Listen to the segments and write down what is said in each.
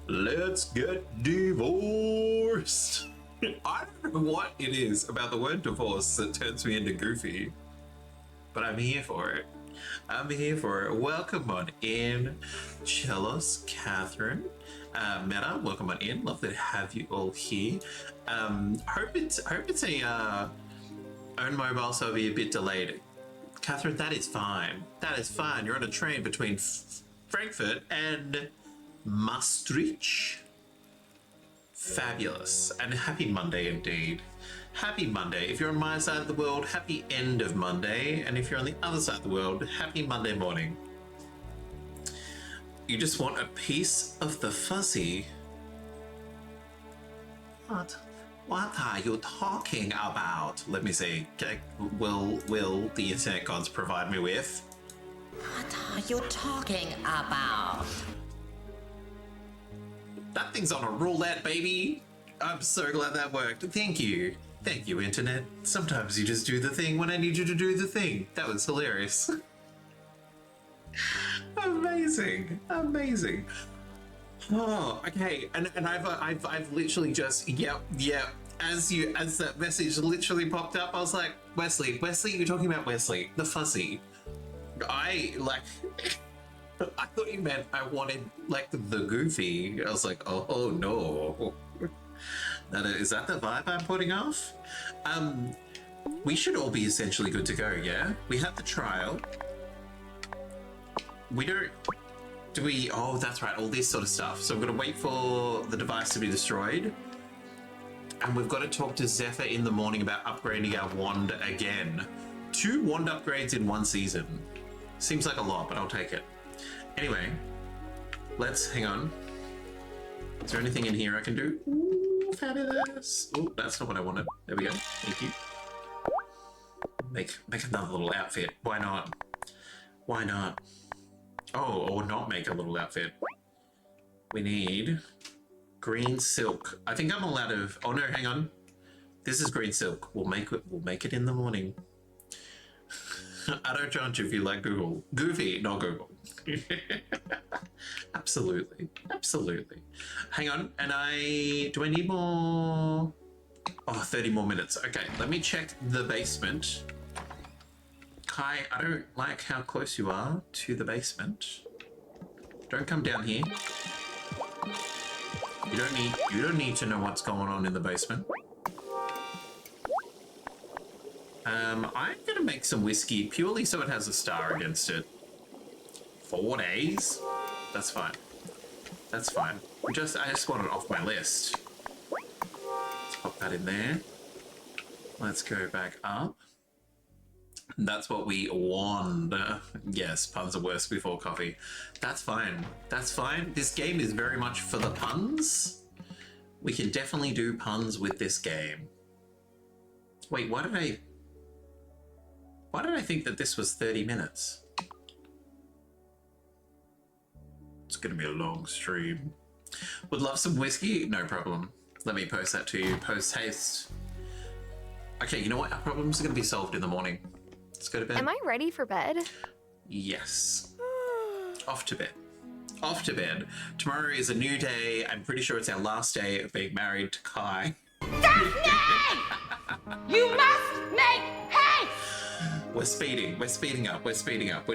Let's get divorced. I don't know what it is about the word divorce that turns me into Goofy, but I'm here for it. I'm here for it. Welcome on in, Chelos, Catherine, Meta. Welcome on in. Lovely to have you all here. Hope it's a own mobile, so it'll be a bit delayed. Catherine, that is fine. That is fine. You're on a train between Frankfurt and Maastricht. Fabulous. And happy Monday indeed. Happy Monday. If you're on my side of the world, happy end of Monday. And if you're on the other side of the world, happy Monday morning. You just want a piece of the fuzzy. What are you talking about? Let me see. Okay. Will the internet gods provide me with? What are you talking about? That thing's on a roulette, baby. I'm so glad that worked. Thank you. Thank you, internet. Sometimes you just do the thing when I need you to do the thing. That was hilarious. Amazing. Amazing. Oh, okay. And I've literally just yep. As that message literally popped up, I was like, Wesley, you're talking about Wesley, the fuzzy. I thought you meant I wanted like the Goofy. I was like, oh no. Is that the vibe I'm putting off? We should all be essentially good to go, yeah? We had the trial. Oh, that's right, all this sort of stuff. So I'm gonna wait for the device to be destroyed. And we've got to talk to Zephyr in the morning about upgrading our wand again. 2 wand upgrades in 1 season. Seems like a lot, but I'll take it. Anyway, let's hang on. Is there anything in here I can do? Ooh, fabulous. Oh, that's not what I wanted. There we go. Thank you. Make another little outfit. Why not? Why not? Oh, or not make a little outfit. We need green silk. I think I'm allowed to. Oh no, hang on. This is green silk. We'll make it in the morning. I don't judge if you like Google. Goofy, not Google. Absolutely. Hang on, and do I need more? Oh, 30 more minutes. Okay, let me check the basement. Kai, I don't like how close you are to the basement. Don't come down here. You don't need to know what's going on in the basement. I'm gonna make some whiskey purely so it has a star against it. 4 days? That's fine. That's fine. I just want it off my list. Let's pop that in there. Let's go back up. That's what we want. Yes, puns are worse before coffee. That's fine. That's fine. This game is very much for the puns. We can definitely do puns with this game. Wait, why did I think that this was 30 minutes? It's gonna be a long stream. Would love some whiskey? No problem. Let me post that to you post haste. Okay, you know what? Our problems are gonna be solved in the morning. Let's go to bed. Am I ready for bed? Yes. Off to bed. Off to bed. Tomorrow is a new day. I'm pretty sure it's our last day of being married to Kai. Daphne! You must make haste! We're speeding up. We're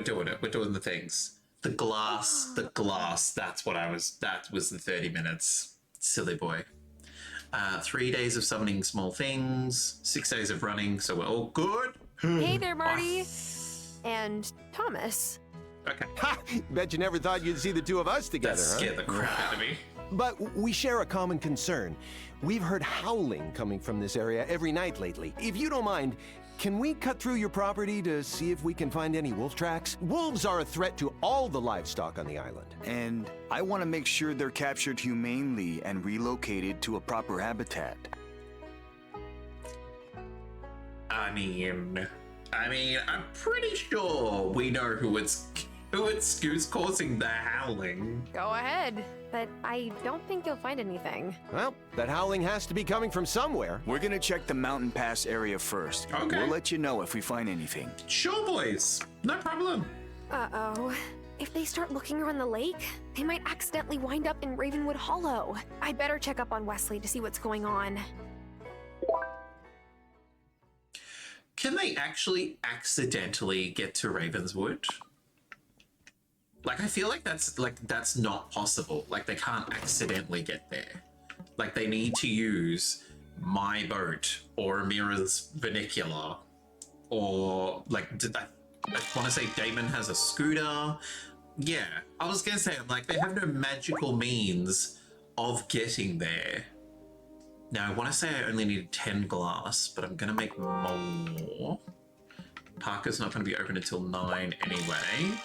doing it. We're doing the things. The glass. That was the 30 minutes. Silly boy. 3 days of summoning small things, 6 days of running, so we're all good. Hey there, Marty. And Thomas. Okay. Ha! Bet you never thought you'd see the two of us together, That scared the crap out of me. But we share a common concern. We've heard howling coming from this area every night lately. If you don't mind, can we cut through your property to see if we can find any wolf tracks? Wolves are a threat to all the livestock on the island. And I want to make sure they're captured humanely and relocated to a proper habitat. I mean, I'm pretty sure we know who's causing the howling. Go ahead. But I don't think you'll find anything. Well, that howling has to be coming from somewhere. We're gonna check the mountain pass area first. Okay. We'll let you know if we find anything. Sure, boys. No problem. Uh-oh. if they start looking around the lake, they might accidentally wind up in Ravenwood Hollow. I better check up on Wesley to see what's going on. Can they actually accidentally get to Ravenswood? Like, I feel like that's not possible. Like, they can't accidentally get there. Like, they need to use my boat or Amira's vernacular, or like, I want to say Damon has a scooter. Yeah, I was gonna say, like, they have no magical means of getting there. Now, I want to say I only need 10 glass, but I'm gonna make more. Parker's not gonna be open until 9 anyway.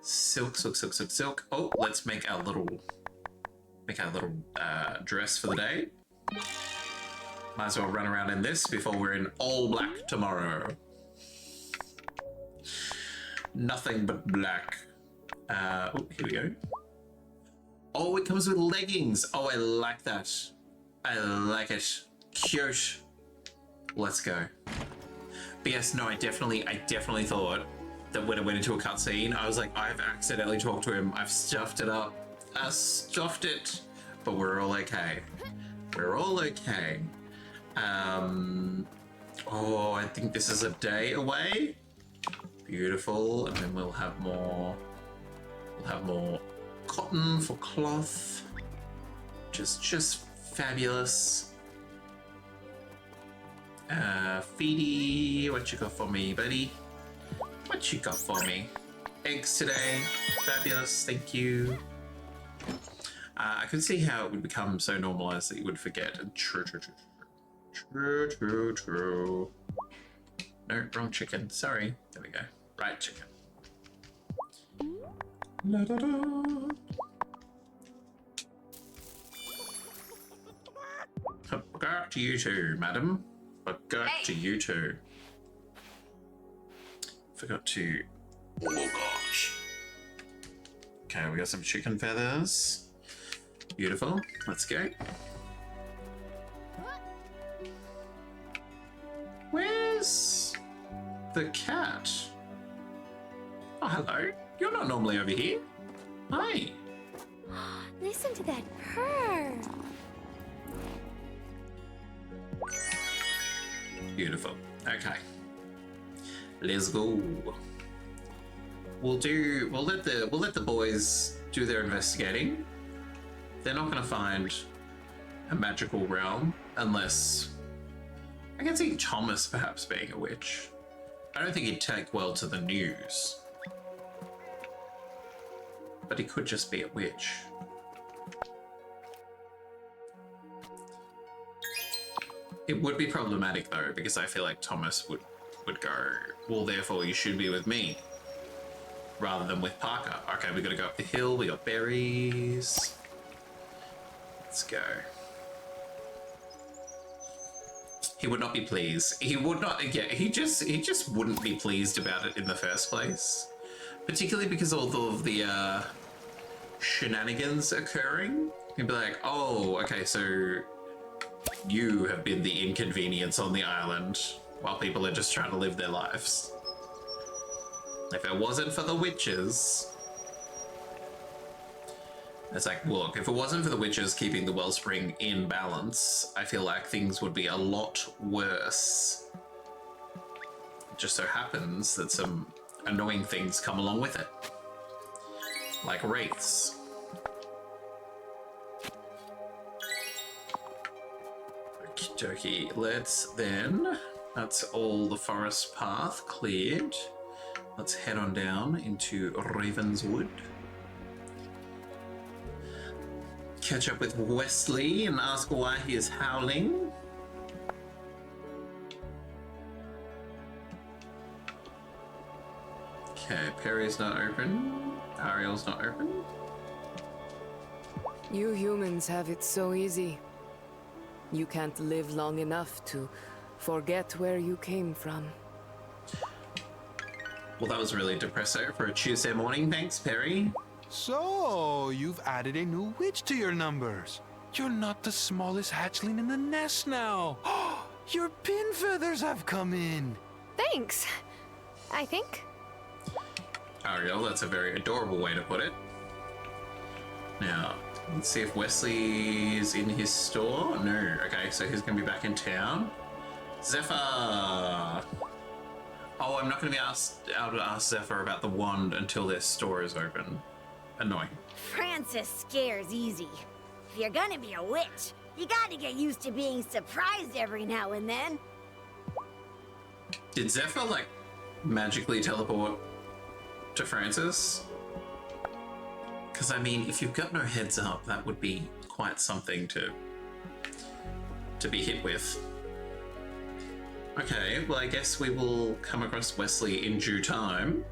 Silk, silk, silk, silk, silk. Oh, let's make our little dress for the day. Might as well run around in this before we're in all black tomorrow. Nothing but black. Oh, here we go. Oh, it comes with leggings. Oh, I like that. I like it. Cute. Let's go. But yes, no, I definitely thought that when it went into a cutscene, I was like, I've accidentally talked to him. I've stuffed it up. I stuffed it. But we're all okay. We're all okay. Oh, I think this is a day away. Beautiful. And then we'll have more cotton for cloth. Just fabulous. Feedy, what you got for me, buddy? What you got for me? Eggs today. Fabulous, thank you. I could see how it would become so normalized that you would forget. True. No, wrong chicken. Sorry. There we go. Right chicken. La da da. Forgot to you too, madam. Forgot to you too. Forgot to. Oh gosh. Okay, we got some chicken feathers. Beautiful. Let's go. Where's the cat? Oh, hello. You're not normally over here. Hi. Listen to that purr. Beautiful. Okay. Let's go. We'll let the boys do their investigating. They're not gonna find a magical realm unless I can see Thomas perhaps being a witch. I don't think he'd take well to the news. But he could just be a witch. It would be problematic though, because I feel like Thomas would go, well, therefore you should be with me, rather than with Parker. Okay, we gotta go up the hill, we got berries. Let's go. He would not be pleased. He would not, yeah, he just wouldn't be pleased about it in the first place. Particularly because all of the shenanigans occurring. He'd be like, oh, okay, so you have been the inconvenience on the island while people are just trying to live their lives. If it wasn't for the witches... It's like, look, if it wasn't for the witches keeping the wellspring in balance, I feel like things would be a lot worse. It just so happens that some annoying things come along with it. Like wraiths. Okie dokie, let's then... That's all the forest path cleared. Let's head on down into Ravenswood. Catch up with Wesley and ask why he is howling. Okay, Perry's not open. Ariel's not open. You humans have it so easy. You can't live long enough to forget where you came from. Well, that was really depressing for a Tuesday morning. Thanks, Perry. So, you've added a new witch to your numbers. You're not the smallest hatchling in the nest now. Your pin feathers have come in. Thanks. I think. Ariel. That's a very adorable way to put it. Now, let's see if Wesley's in his store. No. Okay, so he's going to be back in town. Zephyr! Oh, I'm not going to be able to ask Zephyr about the wand until their store is open. Annoying. Francis scares easy. If you're gonna be a witch, you gotta get used to being surprised every now and then. Did Zephyr, like, magically teleport to Francis? Because, I mean, if you've got no heads up, that would be quite something to be hit with. Okay, well, I guess we will come across Wesley in due time.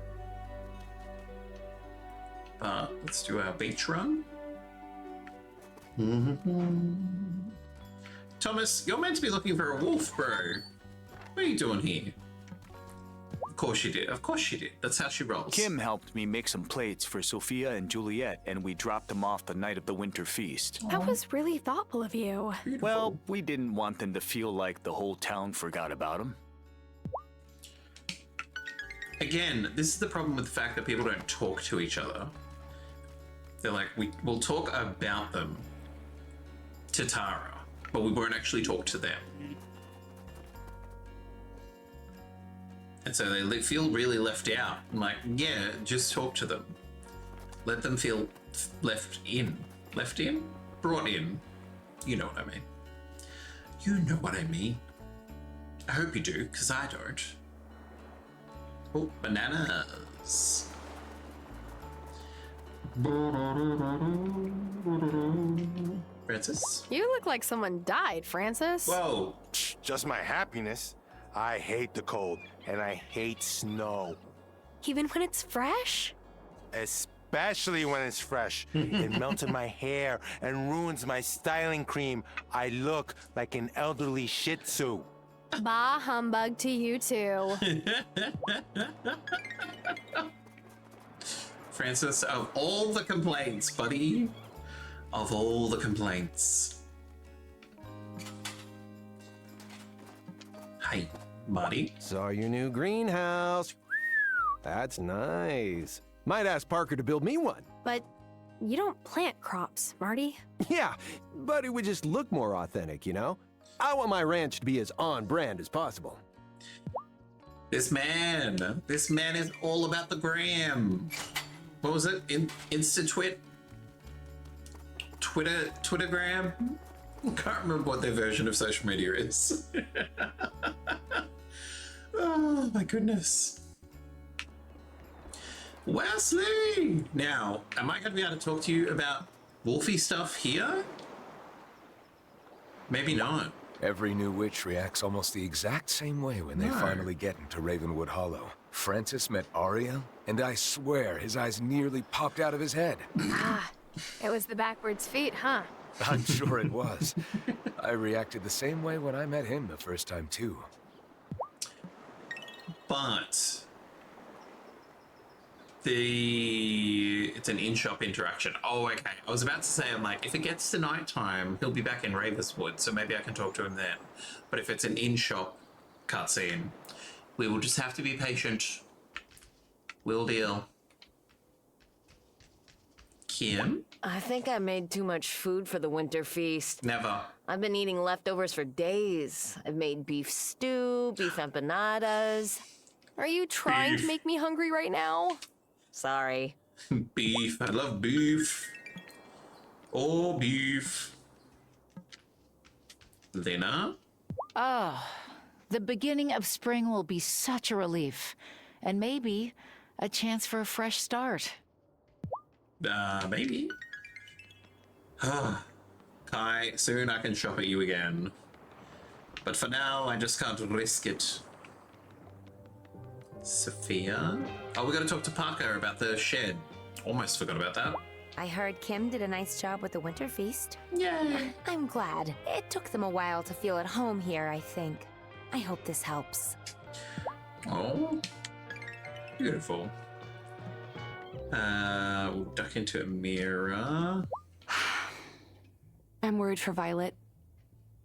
But let's do our beach run. Thomas, you're meant to be looking for a wolf, bro. What are you doing here? Of course you did. Of course she did. That's how she rolls. Kim helped me make some plates for Sophia and Juliet, and we dropped them off the night of the winter feast. That was really thoughtful of you. Beautiful. Well, we didn't want them to feel like the whole town forgot about them. Again, this is the problem with the fact that people don't talk to each other. They're like, we'll talk about them to Tara, but we won't actually talk to them. And so they feel really left out. I'm like, yeah, just talk to them. Let them feel left in. Left in? Brought in. You know what I mean. You know what I mean. I hope you do, because I don't. Oh, bananas. Francis? You look like someone died, Francis. Whoa. Just my happiness. I hate the cold, and I hate snow. Even when it's fresh? Especially when it's fresh. It melts in my hair and ruins my styling cream. I look like an elderly Shih Tzu. Bah humbug to you too. Francis, of all the complaints, buddy. Of all the complaints. Hey, buddy. Saw your new greenhouse. That's nice. Might ask Parker to build me one. But you don't plant crops, Marty. Yeah, but it would just look more authentic, you know? I want my ranch to be as on brand as possible. This man is all about the gram. What was it? Twittergram? I can't remember what their version of social media is. Oh my goodness. Wesley! Now, am I going to be able to talk to you about wolfy stuff here? Maybe not. Every new witch reacts almost the exact same way when they finally get into Ravenwood Hollow. Francis met Ariel, and I swear his eyes nearly popped out of his head. Ah, it was the backwards feet, huh? I'm sure it was. I reacted the same way when I met him the first time, too. But it's an in-shop interaction. Oh, okay. I was about to say, I'm like, if it gets to nighttime, he'll be back in Ravenswood, so maybe I can talk to him then. But if it's an in-shop cutscene, we will just have to be patient. We'll deal. Kim? I think I made too much food for the winter feast. Never. I've been eating leftovers for days. I've made beef stew, beef empanadas. Are you trying to make me hungry right now? Sorry. Beef. I love beef. Oh, beef. Lena? Oh, the beginning of spring will be such a relief. And maybe a chance for a fresh start. Maybe. Kai, soon I can shop at you again. But for now, I just can't risk it. Sophia? Oh, we gotta talk to Parker about the shed. Almost forgot about that. I heard Kim did a nice job with the winter feast. Yay. I'm glad. It took them a while to feel at home here, I think. I hope this helps. Oh, beautiful. We'll duck into a mirror. I'm worried for Violet.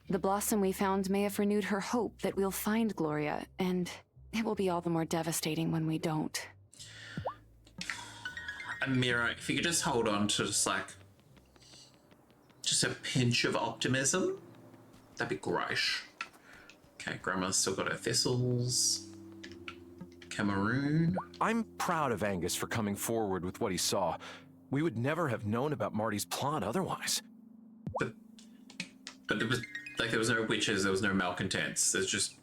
The blossom we found may have renewed her hope that we'll find Gloria, and it will be all the more devastating when we don't. Amira, if you could just hold on to just a pinch of optimism, that'd be great. Okay, Grandma's still got her thistles. Cameroon. I'm proud of Angus for coming forward with what he saw. We would never have known about Marty's plot otherwise. But it was like there was no witches, there was no malcontents. There's just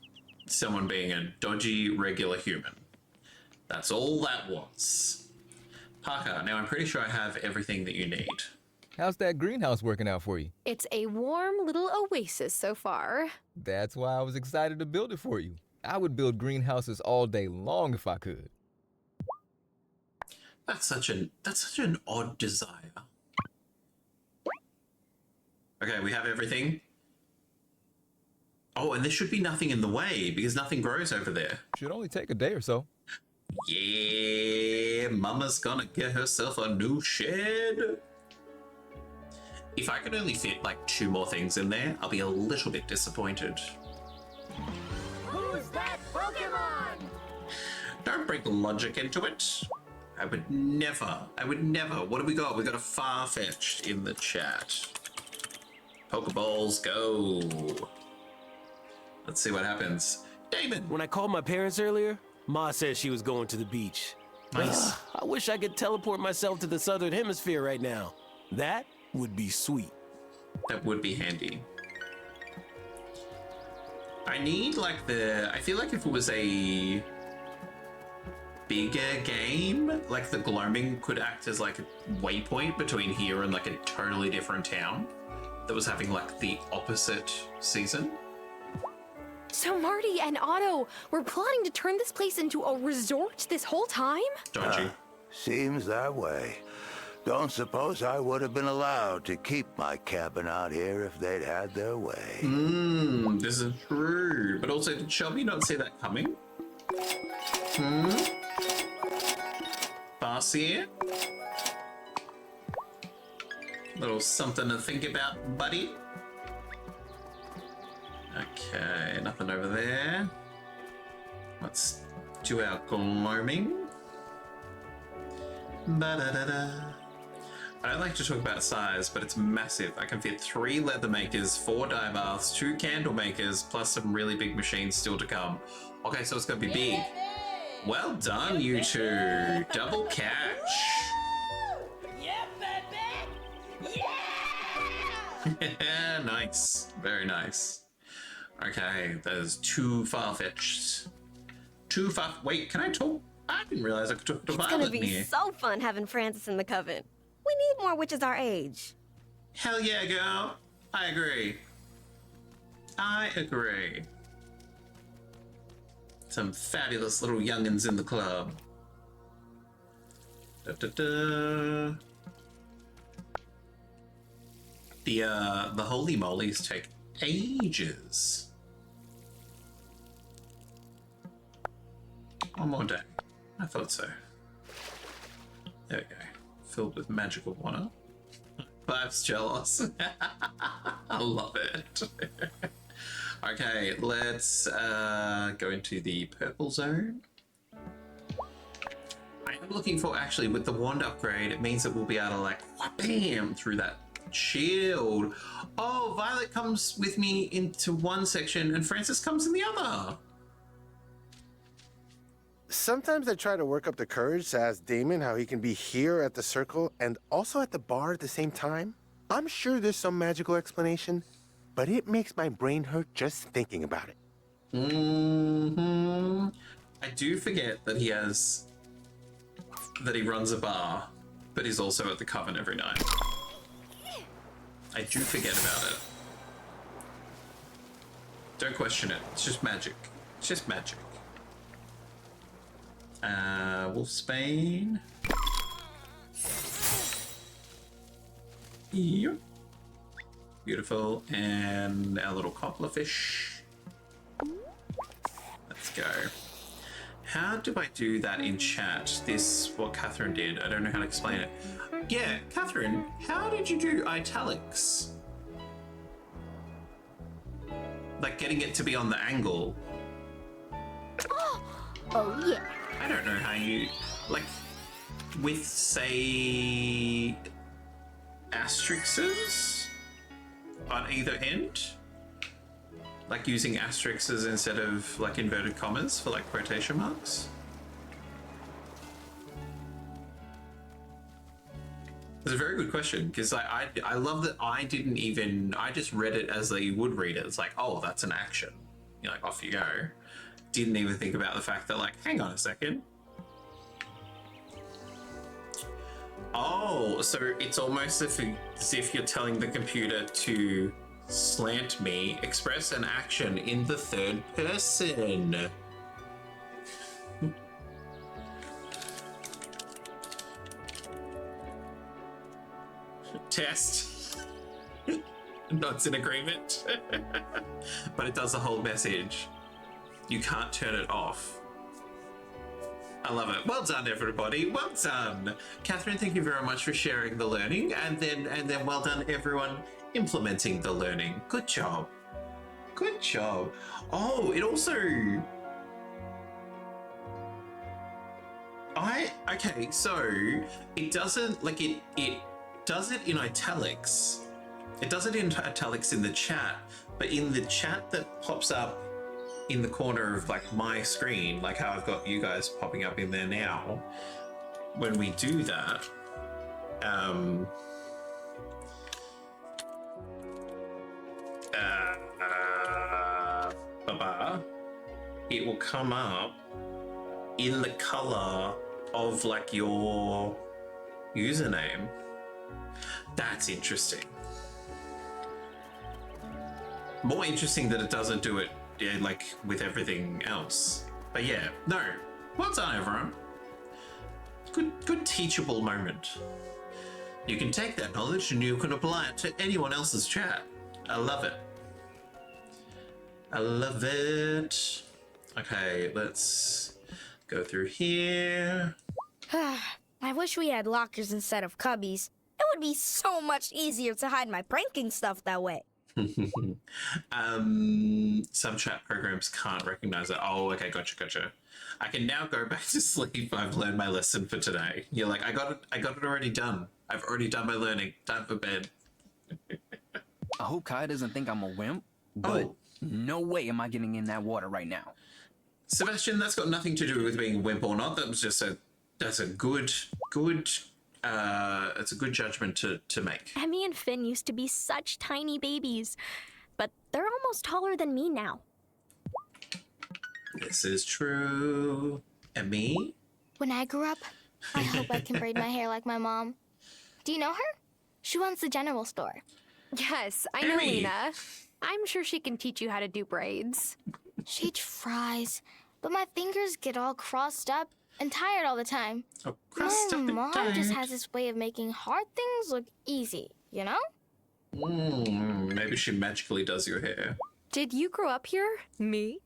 someone being a dodgy, regular human. That's all that was. Parker, now I'm pretty sure I have everything that you need. How's that greenhouse working out for you? It's a warm little oasis so far. That's why I was excited to build it for you. I would build greenhouses all day long if I could. That's such an odd desire. Okay, we have everything. Oh, and there should be nothing in the way because nothing grows over there. Should only take a day or so. Yeah, Mama's gonna get herself a new shed. If I could only fit like 2 more things in there, I'll be a little bit disappointed. Who's that Pokemon? Don't bring logic into it. I would never. What do we got? We got a Farfetch'd in the chat. Pokeballs, go. Let's see what happens. Damon! When I called my parents earlier, Ma said she was going to the beach. Nice. I wish I could teleport myself to the southern hemisphere right now. That would be sweet. That would be handy. I need I feel like if it was a bigger game, like the gloaming could act as like a waypoint between here and like a totally different town that was having like the opposite season. So Marty and Otto were plotting to turn this place into a resort this whole time? Don't you? Seems that way. Don't suppose I would have been allowed to keep my cabin out here if they'd had their way. This is true. But also, did Shelby not see that coming? Farseer? Little something to think about, buddy. Okay, nothing over there. Let's do our gloaming. Ba-da-da-da. I don't like to talk about size, but it's massive. I can fit 3 leather makers, 4 dye baths, 2 candle makers, plus some really big machines still to come. Okay, so it's gonna be big. Well done, you two. Double catch. Yeah, baby! Yeah! Nice. Very nice. Okay, there's 2 Farfetch'd. Wait, can I talk? I didn't realize I could talk to It's Violet gonna be here. so fun having Francis in the coven. We need more witches our age. Hell yeah, girl. I agree. Some fabulous little youngins in the club. Da-da-da. The holy molies take ages. One more day. I thought so. There we go. Filled with magical water. Vibes jealous. I love it. Okay, let's go into the purple zone. I am looking for, actually, with the wand upgrade, it means that we'll be able to like, bam, through that shield. Oh, Violet comes with me into one section and Francis comes in the other. Sometimes I try to work up the courage to ask Damon how he can be here at the circle and also at the bar at the same time. I'm sure there's some magical explanation, but it makes my brain hurt just thinking about it. I do forget that he runs a bar, but he's also at the Coven every night. I do forget about it. Don't question it. It's just magic. It's just magic. Wolfsbane. Yep. Beautiful. And our little cobblerfish. Let's go. How do I do that in chat? This, what Catherine did. I don't know how to explain it. Yeah, Catherine, how did you do italics? Like getting it to be on the angle. Oh, yeah. I don't know how you, like, with, say, asterisks on either end? Like using asterisks instead of like inverted commas for like quotation marks? It's a very good question, because I love that I just read it as you would read it. It's like, oh, that's an action. You're like, off you go. Didn't even think about the fact that, like, hang on a second. Oh, so it's almost as if you're telling the computer to slant me, express an action in the third person. Test. Nods in agreement. But it does the whole message. You can't turn it off. I love it. Well done, everybody. Well done. Catherine, thank you very much for sharing the learning, and then well done, everyone implementing the learning. Good job. Good job. Oh, it also... Okay, so it doesn't, like, it does it in italics. It does it in italics in the chat, but in the chat that pops up in the corner of like my screen, like how I've got you guys popping up in there now, when we do that, it will come up in the color of like your username. That's interesting. More interesting that it doesn't do it like with everything else. But yeah, no. Well done, everyone. Good teachable moment. You can take that knowledge and you can apply it to anyone else's chat. I love it. I love it. Okay, let's go through here. I wish we had lockers instead of cubbies. It would be so much easier to hide my pranking stuff that way. Some chat programs can't recognize it. Oh, okay, gotcha. I can now go back to sleep. I've learned my lesson for today. You're like, I got it already done. I've already done my learning. Time for bed. I hope Kai doesn't think I'm a wimp, but no way am I getting in that water right now. Sebastian, that's got nothing to do with being a wimp or not. That was just that's a good it's a good judgment to make. Emmy and Finn used to be such tiny babies, but they're almost taller than me now. This is true. Emmy? When I grow up, I hope I can braid my hair like my mom. Do you know her? She runs the general store. Yes, I know Lena. I'm sure she can teach you how to do braids. She tries, but my fingers get all crossed up and tired all the time. Oh, crossed up and Mom tired. just has this way of making hard things look easy, you know? Maybe she magically does your hair. Did you grow up here? Me?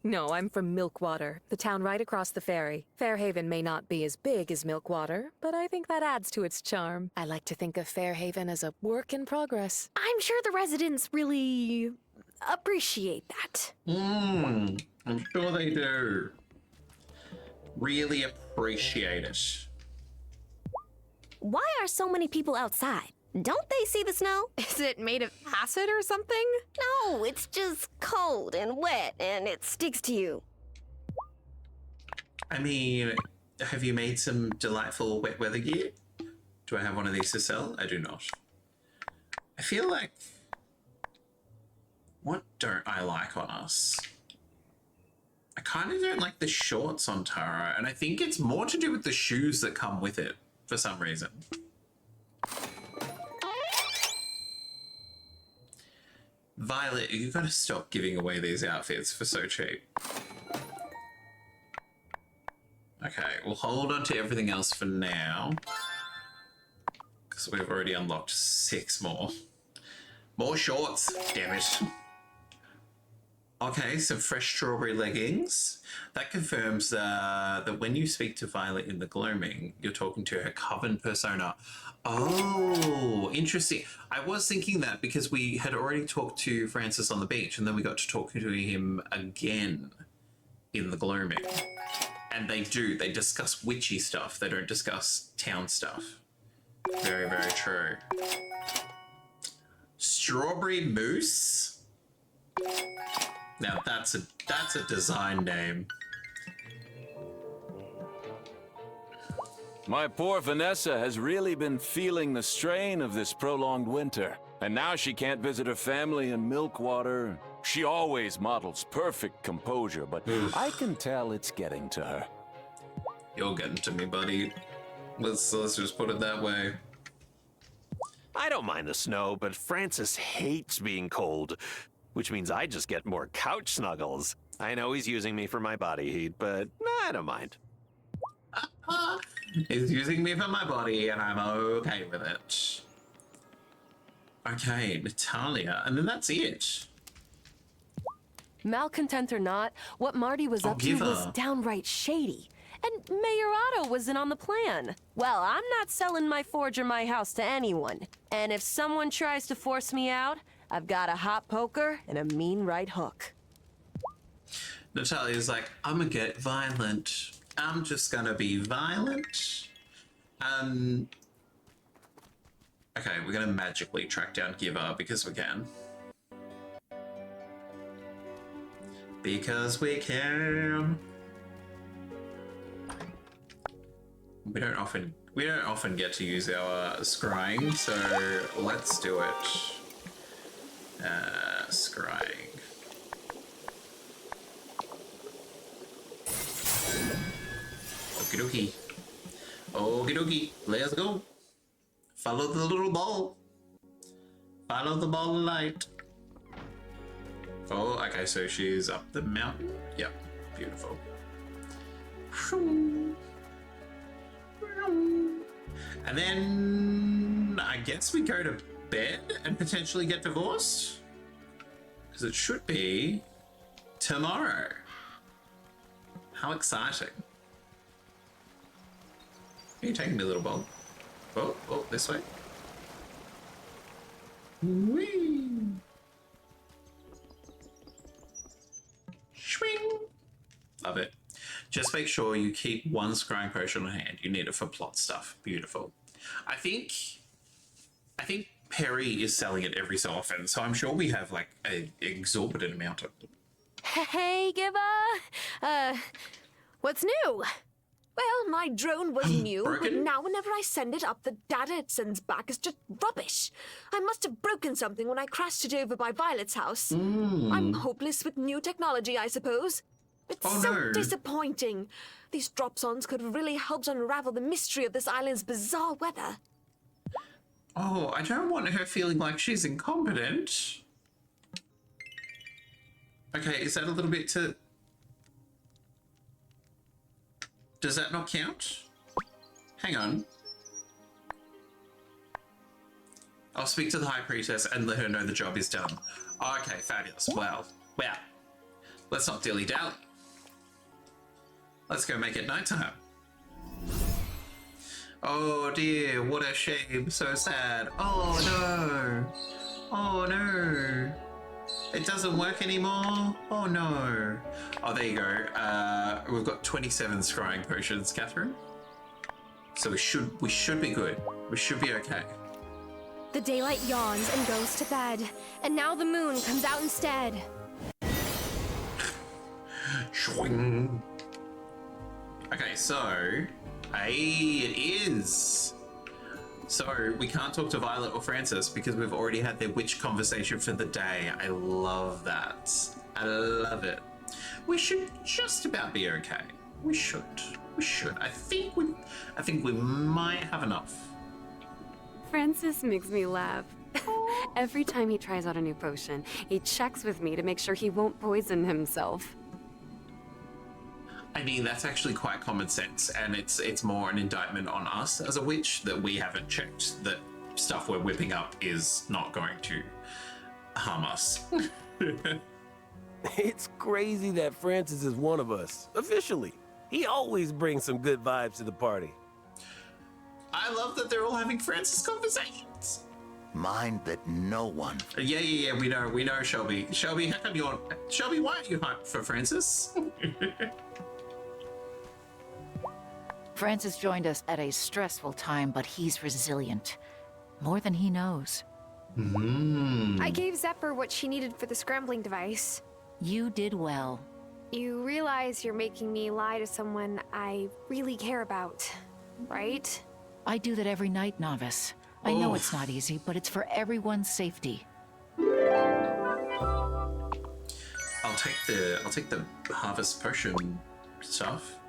No, I'm from Milkwater, the town right across the ferry. Fairhaven may not be as big as Milkwater, but I think that adds to its charm. I like to think of Fairhaven as a work in progress. I'm sure the residents really appreciate that. I'm sure they do. Really appreciate it. Why are so many people outside? Don't they see the snow? Is it made of acid or something? No, it's just cold and wet and it sticks to you. I mean, have you made some delightful wet weather gear? Do I have one of these to sell? I do not. I feel like... What don't I like on us? I kind of don't like the shorts on Tara, and I think it's more to do with the shoes that come with it for some reason. Violet, you gotta stop giving away these outfits for so cheap. Okay, we'll hold on to everything else for now, because we've already unlocked 6 more. More shorts, damn it. Okay, some fresh strawberry leggings. That confirms that when you speak to Violet in the gloaming, you're talking to her coven persona. Oh, interesting. I was thinking that because we had already talked to Francis on the beach, and then we got to talk to him again in the gloaming. And they do. They discuss witchy stuff. They don't discuss town stuff. Very, very true. Strawberry Mousse? Now that's a design name. My poor Vanessa has really been feeling the strain of this prolonged winter. And now she can't visit her family in Milkwater. She always models perfect composure, but I can tell it's getting to her. You're getting to me, buddy. Let's just put it that way. I don't mind the snow, but Francis hates being cold, which means I just get more couch snuggles. I know he's using me for my body heat, but I don't mind. He's using me for my body, and I'm okay with it. Okay, Natalia, and then that's it. Malcontent or not, what Marty was up to was downright shady. And Mayor Otto was in on the plan. Well, I'm not selling my forge or my house to anyone. And if someone tries to force me out, I've got a hot poker and a mean right hook. Natalia's like, I'm gonna get violent. I'm just gonna be violent. Okay, we're gonna magically track down Giver because we can. Because we can. We don't often get to use our scrying, so let's do it. Scrying. Okie dokie. Okie dokie. Let's go. Follow the little ball. Follow the ball of light. Oh, okay, so she's up the mountain. Yep, beautiful. And then I guess we go to bed and potentially get divorced? Because it should be tomorrow. How exciting. Are you taking me, little ball? Oh, this way. Whee! Swing! Love it. Just make sure you keep one scrying potion on hand. You need it for plot stuff. Beautiful. I think Perry is selling it every so often, so I'm sure we have like an exorbitant amount of them. Hey, Giver. What's new? Well, my drone was new, but now whenever I send it up, the data it sends back is just rubbish. I must have broken something when I crashed it over by Violet's house. I'm hopeless with new technology, I suppose. It's so disappointing. These drop-ons could really help unravel the mystery of this island's bizarre weather. Oh, I don't want her feeling like she's incompetent. Okay, is that a little bit to... Does that not count? Hang on. I'll speak to the High Priestess and let her know the job is done. Okay, fabulous. Well, let's not dilly-dally. Let's go make it nighttime. Oh dear, what a shame. So sad. Oh no. Oh no. It doesn't work anymore? Oh no. Oh, there you go. We've got 27 scrying potions, Catherine. So we should be good. We should be okay. The daylight yawns and goes to bed, and now the moon comes out instead. Swing. Okay, so hey, it is. So we can't talk to Violet or Francis because we've already had their witch conversation for the day. I love that. I love it. We should just about be okay. We should. I think we might have enough. Francis makes me laugh. Every time he tries out a new potion, he checks with me to make sure he won't poison himself. I mean, that's actually quite common sense, and it's more an indictment on us as a witch that we haven't checked that stuff we're whipping up is not going to harm us. It's crazy that Francis is one of us, officially. He always brings some good vibes to the party. I love that they're all having Francis conversations. Mind that no one... Yeah, we know, Shelby. Shelby, how come Shelby, why are you hyped for Francis? Francis joined us at a stressful time, but he's resilient. More than he knows. I gave Zephyr what she needed for the scrambling device. You did well. You realize you're making me lie to someone I really care about, right? I do that every night, Novice. I know it's not easy, but it's for everyone's safety. I'll take the harvest potion stuff.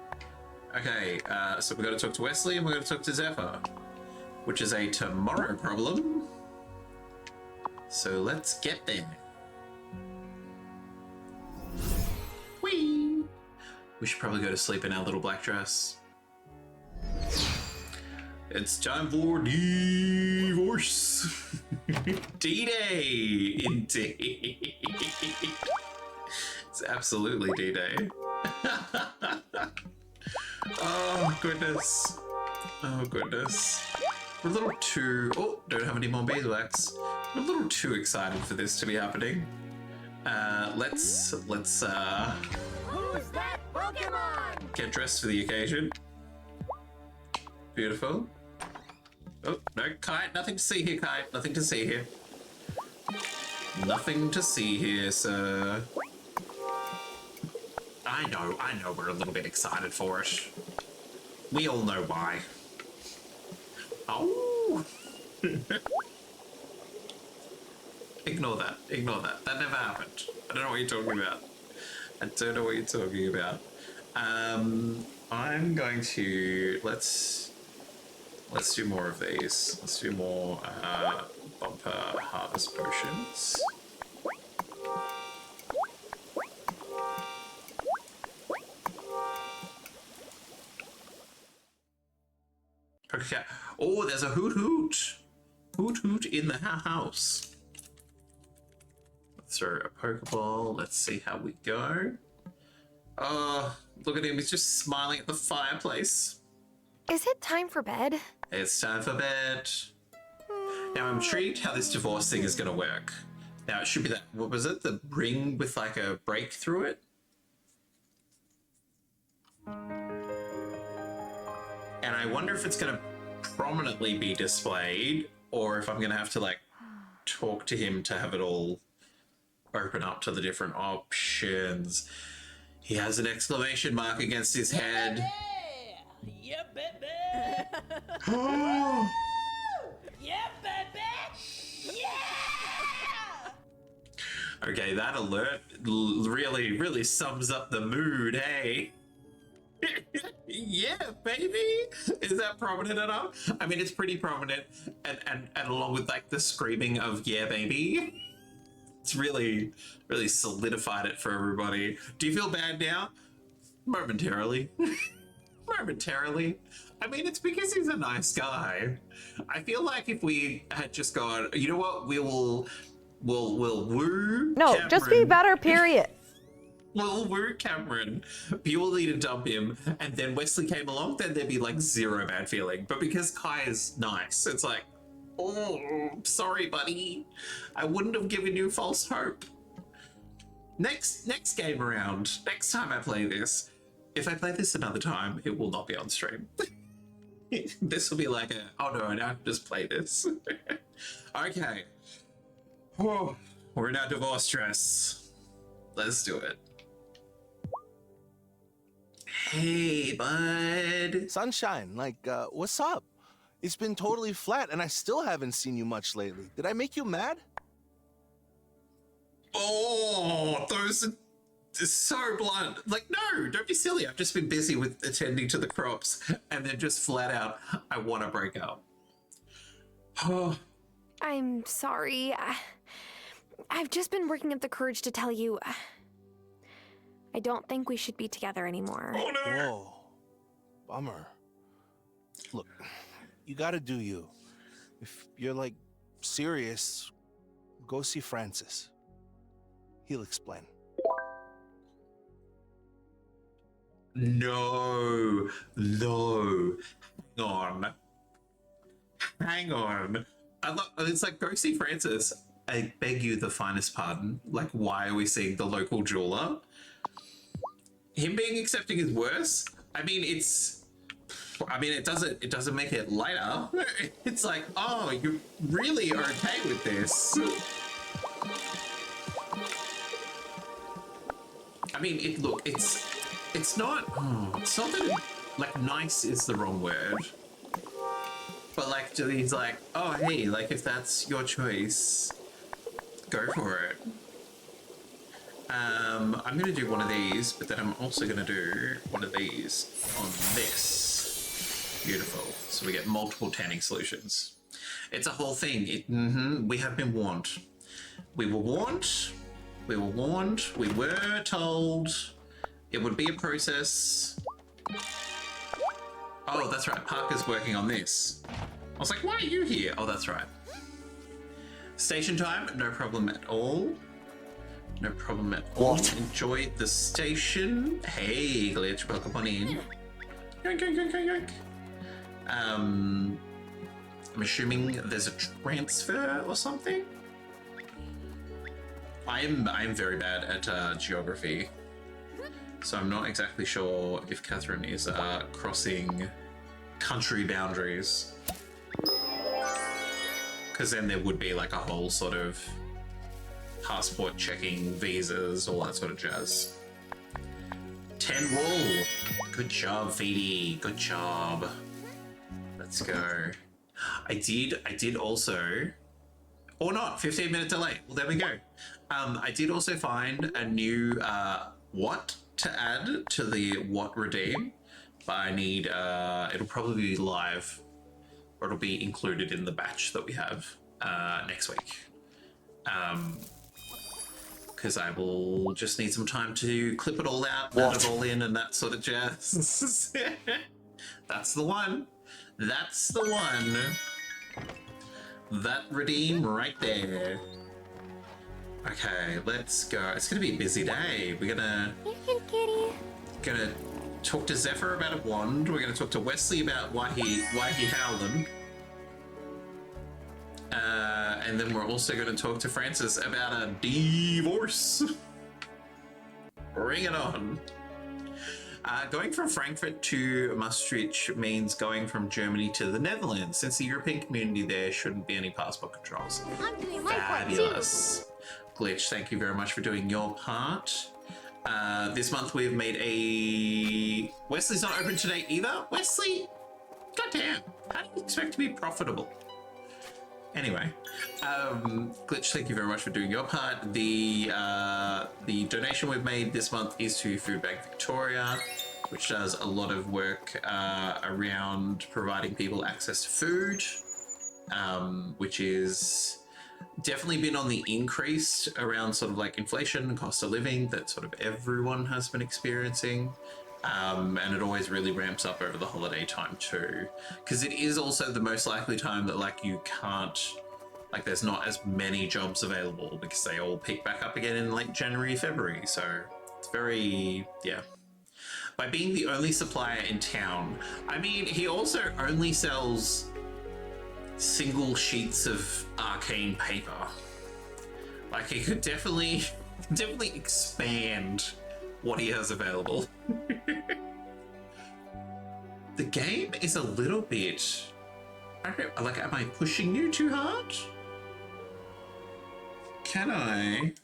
Okay, so we're going to talk to Wesley and we're going to talk to Zephyr, which is a tomorrow problem. So let's get there. Whee! We should probably go to sleep in our little black dress. It's time for D-vorce. D-Day, indeed. It's absolutely D-Day. Oh, goodness. Oh, goodness. We're a little too... Oh, don't have any more beeswax. We're a little too excited for this to be happening. Let's Who's that Pokemon? get dressed for the occasion. Beautiful. Oh, no, Kite. Nothing to see here, Kite. Nothing to see here. Nothing to see here, sir. I know we're a little bit excited for it. We all know why. Oh! Ignore that. That never happened. I don't know what you're talking about. I'm going to... Let's do more of these. Let's do more bumper harvest potions. Okay. Oh, there's a hoot hoot. Hoot hoot in the house. Let's throw a Pokeball. Let's see how we go. Oh, look at him. He's just smiling at the fireplace. Is it time for bed? It's time for bed. Now I'm intrigued how this divorce thing is going to work. Now it should be that, what was it? The ring with like a break through it? And I wonder if it's going to prominently be displayed or if I'm going to have to like talk to him to have it all open up to the different options. He has an exclamation mark against his head. Yeah, baby! Yeah, baby! Yeah! Okay, that alert really sums up the mood, hey? Yeah, baby! Is that prominent enough? I mean, it's pretty prominent, and along with like the screaming of yeah, baby, it's really solidified it for everybody. Do you feel bad now? Momentarily. Momentarily. I mean, it's because he's a nice guy. I feel like if we had just gone, you know what, we'll woo No, Cameron. just be better, period. We'll woo Cameron, purely to dump him, and then Wesley came along, then there'd be like zero bad feeling. But because Kai is nice, it's like, oh, sorry, buddy. I wouldn't have given you false hope. Next game around, next time I play this, if I play this another time, it will not be on stream. This will be like a, oh no, now I can just play this. Okay. Oh, we're in our divorce dress. Let's do it. Hey, bud. Sunshine, like, what's up? It's been totally flat and I still haven't seen you much lately. Did I make you mad? Oh, those are so blunt. Like, no, don't be silly. I've just been busy with attending to the crops and then just flat out, I want to break up. Oh. I'm sorry. I've just been working up the courage to tell you. I don't think we should be together anymore. Oh, no. Whoa. Bummer. Look, you gotta do you. If you're, like, serious, go see Francis. He'll explain. No. Hang on. It's like, go see Francis. I beg you the finest pardon. Like, why are we seeing the local jeweler? Him being accepting is worse? I mean, it's... I mean, it doesn't make it lighter. It's like, oh, you really are okay with this. I mean, it's not that like nice is the wrong word, but like he's like, oh hey, like if that's your choice, go for it. I'm gonna do one of these, but then I'm also gonna do one of these on this. Beautiful. So we get multiple tanning solutions. It's a whole thing. We have been warned. We were warned. We were warned. We were told it would be a process. Oh, that's right. Parker's working on this. I was like, why are you here? Oh, that's right. Station time, no problem at all. No problem at all. Enjoy the station. Hey, Glitch, welcome on in. Yoink, yoink, yoink, yoink, yoink. I'm assuming there's a transfer or something. I am very bad at geography, so I'm not exactly sure if Catherine is crossing country boundaries. Because then there would be like a whole sort of passport checking, visas, all that sort of jazz. 10 wool. Good job, VD. Good job. Let's go. I did also, or not, 15-minute delay. Well, there we go. I did also find a new what to add to the what redeem, but I need, it'll probably be live, or it'll be included in the batch that we have next week. Because I will just need some time to clip it all out, add it all in, and that sort of jazz. That's the one. That's the one. That redeem right there. Okay, let's go. It's gonna be a busy day. We're gonna talk to Zephyr about a wand. We're gonna talk to Wesley about why he howled. And then we're also going to talk to Francis about a D-vorce. Bring it on. Going from Frankfurt to Maastricht means going from Germany to the Netherlands, since the European community there shouldn't be any passport controls. I'm doing my Fabulous. Glitch, thank you very much for doing your part. This month we've made a... Wesley's not open today either? Wesley? Goddamn. How do you expect to be profitable? Anyway, Glitch, thank you very much for doing your part. The donation we've made this month is to Food Bank Victoria, which does a lot of work around providing people access to food, which is definitely been on the increase around sort of like inflation, cost of living that sort of everyone has been experiencing. And it always really ramps up over the holiday time too, because it is also the most likely time that like you can't, like there's not as many jobs available because they all pick back up again in like January, February. So it's very, yeah. By being the only supplier in town, I mean, he also only sells single sheets of arcane paper. Like he could definitely expand what he has available. The game is a little bit, I don't know, like, am I pushing you too hard? Can I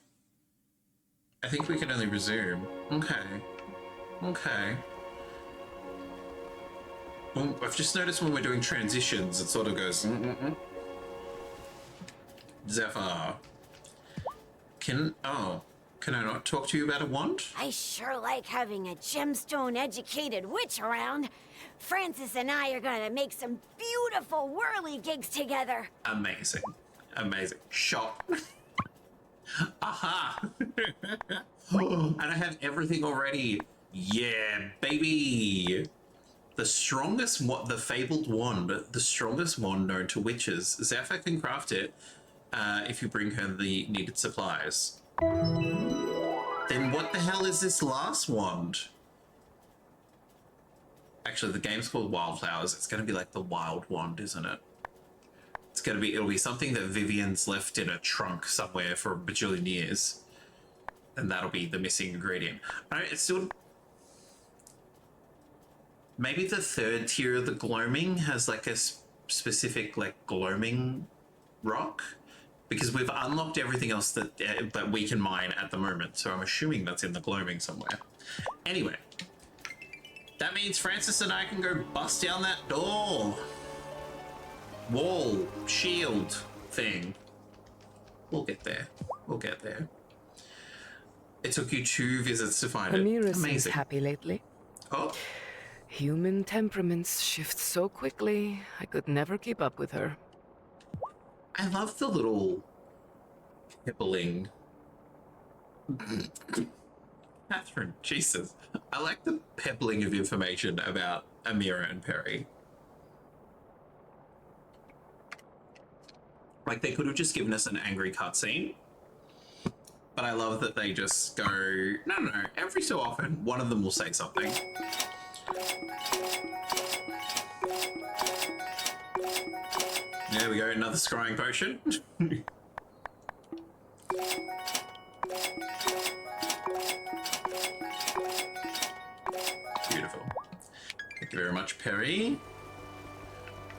think we can only resume. Okay. Well, I've just noticed when we're doing transitions, it sort of goes, Zephyr. Can I not talk to you about a wand? I sure like having a gemstone-educated witch around. Francis and I are gonna make some beautiful whirly-gigs together. Amazing. Shop. Aha! And I have everything already. Yeah, baby! The fabled wand, the strongest wand known to witches. Zephyr can craft it if you bring her the needed supplies. Then what the hell is this last wand? Actually, the game's called Wylde Flowers. It's going to be like the wild wand, isn't it? It'll be something that Vivian's left in a trunk somewhere for a bajillion years. And that'll be the missing ingredient. It's still... Maybe the third tier of the gloaming has like a specific like gloaming rock, because we've unlocked everything else that we can mine at the moment. So I'm assuming that's in the gloaming somewhere. Anyway, that means Francis and I can go bust down that door. Wall, shield thing. We'll get there. We'll get there. It took you 2 visits to find Amira it. seems Amazing. happy lately. Oh. Human temperaments shift so quickly, I could never keep up with her. I love the little pibbling. Catherine, Jesus. I like the pebbling of information about Amira and Perry. Like, they could have just given us an angry cutscene, but I love that they just go, no, every so often, one of them will say something. There we go, another scrying potion. Beautiful. Thank you very much, Perry.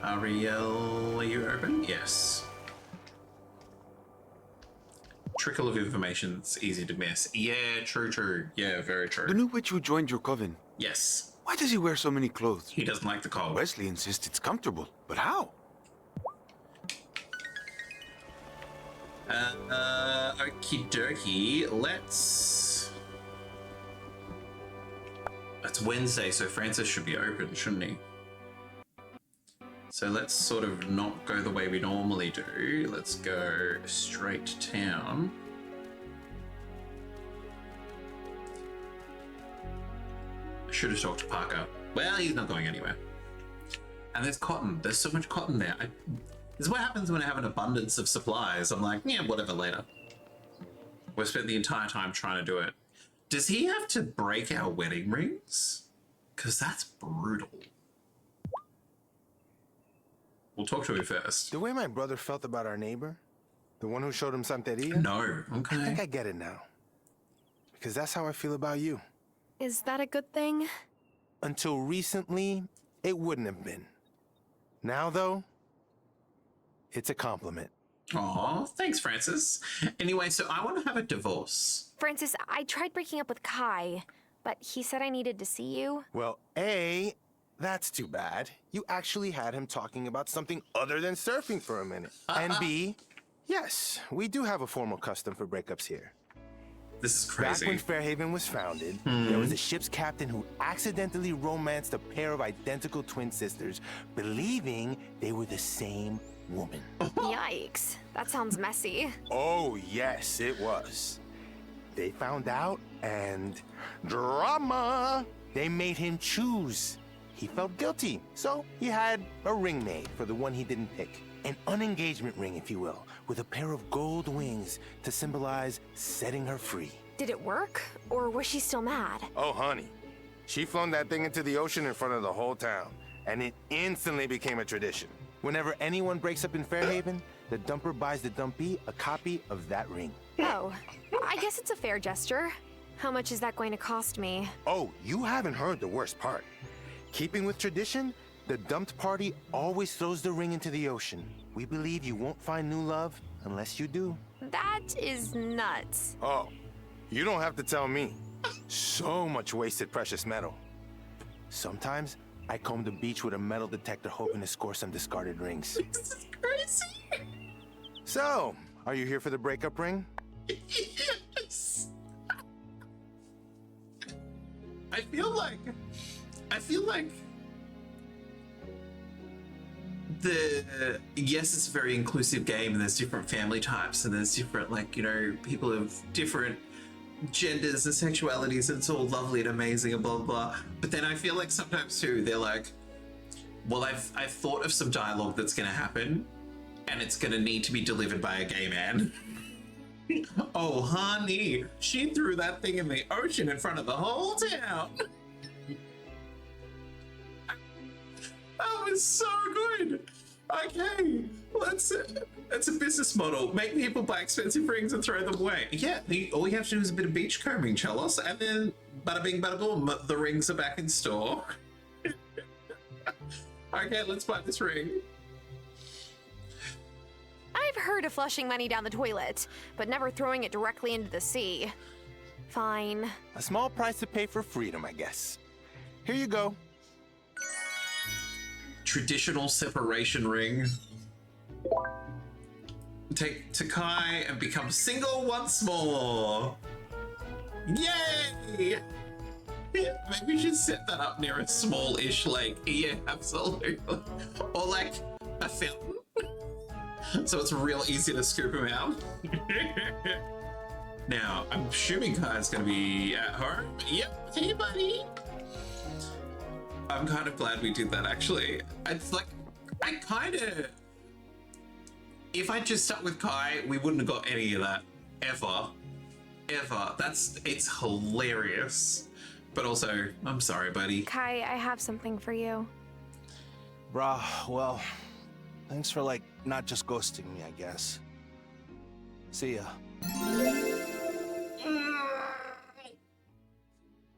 Ariel, are you open? Yes. Trickle of information, it's easy to miss. Yeah, true. Yeah, very true. The new witch who joined your coven. Yes. Why does he wear so many clothes? He doesn't like the cold. Wesley insists it's comfortable, but how? Okie dokie, It's Wednesday, so Francis should be open, shouldn't he? So let's sort of not go the way we normally do. Let's go straight to town. I should have talked to Parker. Well, he's not going anywhere. And there's cotton. There's so much cotton there. This is what happens when I have an abundance of supplies. I'm like, yeah, whatever, later. We've spent the entire time trying to do it. Does he have to break our wedding rings? Because that's brutal. We'll talk to him first. The way my brother felt about our neighbor, the one who showed him Santeria? No, okay. I think I get it now. Because that's how I feel about you. Is that a good thing? Until recently, it wouldn't have been. Now, though, it's a compliment. Aw, thanks, Francis. Anyway, so I want to have a divorce. Francis, I tried breaking up with Kai, but he said I needed to see you. Well, A, that's too bad. You actually had him talking about something other than surfing for a minute. And B, yes, we do have a formal custom for breakups here. This is crazy. Back when Fairhaven was founded, there was a ship's captain who accidentally romanced a pair of identical twin sisters, believing they were the same woman. Yikes. That sounds messy. Oh, yes, it was. They found out, and drama! They made him choose. He felt guilty, so he had a ring made for the one he didn't pick. An unengagement ring, if you will, with a pair of gold wings to symbolize setting her free. Did it work? Or was she still mad? Oh, honey. She flung that thing into the ocean in front of the whole town, and it instantly became a tradition. Whenever anyone breaks up in Fairhaven, the dumper buys the dumpee a copy of that ring. Oh, I guess it's a fair gesture. How much is that going to cost me? Oh, you haven't heard the worst part. Keeping with tradition, the dumped party always throws the ring into the ocean. We believe you won't find new love unless you do. That is nuts. Oh, you don't have to tell me. So much wasted precious metal. Sometimes I comb the beach with a metal detector hoping to score some discarded rings. This is crazy. So, are you here for the breakup ring? Yes. I feel like yes, it's a very inclusive game, and there's different family types, and there's different, like, you know, people of different genders and sexualities, and it's all lovely and amazing and blah blah blah. But then I feel like sometimes too, they're like, well, I've thought of some dialogue that's gonna happen, and it's gonna need to be delivered by a gay man. Oh, honey, she threw that thing in the ocean in front of the whole town. That was so good. Okay, that's a business model. Make people buy expensive rings and throw them away. Yeah, all you have to do is a bit of beachcombing, Chalice, and then bada bing, bada boom, the rings are back in store. Okay, let's buy this ring. I've heard of flushing money down the toilet, but never throwing it directly into the sea. Fine. A small price to pay for freedom, I guess. Here you go. Traditional separation ring. Take Takai and become single once more. Yay! Maybe we should set that up near a small-ish lake. Yeah, absolutely. Or like a fountain. So it's real easy to scoop him out. Now, I'm assuming Kai's gonna be at home. Yep, hey buddy. I'm kind of glad we did that actually. It's like, I kind of... If I just stuck with Kai, we wouldn't have got any of that. Ever. It's hilarious. But also, I'm sorry, buddy. Kai, I have something for you. Bruh, well, thanks for, like, not just ghosting me, I guess. See ya.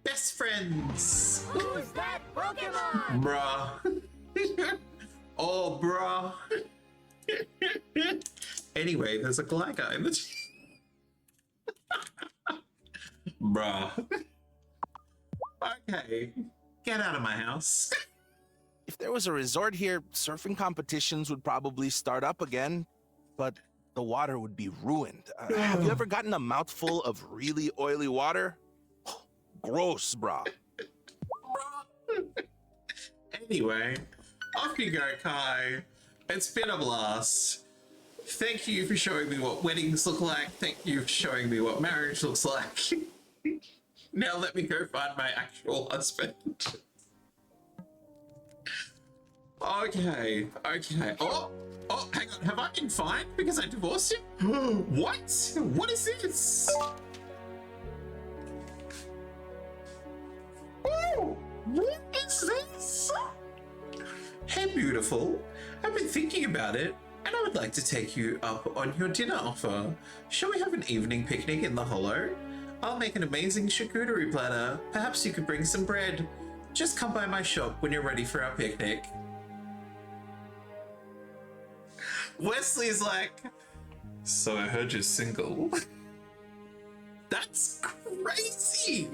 Best friends! Who's that Pokemon? Bruh. Oh, bruh. Anyway, there's a Gligar in the... Bruh. Okay, get out of my house. If there was a resort here, surfing competitions would probably start up again, but the water would be ruined. Have you ever gotten a mouthful of really oily water? Gross, brah. Anyway, off you go, Kai. It's been a blast. Thank you for showing me what weddings look like. Thank you for showing me what marriage looks like. Now let me go find my actual husband. Okay. Oh, hang on. Have I been fined because I divorced him? What? What is this? Oh, what is this? Hey, beautiful. I've been thinking about it, and I would like to take you up on your dinner offer. Shall we have an evening picnic in the Hollow? I'll make an amazing charcuterie platter. Perhaps you could bring some bread. Just come by my shop when you're ready for our picnic. Wesley's like, so I heard you're single. That's crazy.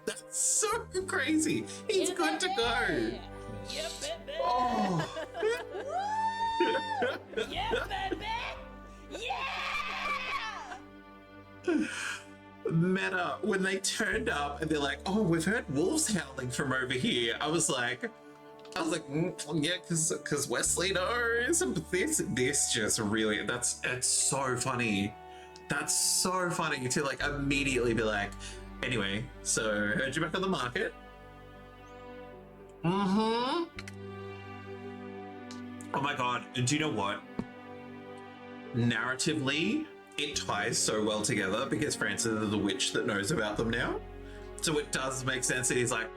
That's so crazy. He's good to go. Oh. Yeah, baby! Yeah! Meta, when they turned up and they're like, oh, we've heard wolves howling from over here. I was like, yeah, because Wesley knows. This just really, it's so funny. That's so funny to like immediately be like, anyway, so heard you back on the market. Mm-hmm. Oh my god, and do you know what? Narratively, it ties so well together because Francis is the witch that knows about them now. So it does make sense that he's like,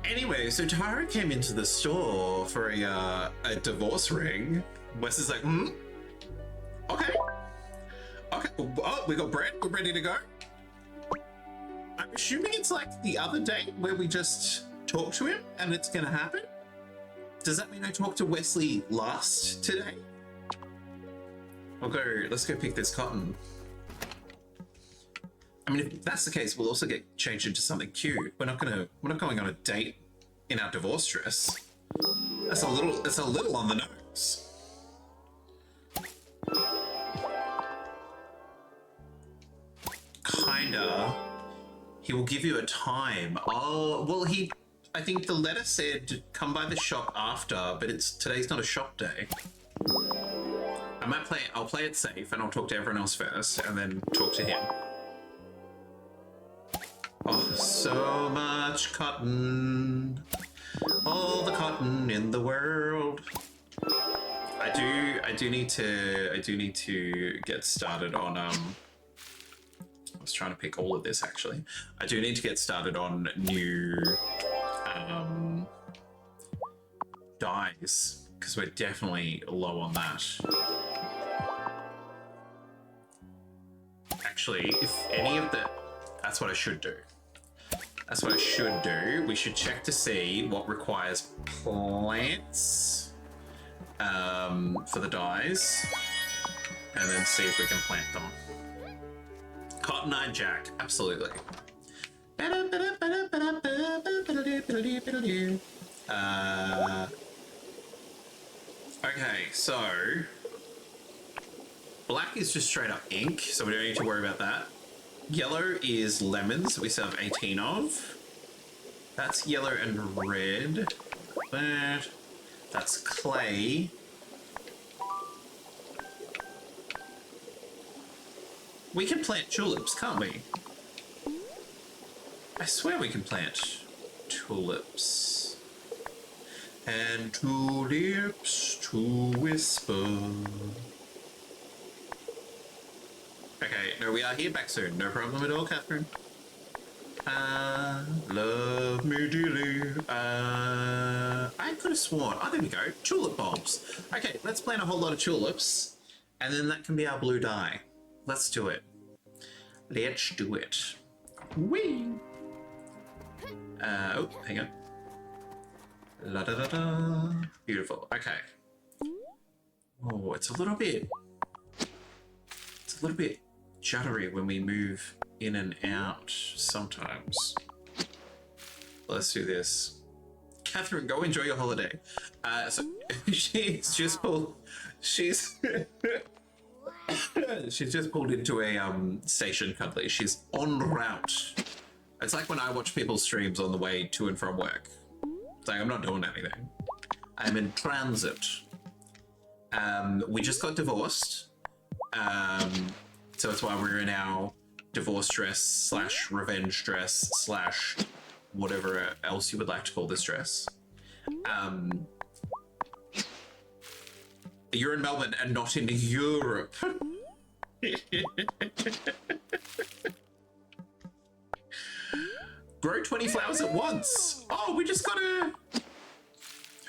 anyway, so Tara came into the store for a divorce ring. Wes is like, okay. Oh, we got bread, we're ready to go. I'm assuming it's like the other date where we just talk to him and it's gonna happen. Does that mean I talked to Wesley last today? Let's go pick this cotton. I mean, if that's the case, we'll also get changed into something cute. We're not going on a date in our divorce dress. That's a little on the nose. Kinda. He will give you a time. Oh, well, I think the letter said come by the shop after, but today's not a shop day. I'll play it safe and I'll talk to everyone else first and then talk to him. Oh, so much cotton. All the cotton in the world. I do need to get started on I was trying to pick all of this actually. I do need to get started on new dyes because we're definitely low on that. Actually, if any of that's what I should do. That's what I should do. We should check to see what requires plants for the dyes, and then see if we can plant them. Cotton Eye Jack, absolutely. Okay, so black is just straight up ink, so we don't need to worry about that. Yellow is lemons, we still have 18 of. That's yellow and red. That's clay. We can plant tulips, can't we? I swear we can plant tulips. And tulips to whisper. Okay, no, we are here back soon. No problem at all, Catherine. Love me dearly. I could have sworn. Oh, there we go. Tulip bulbs. Okay, let's plant a whole lot of tulips, and then that can be our blue dye. Let's do it. Let's do it. Whee! Oh, hang on. La da da da. Beautiful. Okay. Oh, it's a little bit juddery when we move in and out sometimes. Let's do this. Catherine, go enjoy your holiday. So she's just pulled. She's just pulled into a station currently. She's en route. It's like when I watch people's streams on the way to and from work. It's like I'm not doing anything. I'm in transit. We just got divorced. So that's why we're in our divorce dress / revenge dress / whatever else you would like to call this dress. You're in Melbourne and not in Europe. Grow 20 flowers at once. Oh, we just gotta...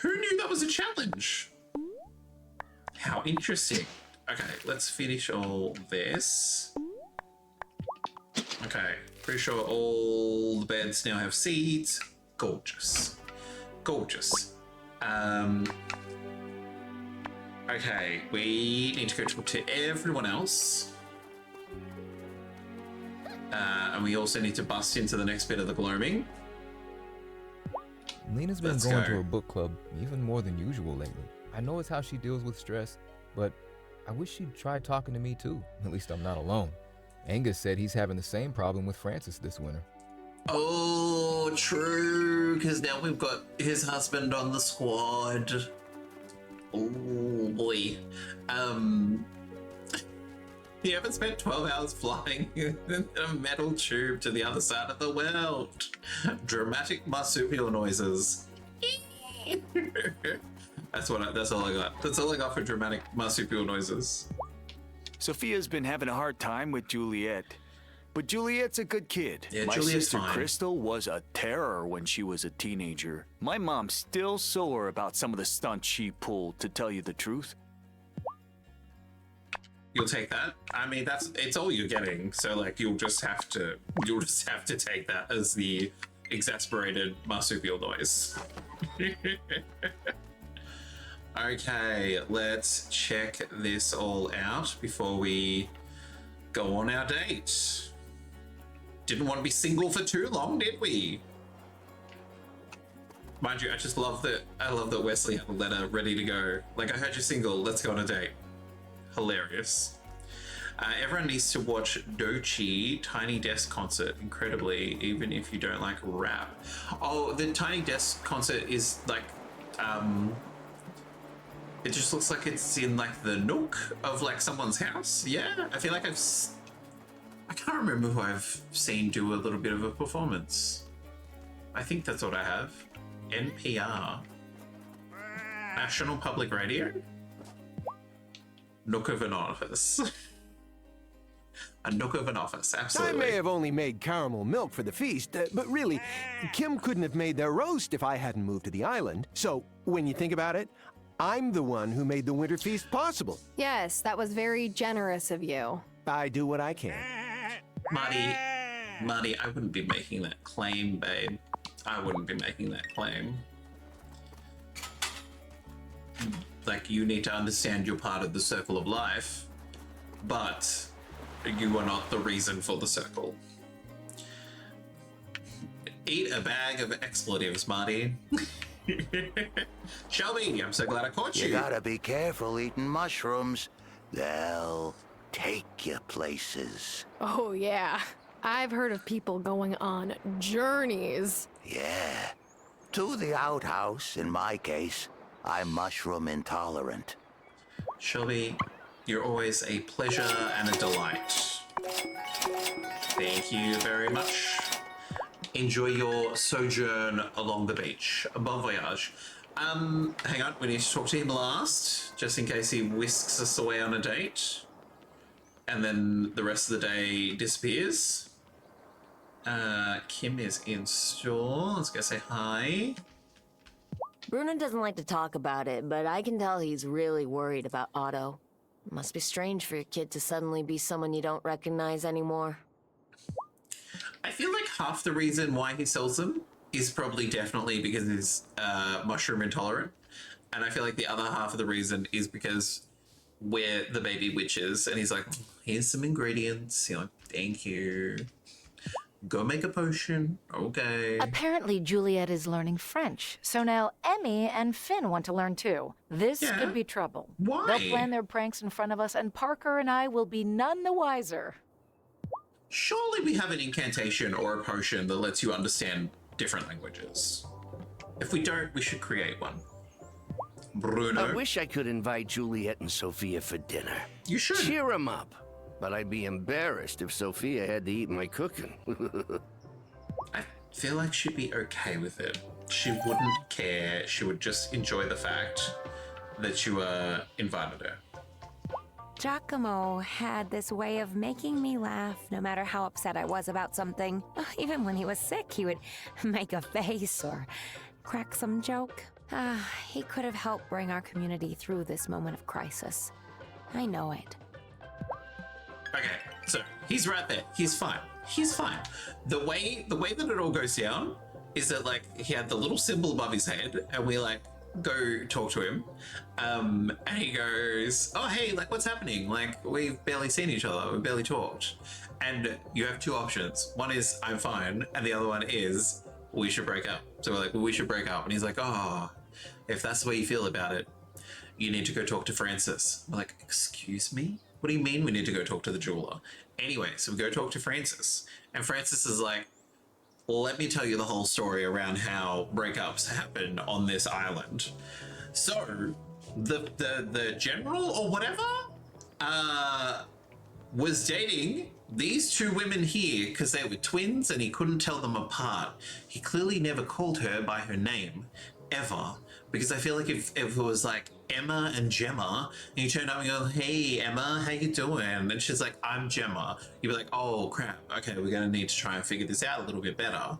Who knew that was a challenge? How interesting. Okay, let's finish all this. Okay, pretty sure all the beds now have seeds. Gorgeous. Gorgeous. Okay, we need to go talk to everyone else. And we also need to bust into the next bit of the gloaming. Lena's been going to her book club even more than usual lately. I know it's how she deals with stress, but I wish she'd try talking to me too. At least I'm not alone. Angus said he's having the same problem with Francis this winter. Oh, true, because now we've got his husband on the squad. Oh boy. You haven't spent 12 hours flying in a metal tube to the other side of the world. Dramatic marsupial noises. That's all I got. That's all I got for dramatic marsupial noises. Sophia's been having a hard time with Juliet. But Juliet's a good kid. Yeah, My Juliet's sister fine. Crystal was a terror when she was a teenager. My mom's still sore about some of the stunts she pulled, to tell you the truth. You'll take that? I mean, it's all you're getting. So like you'll just have to take that as the exasperated marsupial noise. Okay, let's check this all out before we go on our date. Didn't want to be single for too long, did we? Mind you, I love that Wesley had a letter ready to go. Like, I heard you're single, let's go on a date. Hilarious. Everyone needs to watch Dochi Tiny Desk concert, incredibly, even if you don't like rap. Oh, the Tiny Desk concert is like, it just looks like it's in like the nook of like someone's house. Yeah, I feel like I can't remember who I've seen do a little bit of a performance. I think that's what I have. NPR. National Public Radio? Nook of an office. A nook of an office, absolutely. I may have only made caramel milk for the feast, but really, Kim couldn't have made their roast if I hadn't moved to the island. So, when you think about it, I'm the one who made the winter feast possible. Yes, that was very generous of you. I do what I can. Marty, Marty, I wouldn't be making that claim, babe. I wouldn't be making that claim. Like, you need to understand you're part of the circle of life, but you are not the reason for the circle. Eat a bag of expletives, Marty. Shelby, I'm so glad I caught you. You gotta be careful eating mushrooms. They'll take you places. Oh, yeah. I've heard of people going on journeys. Yeah. To the outhouse, in my case. I'm mushroom intolerant. Shelby, you're always a pleasure and a delight. Thank you very much. Enjoy your sojourn along the beach. Bon voyage. Hang on, we need to talk to him last, just in case he whisks us away on a date. And then the rest of the day disappears. Kim is in store. Let's go say hi. Bruno doesn't like to talk about it, but I can tell he's really worried about Otto. Must be strange for your kid to suddenly be someone you don't recognize anymore. I feel like half the reason why he sells them is probably definitely because he's mushroom intolerant. And I feel like the other half of the reason is because we're the baby witches. And he's like, here's some ingredients. You're like, thank you. Go make a potion. Okay. Apparently, Juliet is learning French, so now Emmy and Finn want to learn too. This could be trouble. Why? They'll plan their pranks in front of us, and Parker and I will be none the wiser. Surely we have an incantation or a potion that lets you understand different languages. If we don't, we should create one. Bruno? I wish I could invite Juliet and Sophia for dinner. You should. Cheer them up. But I'd be embarrassed if Sophia had to eat my cooking. I feel like she'd be okay with it. She wouldn't care. She would just enjoy the fact that you invited her. Giacomo had this way of making me laugh no matter how upset I was about something. Even when he was sick, he would make a face or crack some joke. He could have helped bring our community through this moment of crisis. I know it. Okay, so he's right there. He's fine. He's fine. The way that it all goes down is that, like, he had the little symbol above his head, and we like go talk to him, and he goes, "Oh, hey, like, what's happening? Like, we've barely seen each other. We've barely talked." And you have two options. One is I'm fine, and the other one is we should break up. So we're like, well, we should break up, and he's like, "Oh, if that's the way you feel about it, you need to go talk to Francis." We're like, "Excuse me? What do you mean we need to go talk to the jeweler?" Anyway, so we go talk to Francis, and Francis is like, "Let me tell you the whole story around how breakups happen on this island." So the general or whatever was dating these two women here because they were twins and he couldn't tell them apart. He clearly never called her by her name ever, because I feel like if it was like Emma and Gemma, and you turn up and go, "Hey Emma, how you doing?" and she's like, "I'm Gemma," you'd be like, "Oh crap, okay, we're gonna need to try and figure this out a little bit better,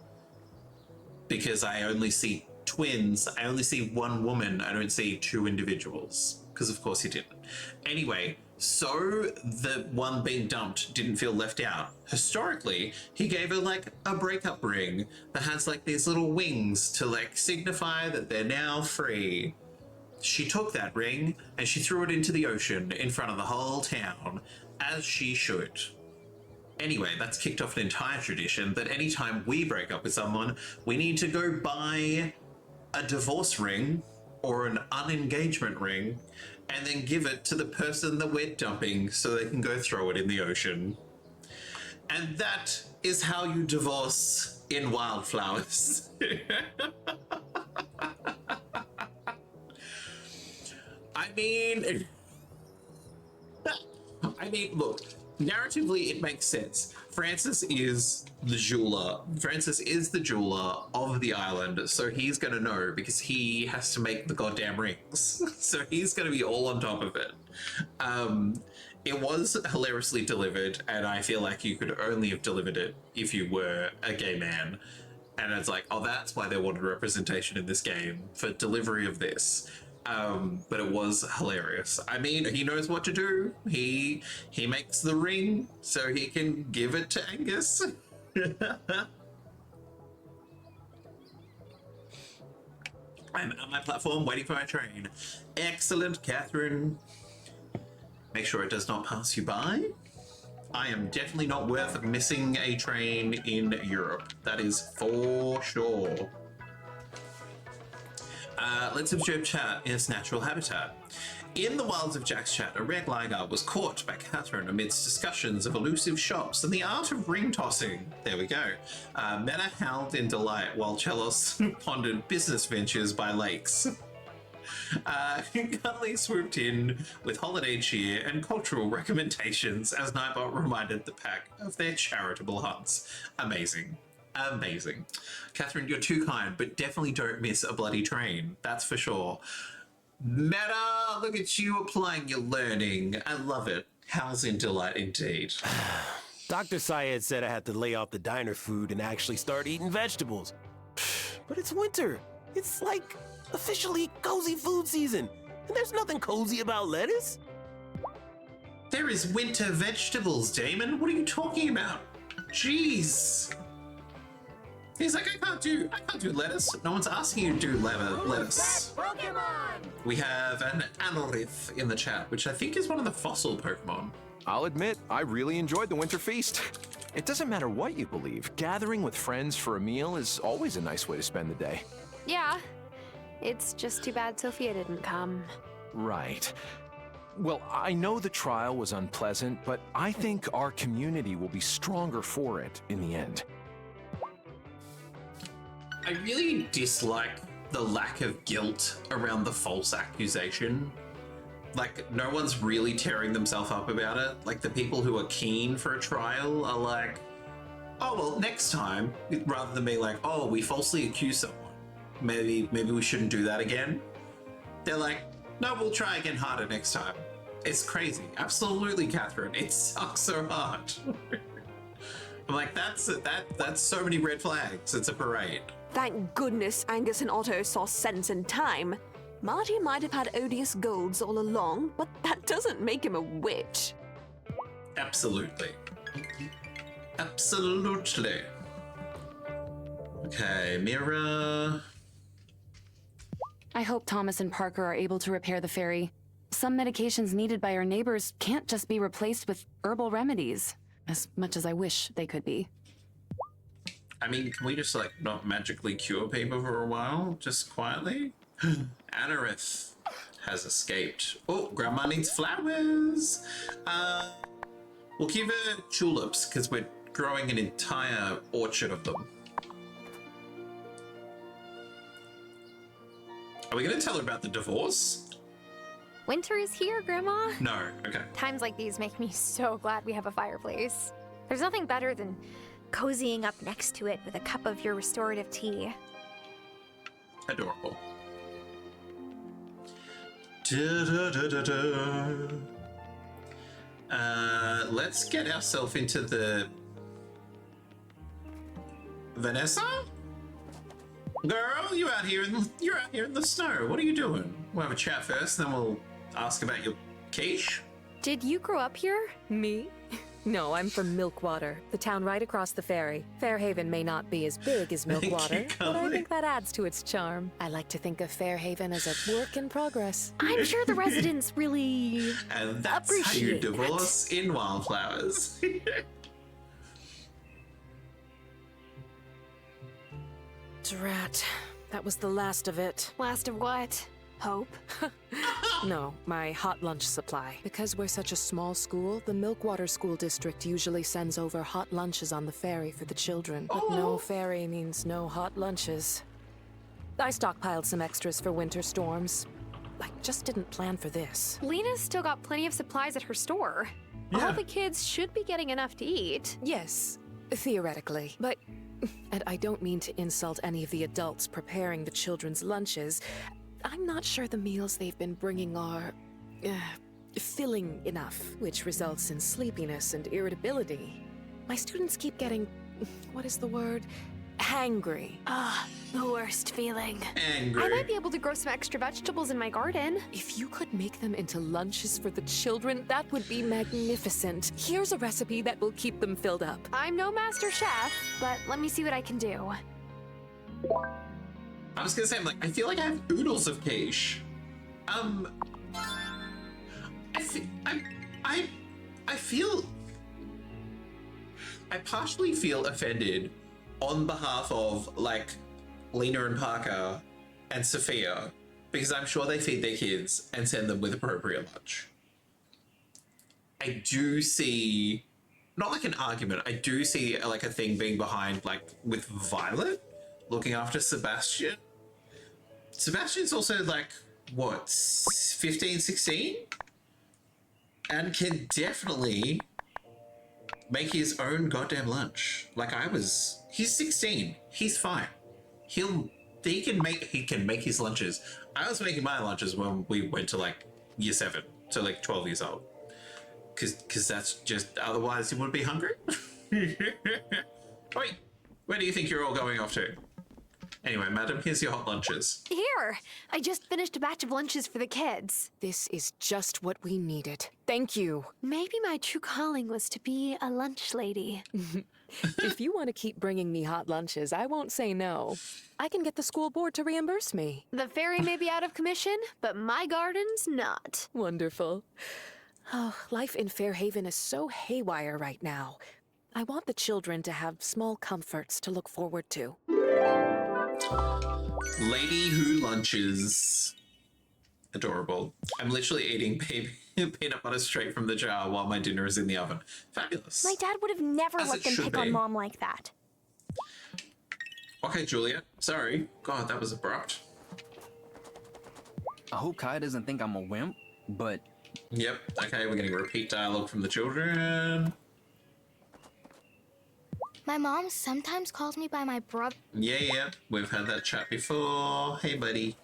because I only see twins, I only see one woman, I don't see two individuals," because of course he didn't. Anyway, so the one being dumped didn't feel left out. Historically, he gave her like a breakup ring that has like these little wings to like signify that they're now free. She took that ring and she threw it into the ocean in front of the whole town, as she should. Anyway, that's kicked off an entire tradition that anytime we break up with someone, we need to go buy a divorce ring or an unengagement ring and then give it to the person that we're dumping so they can go throw it in the ocean. And that is how you divorce in Wylde Flowers. I mean, look, narratively it makes sense. Francis is the jeweler. Francis is the jeweler of the island, so he's gonna know because he has to make the goddamn rings. So he's gonna be all on top of it. It was hilariously delivered, and I feel like you could only have delivered it if you were a gay man. And it's like, oh, that's why they wanted representation in this game, for delivery of this. But it was hilarious. I mean, he knows what to do. He makes the ring so he can give it to Angus. I'm on my platform waiting for my train. Excellent, Catherine. Make sure it does not pass you by. I am definitely not worth missing a train in Europe. That is for sure. Let's observe chat in its natural habitat. In the wilds of Jack's chat, a red liger was caught by Catherine amidst discussions of elusive shops and the art of ring tossing. There we go. Meta howled in delight while Chelos pondered business ventures by lakes. Cuddly swooped in with holiday cheer and cultural recommendations as Nightbot reminded the pack of their charitable hunts. Amazing. Amazing. Catherine, you're too kind, but definitely don't miss a bloody train. That's for sure. Meta, look at you applying your learning. I love it. How's in delight indeed. Dr. Syed said I had to lay off the diner food and actually start eating vegetables. But it's winter. It's like officially cozy food season. And there's nothing cozy about lettuce. There is winter vegetables, Damon. What are you talking about? Jeez. He's like, I can't do lettuce. No one's asking you to do lettuce. We have an Anorith in the chat, which I think is one of the fossil Pokemon. I'll admit, I really enjoyed the Winter Feast. It doesn't matter what you believe, gathering with friends for a meal is always a nice way to spend the day. Yeah. It's just too bad Sophia didn't come. Right. Well, I know the trial was unpleasant, but I think our community will be stronger for it in the end. I really dislike the lack of guilt around the false accusation. Like, no one's really tearing themselves up about it. Like, the people who are keen for a trial are like, oh, well, next time, rather than being like, oh, we falsely accused someone. Maybe we shouldn't do that again. They're like, no, we'll try again harder next time. It's crazy. Absolutely, Catherine. It sucks so hard. I'm like, that's so many red flags. It's a parade. Thank goodness Angus and Otto saw sense in time. Marty might have had odious goals all along, but that doesn't make him a witch. Absolutely. Absolutely. Okay, Mira. I hope Thomas and Parker are able to repair the ferry. Some medications needed by our neighbors can't just be replaced with herbal remedies, as much as I wish they could be. I mean, can we just, like, not magically cure people for a while? Just quietly? Anorith has escaped. Oh, Grandma needs flowers! We'll give her tulips, because we're growing an entire orchard of them. Are we going to tell her about the divorce? Winter is here, Grandma. No, okay. Times like these make me so glad we have a fireplace. There's nothing better than cozying up next to it with a cup of your restorative tea. Adorable. Let's get ourselves into the... Vanessa? Girl, you're out here in the snow. What are you doing? We'll have a chat first, then we'll ask about your quiche. Did you grow up here? Me? No, I'm from Milkwater, the town right across the ferry. Fairhaven may not be as big as Milkwater, but I think that adds to its charm. I like to think of Fairhaven as a work in progress. I'm sure the residents really And that's how you divorce in Wylde Flowers. Drat. That was the last of it. Last of what? Hope? No, my hot lunch supply. Because we're such a small school, the Milkwater School District usually sends over hot lunches on the ferry for the children. But no ferry means no hot lunches. I stockpiled some extras for winter storms. I just didn't plan for this. Lena's still got plenty of supplies at her store. Yeah. All the kids should be getting enough to eat. Yes, theoretically. But, and I don't mean to insult any of the adults preparing the children's lunches, I'm not sure the meals they've been bringing are filling enough, which results in sleepiness and irritability. My students keep getting, what is the word? hangry. Ah, the worst feeling. Angry. I might be able to grow some extra vegetables in my garden. If you could make them into lunches for the children, that would be magnificent. Here's a recipe that will keep them filled up. I'm no master chef, but let me see what I can do. I was gonna say, I feel like I have oodles of quiche. I partially feel offended on behalf of, Lena and Parker and Sophia, because I'm sure they feed their kids and send them with appropriate lunch. I do see, not like an argument, I do see, a thing being behind, with Violet looking after Sebastian. Sebastian's also, what, 15, 16? And can definitely make his own goddamn lunch. He's 16. He's fine. He can make his lunches. I was making my lunches when we went to year 7, so 12 years old. Cause that's just, otherwise you would be hungry. Wait, where do you think you're all going off to? Anyway, madam, here's your hot lunches. Here, I just finished a batch of lunches for the kids. This is just what we needed. Thank you. Maybe my true calling was to be a lunch lady. If you want to keep bringing me hot lunches, I won't say no. I can get the school board to reimburse me. The ferry may be out of commission, but my garden's not. Wonderful. Oh, life in Fairhaven is so haywire right now. I want the children to have small comforts to look forward to. Lady who lunches. Adorable. I'm literally eating peanut butter straight from the jar while my dinner is in the oven. Fabulous. My dad would have never As let it them should pick be. on Mom like that. Okay, Juliet. Sorry. God, that was abrupt. I hope Kai doesn't think I'm a wimp, but... Yep. Okay, we're getting repeat dialogue from the children. My mom sometimes calls me by my brother. Yeah. We've had that chat before. Hey, buddy.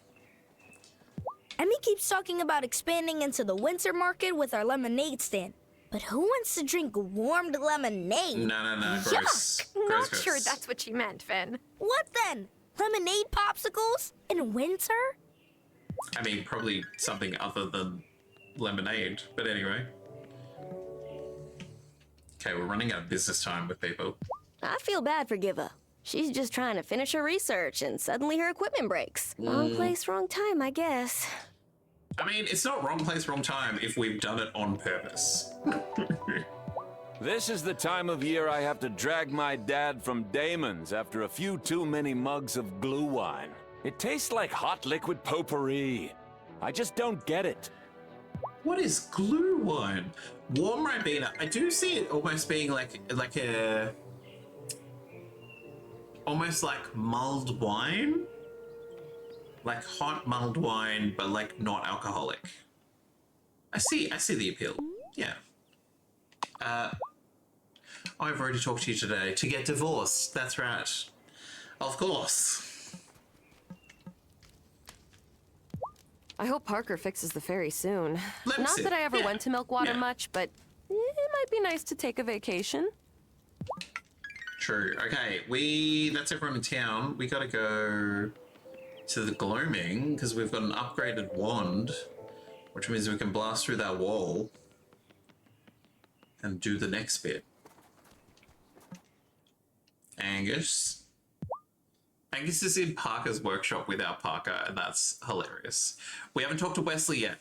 Emmy keeps talking about expanding into the winter market with our lemonade stand. But who wants to drink warmed lemonade? No. Gross. Not Gross. sure that's what you meant, Finn. What then? Lemonade popsicles? In winter? I mean, probably something other than lemonade. But anyway. Okay, we're running out of business time with people. I feel bad for Giva. She's just trying to finish her research and suddenly her equipment breaks. Wrong place, wrong time, I guess. I mean, it's not wrong place, wrong time if we've done it on purpose. This is the time of year I have to drag my dad from Damon's after a few too many mugs of glue wine. It tastes like hot liquid potpourri. I just don't get it. What is glue wine? Warm Ribena. I do see it almost being like a... almost like mulled wine. Like hot mulled wine, but not alcoholic. I see the appeal. Yeah. I've already talked to you today. To get divorced. That's right. Of course. I hope Parker fixes the ferry soon. Let me Not see. that I ever Yeah. went to Milkwater Yeah. much, but it might be nice to take a vacation. True. Okay, that's everyone in town. We gotta go to the gloaming because we've got an upgraded wand, which means we can blast through that wall and do the next bit. Angus is in Parker's workshop without Parker, and that's hilarious. We haven't talked to Wesley yet.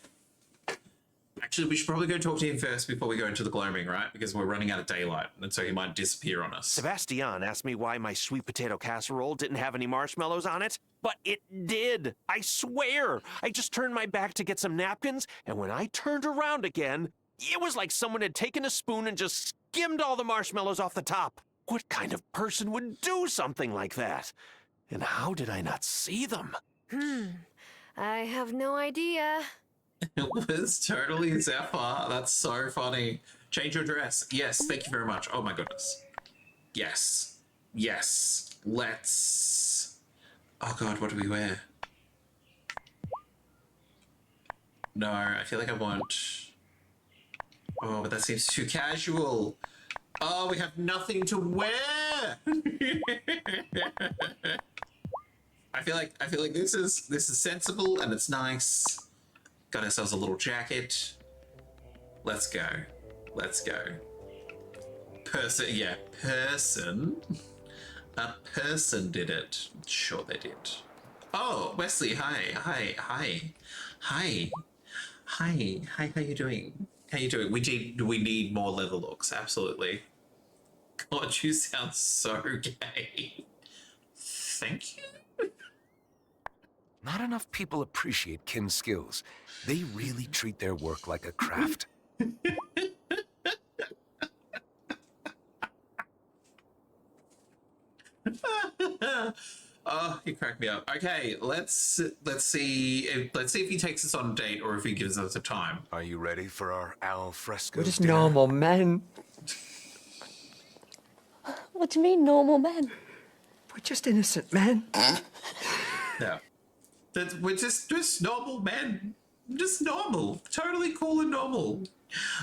Actually, we should probably go talk to him first before we go into the gloaming, right? Because we're running out of daylight, and so he might disappear on us. Sebastian asked me why my sweet potato casserole didn't have any marshmallows on it, but it did. I swear. I just turned my back to get some napkins, and when I turned around again, it was like someone had taken a spoon and just skimmed all the marshmallows off the top. What kind of person would do something like that? And how did I not see them? I have no idea. It was totally Zephyr. That's so funny. Change your dress. Yes, thank you very much. Oh my goodness. Yes. Let's... Oh god, what do we wear? No, I feel like I won't. Oh, but that seems too casual. Oh, we have nothing to wear. Yeah. I feel like this is sensible and it's nice. Got ourselves a little jacket. Let's go. Let's go. Person, yeah, person. A person did it. Sure they did. Oh, Wesley, hi. How you doing? How you doing? We need more leather looks, absolutely. God, you sound so gay. Thank you. Not enough people appreciate Kim's skills. They really treat their work like a craft. Oh, you cracked me up. Okay, let's see if he takes us on a date or if he gives us a time. Are you ready for our al fresco? We're just dinner? normal men. What do you mean, normal men? We're just innocent men. No. We're just normal men. Just normal. Totally cool and normal.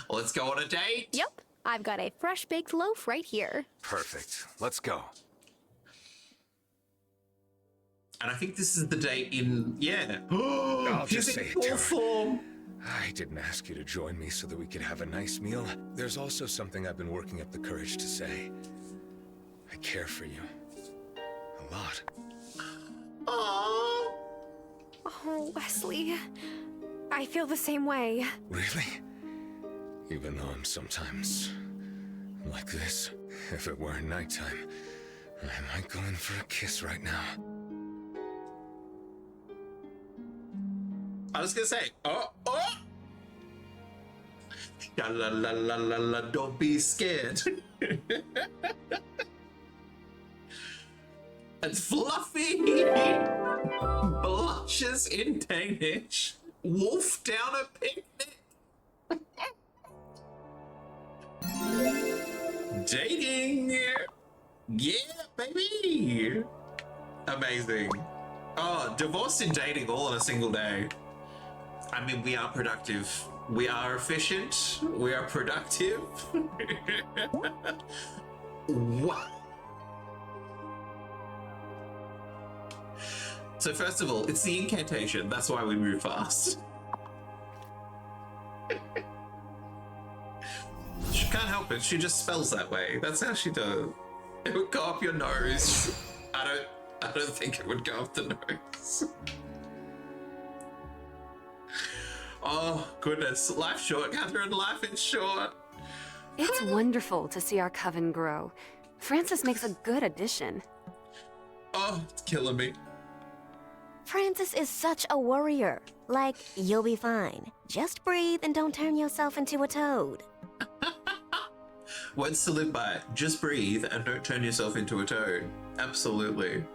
Let's go on a date. Yep. I've got a fresh baked loaf right here. Perfect. Let's go. And I think this is the date in, yeah. I'll He's just in say it full to her. form. I didn't ask you to join me so that we could have a nice meal. There's also something I've been working up the courage to say. I care for you. A lot. Oh, Wesley. I feel the same way. Really? Even though I'm sometimes like this. If it were nighttime, I might go in for a kiss right now. I was gonna say, oh! La la la la la la, don't be scared. It's Fluffy blushes in Danish. Wolf down a picnic. Dating. Yeah, baby. Amazing. Oh, divorced and dating all in a single day. I mean, we are productive. We are efficient. We are productive. What? So first of all, it's the incantation. That's why we move fast. She can't help it. She just spells that way. That's how she does. It would go up your nose. I don't think it would go up the nose. Oh, goodness. Life's short, Catherine. Life is short. It's wonderful to see our coven grow. Francis makes a good addition. Oh, it's killing me. Francis is such a warrior. Like, you'll be fine. Just breathe and don't turn yourself into a toad. Words to live by. Just breathe and don't turn yourself into a toad. Absolutely.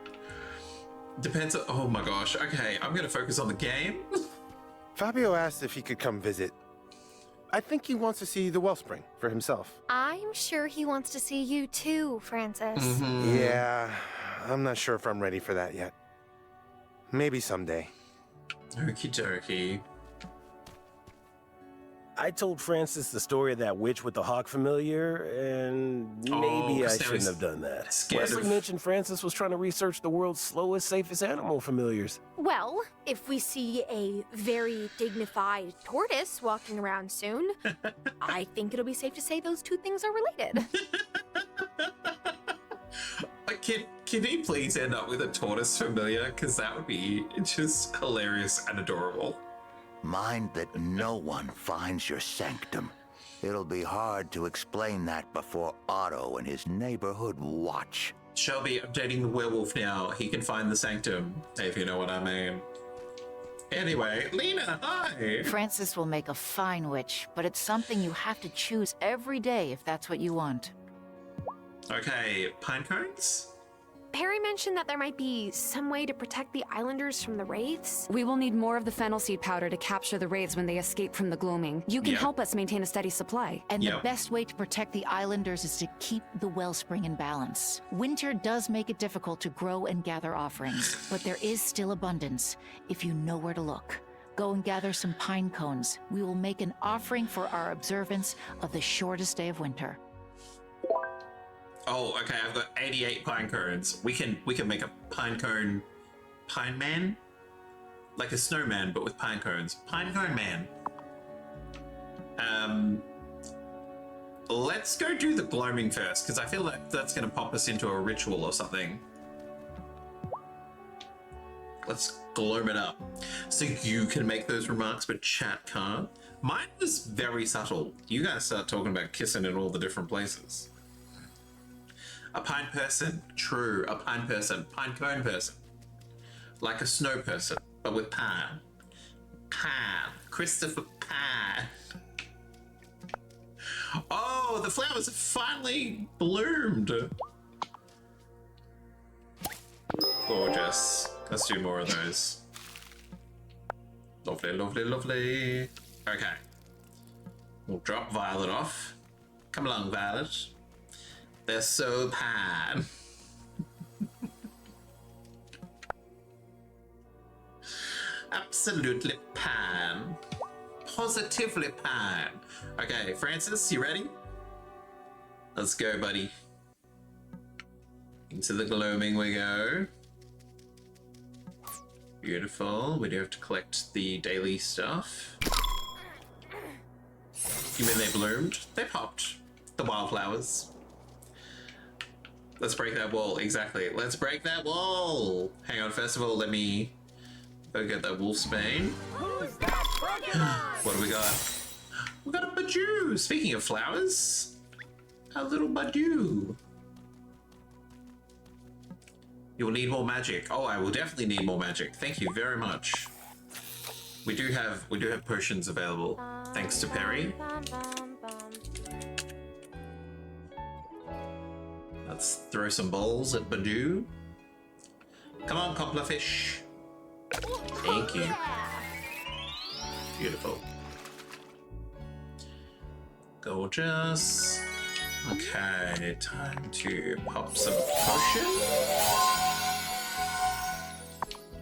Depends on... Oh my gosh. Okay, I'm going to focus on the game. Fabio asked if he could come visit. I think he wants to see the wellspring for himself. I'm sure he wants to see you too, Francis. Yeah, I'm not sure if I'm ready for that yet. Maybe someday. Okie dokie. I told Francis the story of that witch with the hawk familiar, and maybe I shouldn't have done that. Wesley mentioned Francis was trying to research the world's slowest, safest animal familiars. Well, if we see a very dignified tortoise walking around soon, I think it'll be safe to say those two things are related. Can he please end up with a tortoise familiar? Because that would be just hilarious and adorable. Mind that no one finds your sanctum. It'll be hard to explain that before Otto and his neighborhood watch. Shelby, I'm dating the werewolf now. He can find the sanctum, if you know what I mean. Anyway, Lena, hi! Francis will make a fine witch, but it's something you have to choose every day if that's what you want. Okay, pine cones? Perry mentioned that there might be some way to protect the islanders from the wraiths. We will need more of the fennel seed powder to capture the wraiths when they escape from the gloaming. You can help us maintain a steady supply. And the best way to protect the islanders is to keep the wellspring in balance. Winter does make it difficult to grow and gather offerings, but there is still abundance if you know where to look. Go and gather some pine cones. We will make an offering for our observance of the shortest day of winter. Oh, okay, I've got 88 pine cones. We can make a pine man? Like a snowman, but with pine cones. Pine cone man. Let's go do the gloaming first, because I feel like that's going to pop us into a ritual or something. Let's gloam it up. So you can make those remarks, but chat can't. Mine was very subtle. You guys start talking about kissing in all the different places. A pine person. True, a pine person. Pine cone person. Like a snow person, but with pine. Pine. Christopher Pine. Oh, the flowers have finally bloomed. Gorgeous. Let's do more of those. Lovely, lovely, lovely. Okay. We'll drop Violet off. Come along, Violet. They're so pine. Absolutely pine. Positively pine. Okay, Francis, you ready? Let's go, buddy. Into the gloaming we go. Beautiful. We do have to collect the daily stuff. You mean they bloomed? They popped. The wildflowers. Let's break that wall. Exactly. Let's break that wall. Hang on. First of all, let me go get that wolfsbane. What do we got? We got a Badu. Speaking of flowers, a little Badu. You'll need more magic. Oh, I will definitely need more magic. Thank you very much. We do have potions available, thanks to Perry. Let's throw some balls at Badu. Come on, Cobblerfish. Thank you. Beautiful. Gorgeous. Okay, time to pop some potion.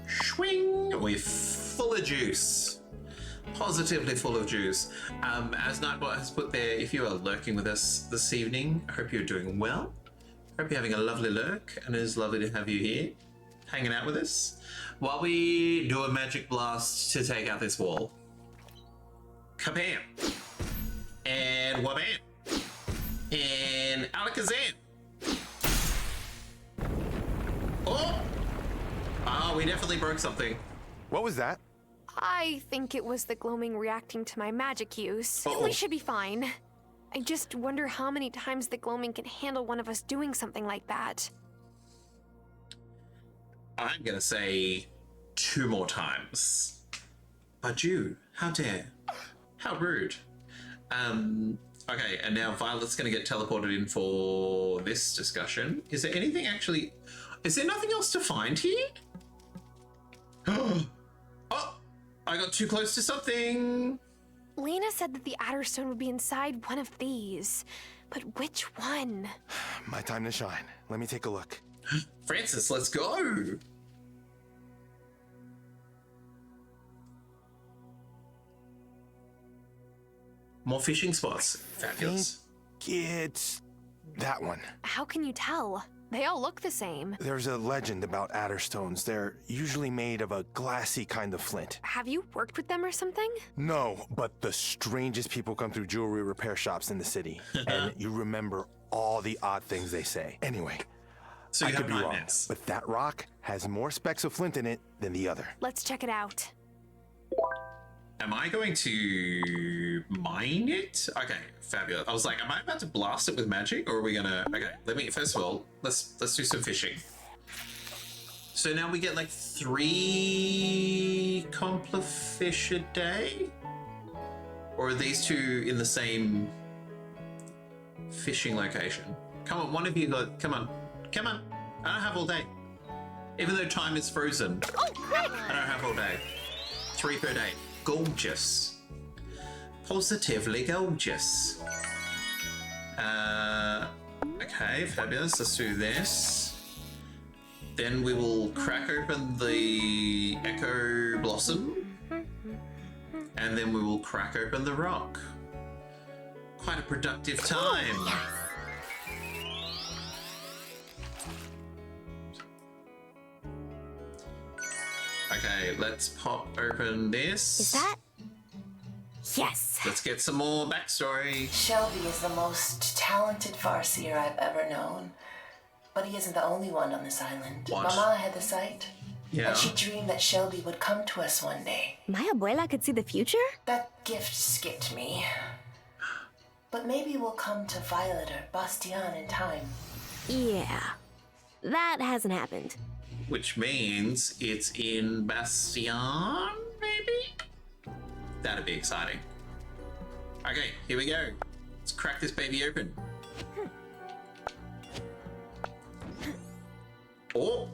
Swing! We're full of juice. Positively full of juice. As Nightbot has put there, if you are lurking with us this evening, I hope you're doing well. Hope you're having a lovely lurk, and it is lovely to have you here, hanging out with us, while we do a magic blast to take out this wall. Kabam! And wabam! And alakazam! Oh! Oh, we definitely broke something. What was that? I think it was the gloaming reacting to my magic use. Uh-oh. We should be fine. I just wonder how many times the gloaming can handle one of us doing something like that. I'm gonna say 2 more times. But you, how dare? How rude. Okay, and now Violet's gonna get teleported in for this discussion. Is there anything actually... Is there nothing else to find here? Oh! I got too close to something! Lena said that the Adderstone would be inside one of these. But which one? My time to shine. Let me take a look. Francis, let's go! More fishing spots. Fabulous. It's that one. How can you tell? They all look the same. There's a legend about Adderstones. They're usually made of a glassy kind of flint. Have you worked with them or something? No, but the strangest people come through jewelry repair shops in the city. And you remember all the odd things they say. Anyway, so I could be wrong, but that rock has more specks of flint in it than the other. Let's check it out. Am I going to mine it? Okay, fabulous. I was like, am I about to blast it with magic, or are we gonna... Okay, let me... First of all, let's do some fishing. So now we get like 3 compla fish a day? Or are these 2 in the same fishing location? Come on, one of you got... Come on. Come on. I don't have all day. Even though time is frozen. Oh, quick! I don't have all day. 3 per day. Gorgeous. Positively gorgeous. Okay, fabulous. Let's do this. Then we will crack open the Echo Blossom. And then we will crack open the rock. Quite a productive time. Okay, let's pop open this. Is that? Yes. Let's get some more backstory. Shelby is the most talented farseer I've ever known. But he isn't the only one on this island. What? Mama had the sight. Yeah. And she dreamed that Shelby would come to us one day. My abuela could see the future? That gift skipped me. But maybe we'll come to Violet or Bastion in time. Yeah. That hasn't happened. Which means it's in Bastion, maybe? That'd be exciting. Okay, here we go. Let's crack this baby open. Oh!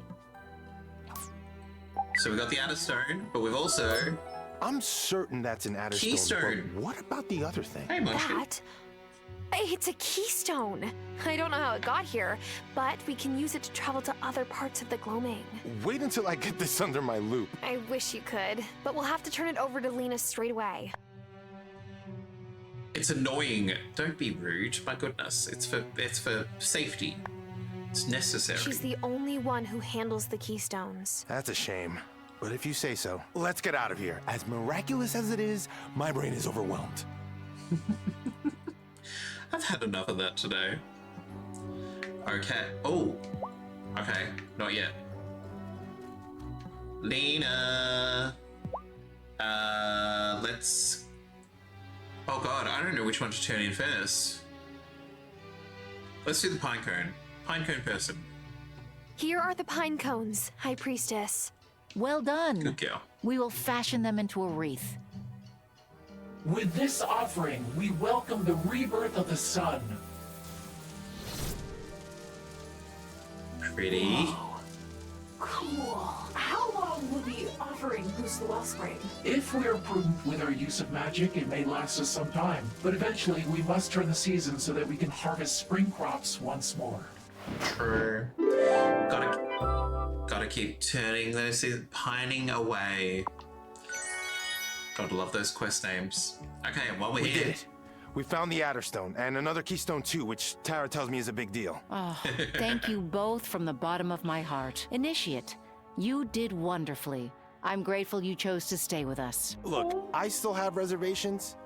So we got the Adder Stone, but we've also... I'm certain that's an Adder Keystone. But what about the other thing? Hey, Munchkin. That? It's a keystone. I don't know how it got here, but we can use it to travel to other parts of the gloaming. Wait until I get this under my loop. I wish you could, but we'll have to turn it over to Lena straight away. It's annoying. Don't be rude. My goodness. It's for safety. It's necessary. She's the only one who handles the keystones. That's a shame. But if you say so, let's get out of here. As miraculous as it is, my brain is overwhelmed. I've had enough of that today. Okay. Oh. Okay. Not yet. Lena. Let's... Oh god, I don't know which one to turn in first. Let's do the pine cone. Pine cone person. Here are the pine cones, High Priestess. Well done. Good girl. We will fashion them into a wreath. With this offering, we welcome the rebirth of the sun. Pretty. Whoa. Cool. How long will the offering boost the wellspring? If we are prudent with our use of magic, it may last us some time. But eventually, we must turn the season so that we can harvest spring crops once more. True. Gotta keep turning those, pining away. Gotta love those quest names. Okay, while we're We here. did it. We found the Adderstone, and another keystone too, which Tara tells me is a big deal. Oh, thank you both from the bottom of my heart. Initiate, you did wonderfully. I'm grateful you chose to stay with us. Look, I still have reservations,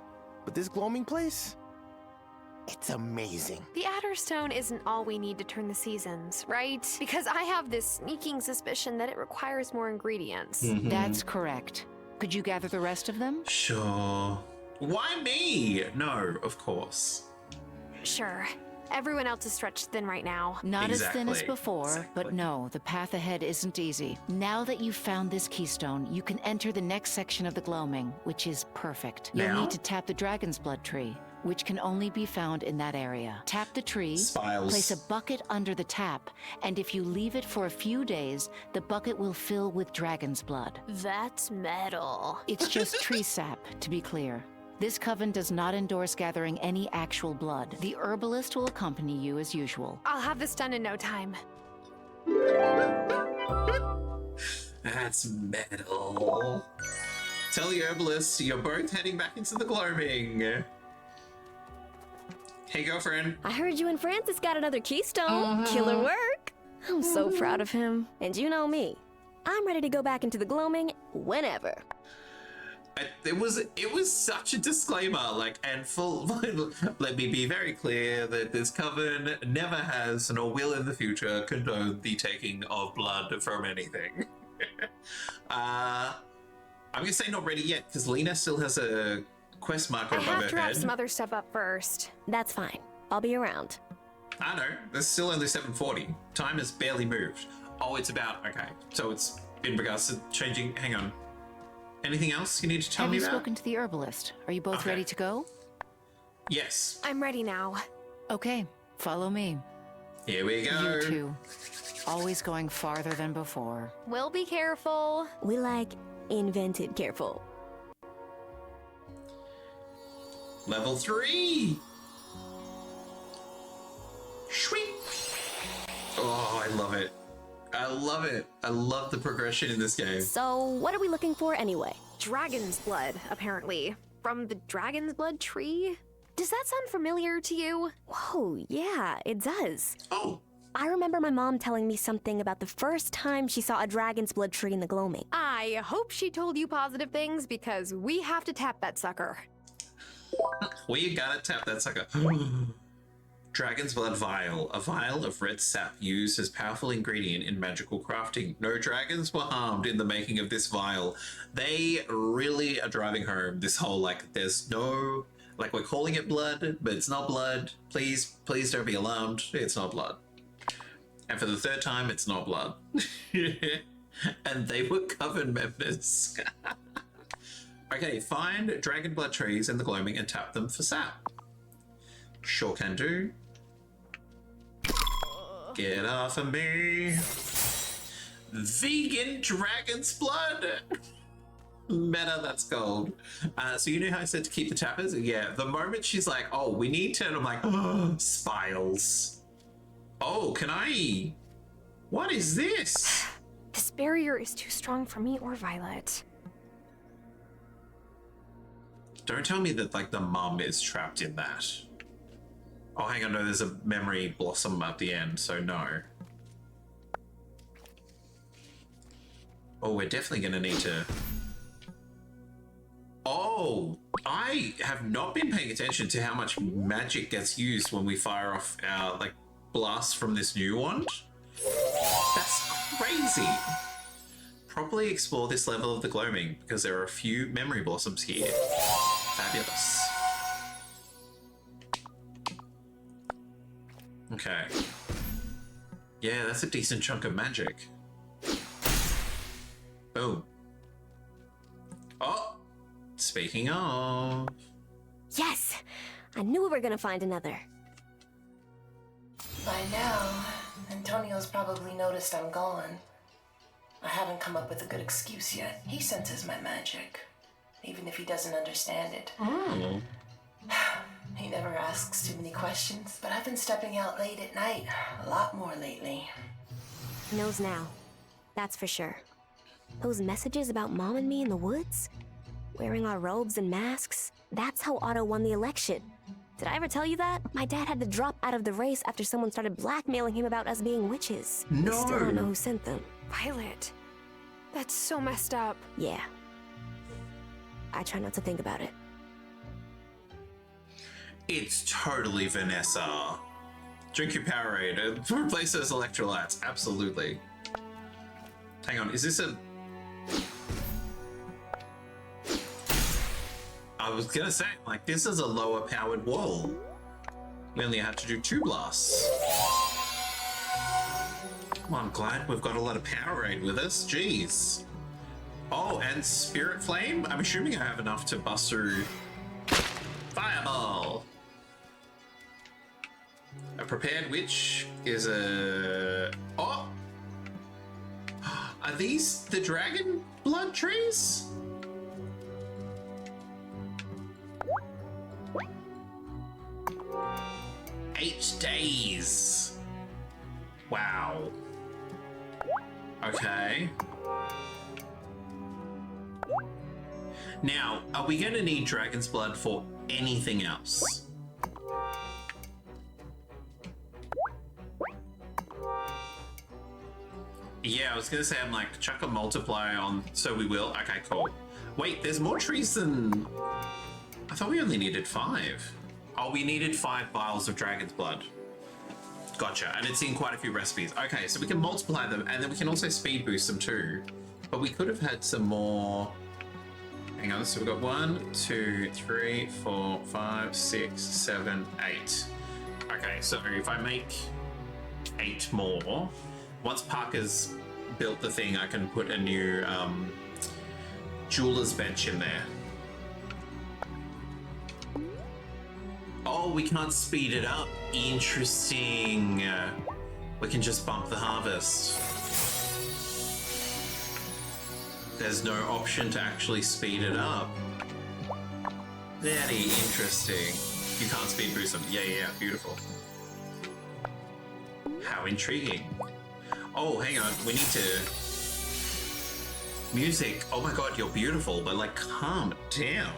but this gloaming place, it's amazing. The Adder Stone isn't all we need to turn the seasons, right? Because I have this sneaking suspicion that it requires more ingredients. That's correct. Could you gather the rest of them? Sure. Why me? No, of course. Sure. Everyone else is stretched thin right now. Not as thin as before, but no, the path ahead isn't easy. Now that you've found this keystone, you can enter the next section of the gloaming, which is perfect. You'll Now? need to tap the dragon's blood tree, which can only be found in that area. Tap the tree, Spiles. place a bucket under the tap, and if you leave it for a few days, the bucket will fill with dragon's blood. That's metal. It's just tree sap, to be clear. This coven does not endorse gathering any actual blood. The herbalist will accompany you as usual. I'll have this done in no time. That's metal. Tell the herbalist you're both heading back into the gloaming. Hey, girlfriend. I heard you and Francis got another keystone. Killer work. I'm so proud of him. And you know me. I'm ready to go back into the gloaming whenever. It was such a disclaimer, like, and full. Let me be very clear that this coven never has nor will in the future condone the taking of blood from anything. I'm gonna say not ready yet because Lena still has a quest marker I above have her to wrap head. some other stuff up first. That's fine. I'll be around. I know. There's still only 7:40. Time has barely moved. Oh, it's about okay. So it's in regards to changing. Hang on. Anything else you need to tell Have me you about? spoken to the herbalist? Are you both ready to go? Yes. I'm ready now. Okay, follow me. Here we go. You two. Always going farther than before. We'll be careful. We invented careful. Level 3. Sweet. Oh, I love it. I love it. I love the progression in this game. So, what are we looking for anyway? Dragon's blood, apparently. From the dragon's blood tree? Does that sound familiar to you? Whoa, yeah, it does. Oh. I remember my mom telling me something about the first time she saw a dragon's blood tree in the gloaming. Ah, I hope she told you positive things because we have to tap that sucker. We gotta tap that sucker. Dragon's Blood Vial. A vial of red sap used as powerful ingredient in magical crafting. No dragons were harmed in the making of this vial. They really are driving home this whole, like, there's no, like, we're calling it blood, but it's not blood. Please don't be alarmed. It's not blood. And for the third time, it's not blood. And they were coven members. Okay, find dragon blood trees in the gloaming and tap them for sap. Sure can do. Get off of me. Vegan dragon's blood. Meta, that's gold. So you know how I said to keep the tappers? Yeah, the moment she's like, oh, we need to, and I'm like, oh, spiles. Oh, can I? What is this? This barrier is too strong for me or Violet. Don't tell me that, like, the mum is trapped in that. Oh, hang on, no, there's a memory blossom at the end, so no. Oh, we're definitely gonna need to... Oh, I have not been paying attention to how much magic gets used when we fire off our, like, blast from this new wand. That's crazy. Properly explore this level of the gloaming, because there are a few memory blossoms here. Fabulous. Okay. Yeah, that's a decent chunk of magic. Boom. Oh! Speaking of... Yes! I knew we were gonna find another. By now, Antonio's probably noticed I'm gone. I haven't come up with a good excuse yet. He senses my magic, even if he doesn't understand it. Oh. He never asks too many questions, but I've been stepping out late at night, a lot more lately. He knows now. That's for sure. Those messages about Mom and me in the woods? Wearing our robes and masks? That's how Otto won the election. Did I ever tell you that? My dad had to drop out of the race after someone started blackmailing him about us being witches. No! We still don't know who sent them. Violet, that's so messed up. Yeah. I try not to think about it. It's totally Vanessa. Drink your Powerade and replace those electrolytes. Absolutely. Hang on, is this a... I was gonna say, like, this is a lower powered wall. We only had to do 2 blasts. Well, I'm glad we've got a lot of Powerade with us. Jeez. Oh, and Spirit Flame? I'm assuming I have enough to bust through... Fireball! A prepared witch is a... Oh! Are these the dragon blood trees? Eight days. Wow. Okay. Now, are we going to need dragon's blood for anything else? Yeah, I was gonna say, I'm like, chuck a multiplier on, so we will. Okay, cool. Wait, there's more trees than... I thought we only needed 5. Oh, we needed 5 vials of dragon's blood. Gotcha, and it's in quite a few recipes. Okay, so we can multiply them, and then we can also speed boost them too. But we could have had some more... Hang on, so we've got 1, 2, 3, 4, 5, 6, 7, 8. Okay, so if I make 8 more... Once Parker's built the thing, I can put a new jeweler's bench in there. Oh, we can't speed it up. Interesting. We can just bump the harvest. There's no option to actually speed it up. Very interesting. You can't speed boost them. Yeah, beautiful. How intriguing. Oh, hang on, we need to... Music, oh my god, you're beautiful, but like, calm down.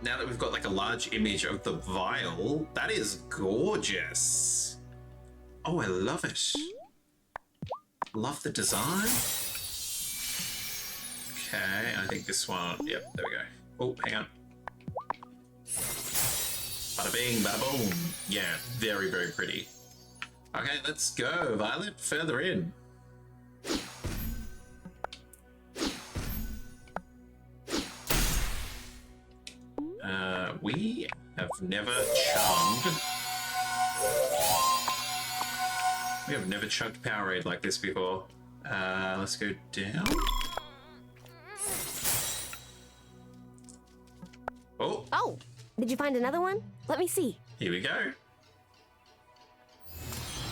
Now that we've got like a large image of the vial, that is gorgeous. Oh, I love it. Love the design. Okay, I think this one, yep, there we go. Oh, hang on. Bada bing, bada boom. Yeah, very, very pretty. Okay, let's go, Violet, further in. We have never chugged. We have never chugged Powerade like this before. Let's go down. Oh. Oh, did you find another one? Let me see. Here we go.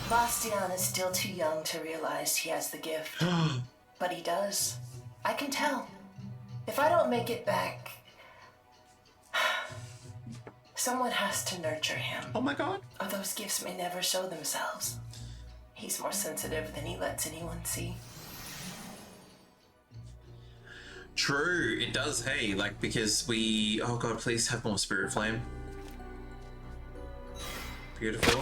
Bastian is still too young to realize he has the gift. But he does. I can tell. If I don't make it back, someone has to nurture him. Oh my god. Or those gifts may never show themselves. He's more sensitive than he lets anyone see. True, it does, hey, like, because we... Oh god, please have more Spirit Flame. Beautiful.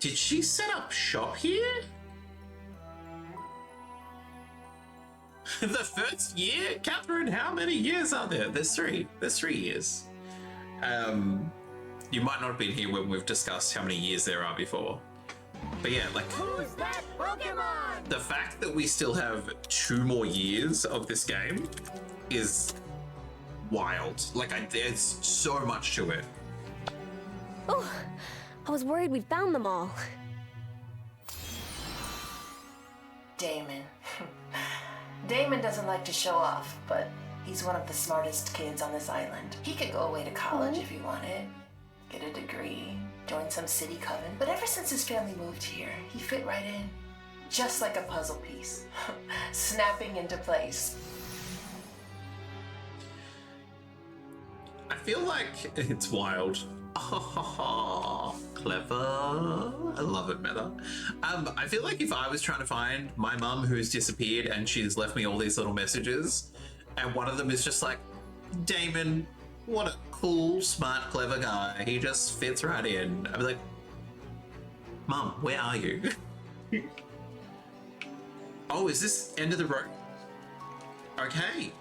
Did she set up shop here? The first year? Catherine, how many years are there? There's 3. There's 3 years. You might not have been here when we've discussed how many years there are before. But yeah, like... Who's that Pokemon? The fact that we still have 2 more years of this game is wild. Like, there's so much to it. Oh, I was worried we'd found them all. Damon. Damon doesn't like to show off, but he's one of the smartest kids on this island. He could go away to college if he wanted, get a degree, join some city coven. But ever since his family moved here, he fit right in. Just like a puzzle piece, snapping into place. I feel like it's wild. Oh, clever. I love it, Meta. I feel like if I was trying to find my mum who's disappeared and she's left me all these little messages, and one of them is just like, Damon, what a cool, smart, clever guy. He just fits right in. I'd be like, Mum, where are you? Oh, is this end of the road? Okay.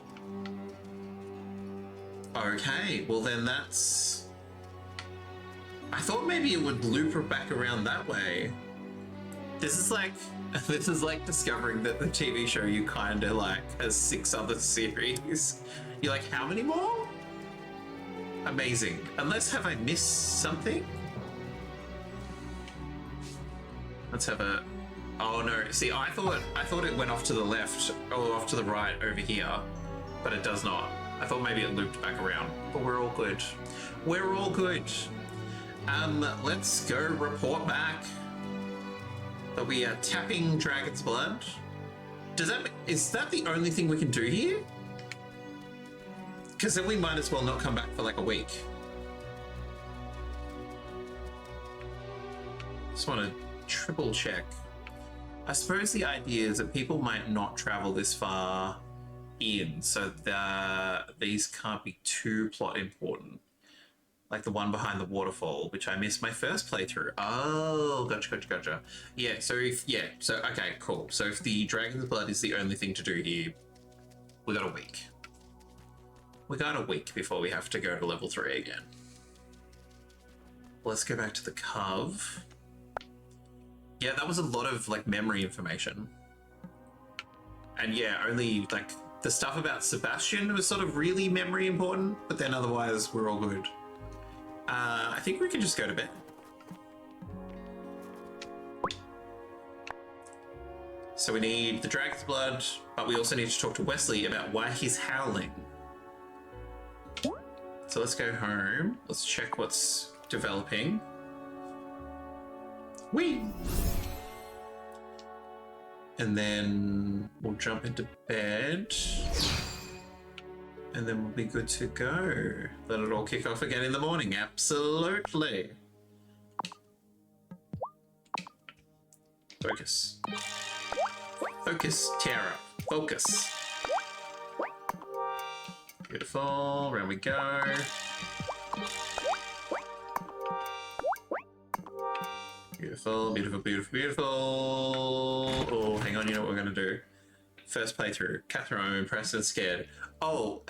Okay, well then that's... I thought maybe it would loop her back around that way. This is like discovering that the TV show you kinda like has 6 other series. You're like, how many more? Amazing. Unless, have I missed something? Let's have a... Oh no, see, I thought it went off to the left, or off to the right over here, but it does not. I thought maybe it looped back around, but we're all good. We're all good. Let's go report back that we are tapping Dragon's Blood. Is that the only thing we can do here? Because then we might as well not come back for like a week. Just want to triple check. I suppose the idea is that people might not travel this far in, so these can't be too plot important. Like the one behind the waterfall, which I missed my first playthrough. Oh, gotcha. Yeah, okay, cool. So if the Dragon's Blood is the only thing to do here, we got a week. We got a week before we have to go to level 3 again. Let's go back to the Cove. Yeah, that was a lot of like memory information. And yeah, only like the stuff about Sebastian was sort of really memory important, but then otherwise we're all good. I think we can just go to bed. So we need the Dragon's Blood, but we also need to talk to Wesley about why he's howling. So let's go home. Let's check what's developing. Whee! And then we'll jump into bed. And then we'll be good to go. Let it all kick off again in the morning. Absolutely. Focus. Focus, Tara. Focus. Beautiful. Round we go. Beautiful, beautiful, beautiful, beautiful. Oh, hang on, you know what we're gonna do? First playthrough. Catherine, I'm impressed and scared. Oh,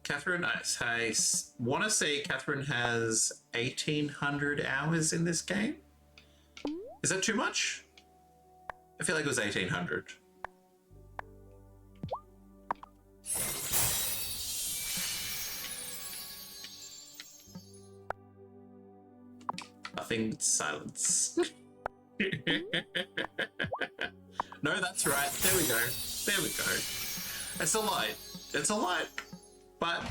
Catherine, I want to say Catherine has 1,800 hours in this game. Is that too much? I feel like it was 1,800. Nothing, silence. No, that's right. There we go. There we go. It's a lot. It's a lot. But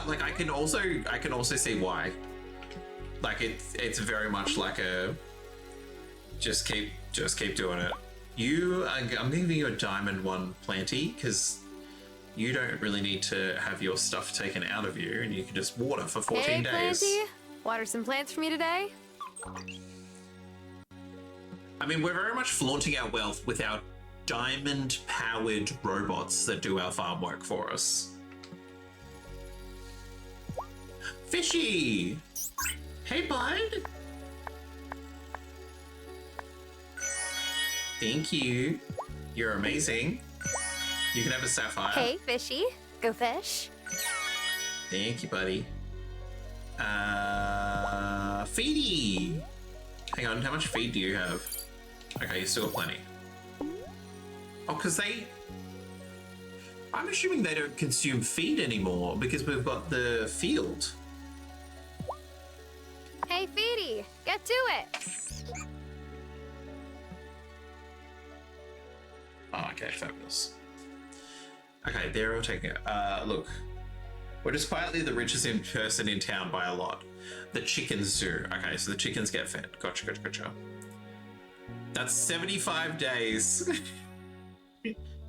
like I can also see why. Like it's very much like a just keep doing it. I'm giving you a diamond one, Planty, because you don't really need to have your stuff taken out of you, and you can just water for 14 days. Planty, water some plants for me today. I mean, we're very much flaunting our wealth with our diamond-powered robots that do our farm work for us. Fishy! Hey, bud! Thank you. You're amazing. You can have a sapphire. Hey, fishy. Go fish. Thank you, buddy. Feedy! Hang on, how much feed do you have? Okay, you still got plenty. Oh, because I'm assuming they don't consume feed anymore because we've got the field. Hey, Feedy, get to it. Oh, okay, fabulous. Okay, they're all taking it. Look, we're just quietly the richest person in town by a lot. The chickens do. Okay, so the chickens get fed. Gotcha. That's 75 days.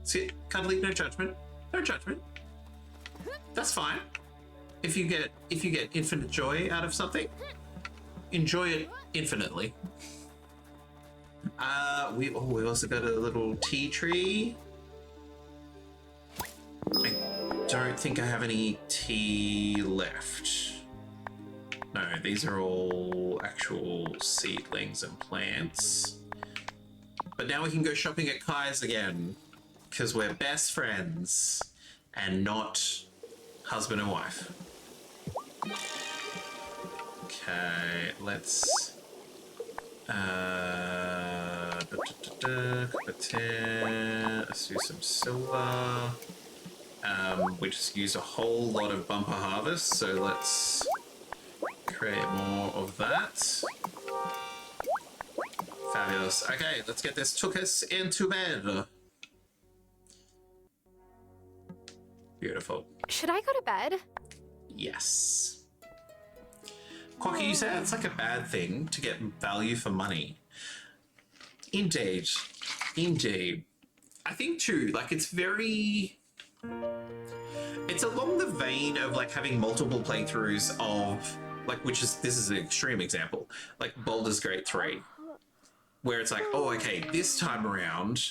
See, cuddly, no judgment. No judgment. That's fine. If you get infinite joy out of something, enjoy it infinitely. We've also got a little tea tree. I don't think I have any tea left. No, these are all actual seedlings and plants. But now we can go shopping at Kai's again, because we're best friends and not husband and wife. Okay, let's let's do some silver. We just used a whole lot of bumper harvest, so let's create more of that. Fabulous. Okay, let's get this Tuchus into bed. Beautiful. Should I go to bed? Yes. Quacky, you said it's like a bad thing to get value for money. Indeed. Indeed. I think too, like it's along the vein of like having multiple playthroughs of like, this is an extreme example, like Baldur's Gate 3, where it's like, oh, okay, this time around,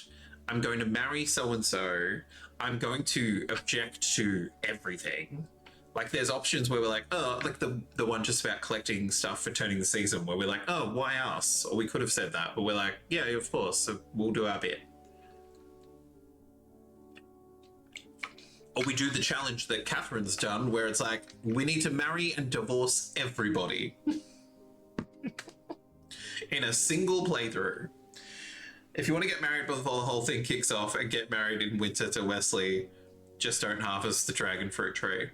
I'm going to marry so-and-so, I'm going to object to everything. Like there's options where we're like, oh, like the one just about collecting stuff for turning the season, where we're like, oh, why us? Or we could have said that, but we're like, yeah, of course, so we'll do our bit. Or we do the challenge that Catherine's done, where it's like, we need to marry and divorce everybody. In a single playthrough. If you want to get married before the whole thing kicks off and get married in winter to Wesley, just don't harvest the dragon fruit tree.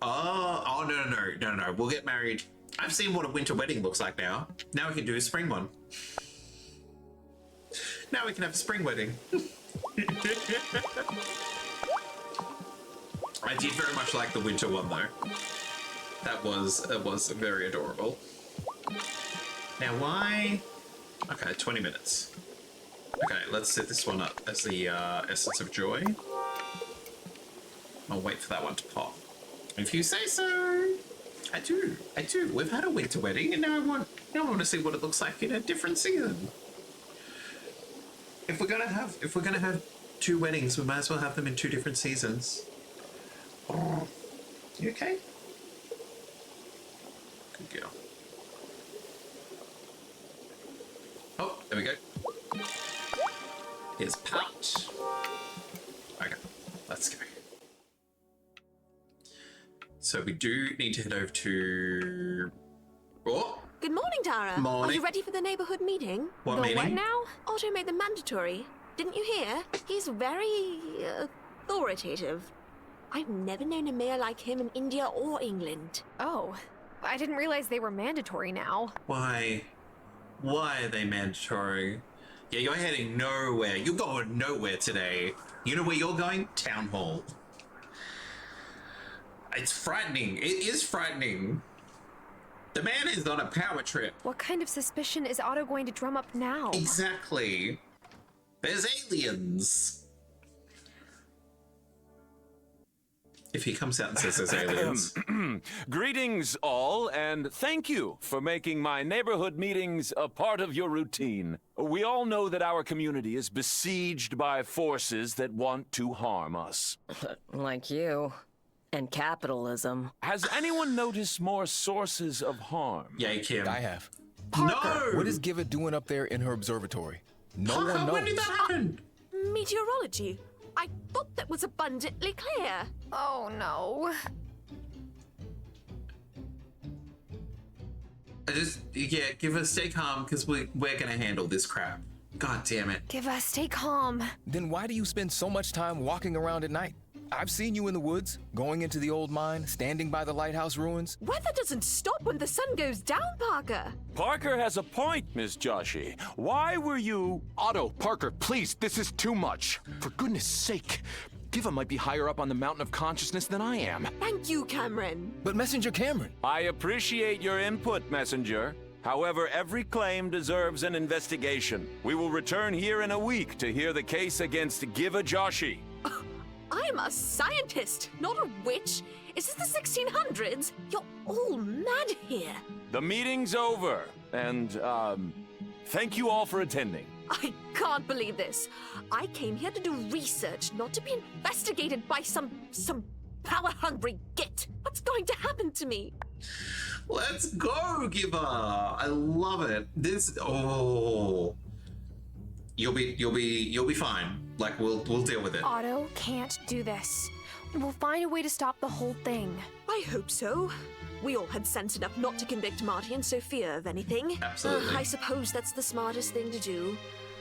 Oh, no. We'll get married. I've seen what a winter wedding looks like now. Now we can do a spring one. Now we can have a spring wedding. I did very much like the winter one though. That was very adorable. Now why? Okay, 20 minutes. Okay, let's set this one up as the Essence of Joy. I'll wait for that one to pop. If you say so. I do. We've had a winter wedding and now I want to see what it looks like in a different season. If we're gonna have 2 weddings, we might as well have them in 2 different seasons. You okay? Good girl. There we go. Here's Pout. Okay, let's go. So we do need to head over to... Oh! Good morning, Tara. Morning. Are you ready for the neighborhood meeting? What the meeting? what now? Otto made them mandatory. Didn't you hear? He's very authoritative. I've never known a mayor like him in India or England. Oh, I didn't realize they were mandatory now. Why? Why are they mandatory? Yeah, you're heading nowhere. You're going nowhere today. You know where you're going? Town Hall. It's frightening. It is frightening. The man is on a power trip. What kind of suspicion is Otto going to drum up now? Exactly. There's aliens. If he comes out and says there's aliens. Greetings, all, and thank you for making my neighborhood meetings a part of your routine. We all know that our community is besieged by forces that want to harm us. Like you. And capitalism. Has anyone noticed more sources of harm? Yeah, Kim. I have. No! What is Giva doing up there in her observatory? No one knows. When did that happen? Meteorology. I thought that was abundantly clear. Oh, no. Give us stay calm, because we're gonna handle this crap. God damn it. Give us, stay calm. Then why do you spend so much time walking around at night? I've seen you in the woods, going into the old mine, standing by the lighthouse ruins. Weather doesn't stop when the sun goes down, Parker. Parker has a point, Miss Joshi. Why were you... Otto, Parker, please, this is too much. For goodness sake, Giva might be higher up on the mountain of consciousness than I am. Thank you, Cameron. But Messenger Cameron. I appreciate your input, Messenger. However, every claim deserves an investigation. We will return here in a week to hear the case against Giva Joshi. I'm a scientist, not a witch. Is this the 1600s? You're all mad here. The meeting's over, and, thank you all for attending. I can't believe this. I came here to do research, not to be investigated by some power-hungry git. What's going to happen to me? Let's go, Giva. I love it. You'll be fine. Like, we'll deal with it. Otto can't do this. We'll find a way to stop the whole thing. I hope so. We all had sense enough not to convict Marty and Sophia of anything. Absolutely. I suppose that's the smartest thing to do.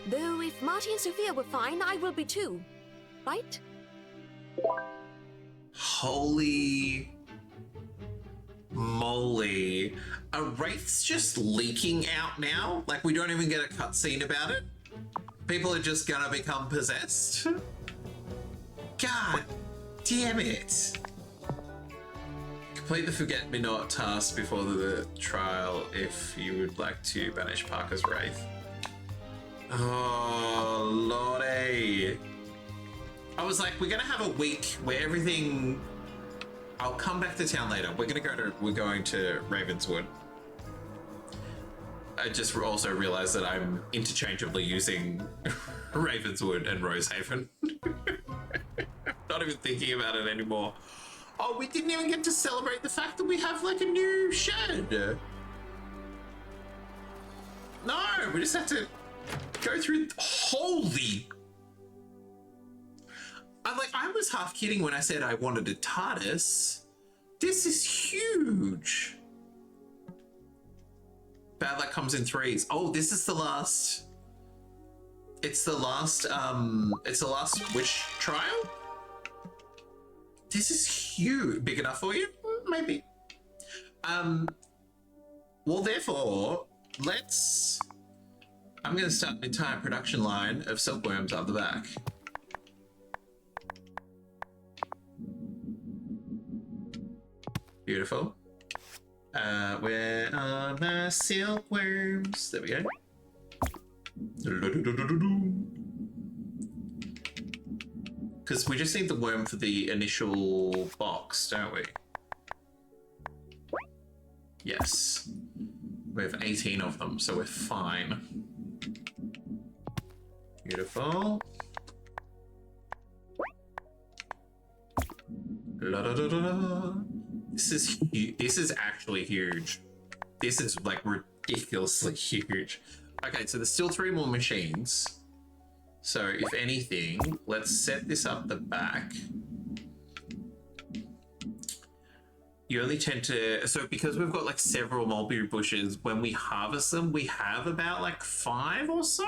Though if Marty and Sophia were fine, I will be too. Right? Holy moly. Are wraiths just leaking out now? Like, we don't even get a cutscene about it? People are just gonna become possessed? God damn it. Complete the Forget-Me-Not task before the trial if you would like to banish Parker's wraith. Oh, lordy. I was like, we're gonna have a week where everything... I'll come back to town later. We're going to Ravenswood. I just also realized that I'm interchangeably using Ravenswood and Rosehaven. Not even thinking about it anymore. Oh, we didn't even get to celebrate the fact that we have like a new shed. No, we just have to go through. Holy! I was half kidding when I said I wanted a TARDIS. This is huge. Bad luck comes in threes. Oh, this is the last. It's the last witch trial? This is huge. Big enough for you? Maybe. Well, therefore, I'm gonna start an entire production line of silkworms out the back. Beautiful. Where are my silkworms? There we go. Because we just need the worm for the initial box, don't we? Yes. We have 18 of them, so we're fine. Beautiful. La da da da da. This is actually huge. This is like ridiculously huge. Okay, so there's still 3 more machines. So if anything, let's set this up the back. You only tend to, so because we've got like several mulberry bushes, when we harvest them, we have about like 5 or so.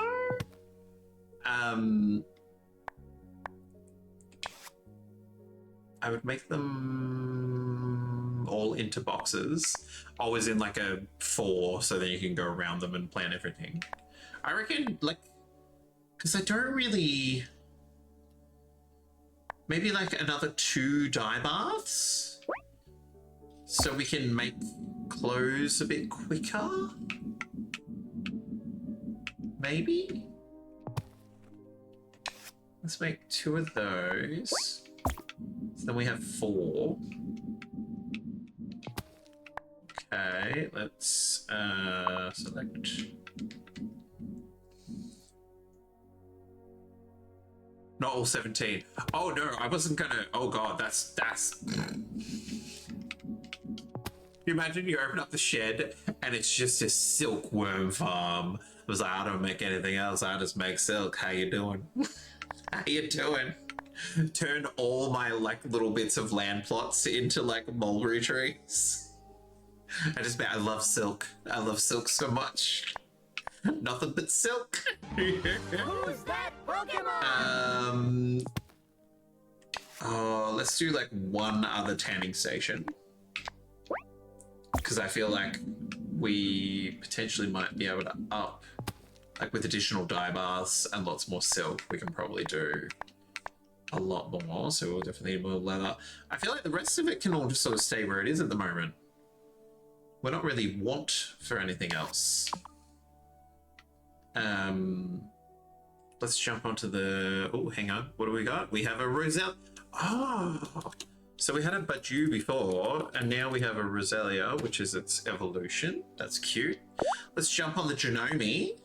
I would make them all into boxes, always in like a 4, so then you can go around them and plant everything. I reckon, like, because I don't really, maybe like another 2 dye baths, so we can make clothes a bit quicker. Maybe. Let's make 2 of those. So then we have 4. Okay, let's select. Not all 17. Oh no, I wasn't gonna. Oh god, that's. You imagine you open up the shed and it's just a silkworm farm. I was like, I don't make anything else. I just make silk. How you doing? How you doing? Turn all my like little bits of land plots into like mulberry trees. I love silk. I love silk so much. Nothing but silk. Who's that Pokemon? Oh, let's do like 1 other tanning station. Because I feel like we potentially might be able to up, like with additional dye baths and lots more silk, we can probably do a lot more, so we'll definitely need more leather. I feel like the rest of it can all just sort of stay where it is at the moment. We're not really want for anything else. Let's jump onto the, oh, hang on, what do we got? We have a Roselle. Oh, so we had a Baju before, and now we have a Roselia, which is its evolution. That's cute. Let's jump on the Janome.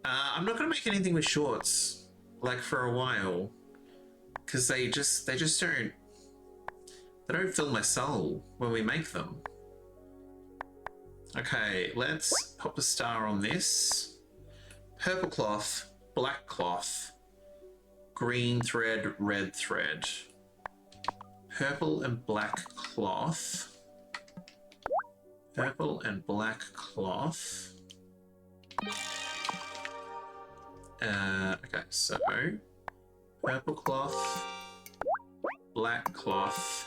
I'm not gonna make anything with shorts, like for a while. Because they just don't fill my soul when we make them. Okay, let's pop a star on this. Purple cloth, black cloth, green thread, red thread. Purple and black cloth. Purple and black cloth. Okay, so purple cloth, black cloth,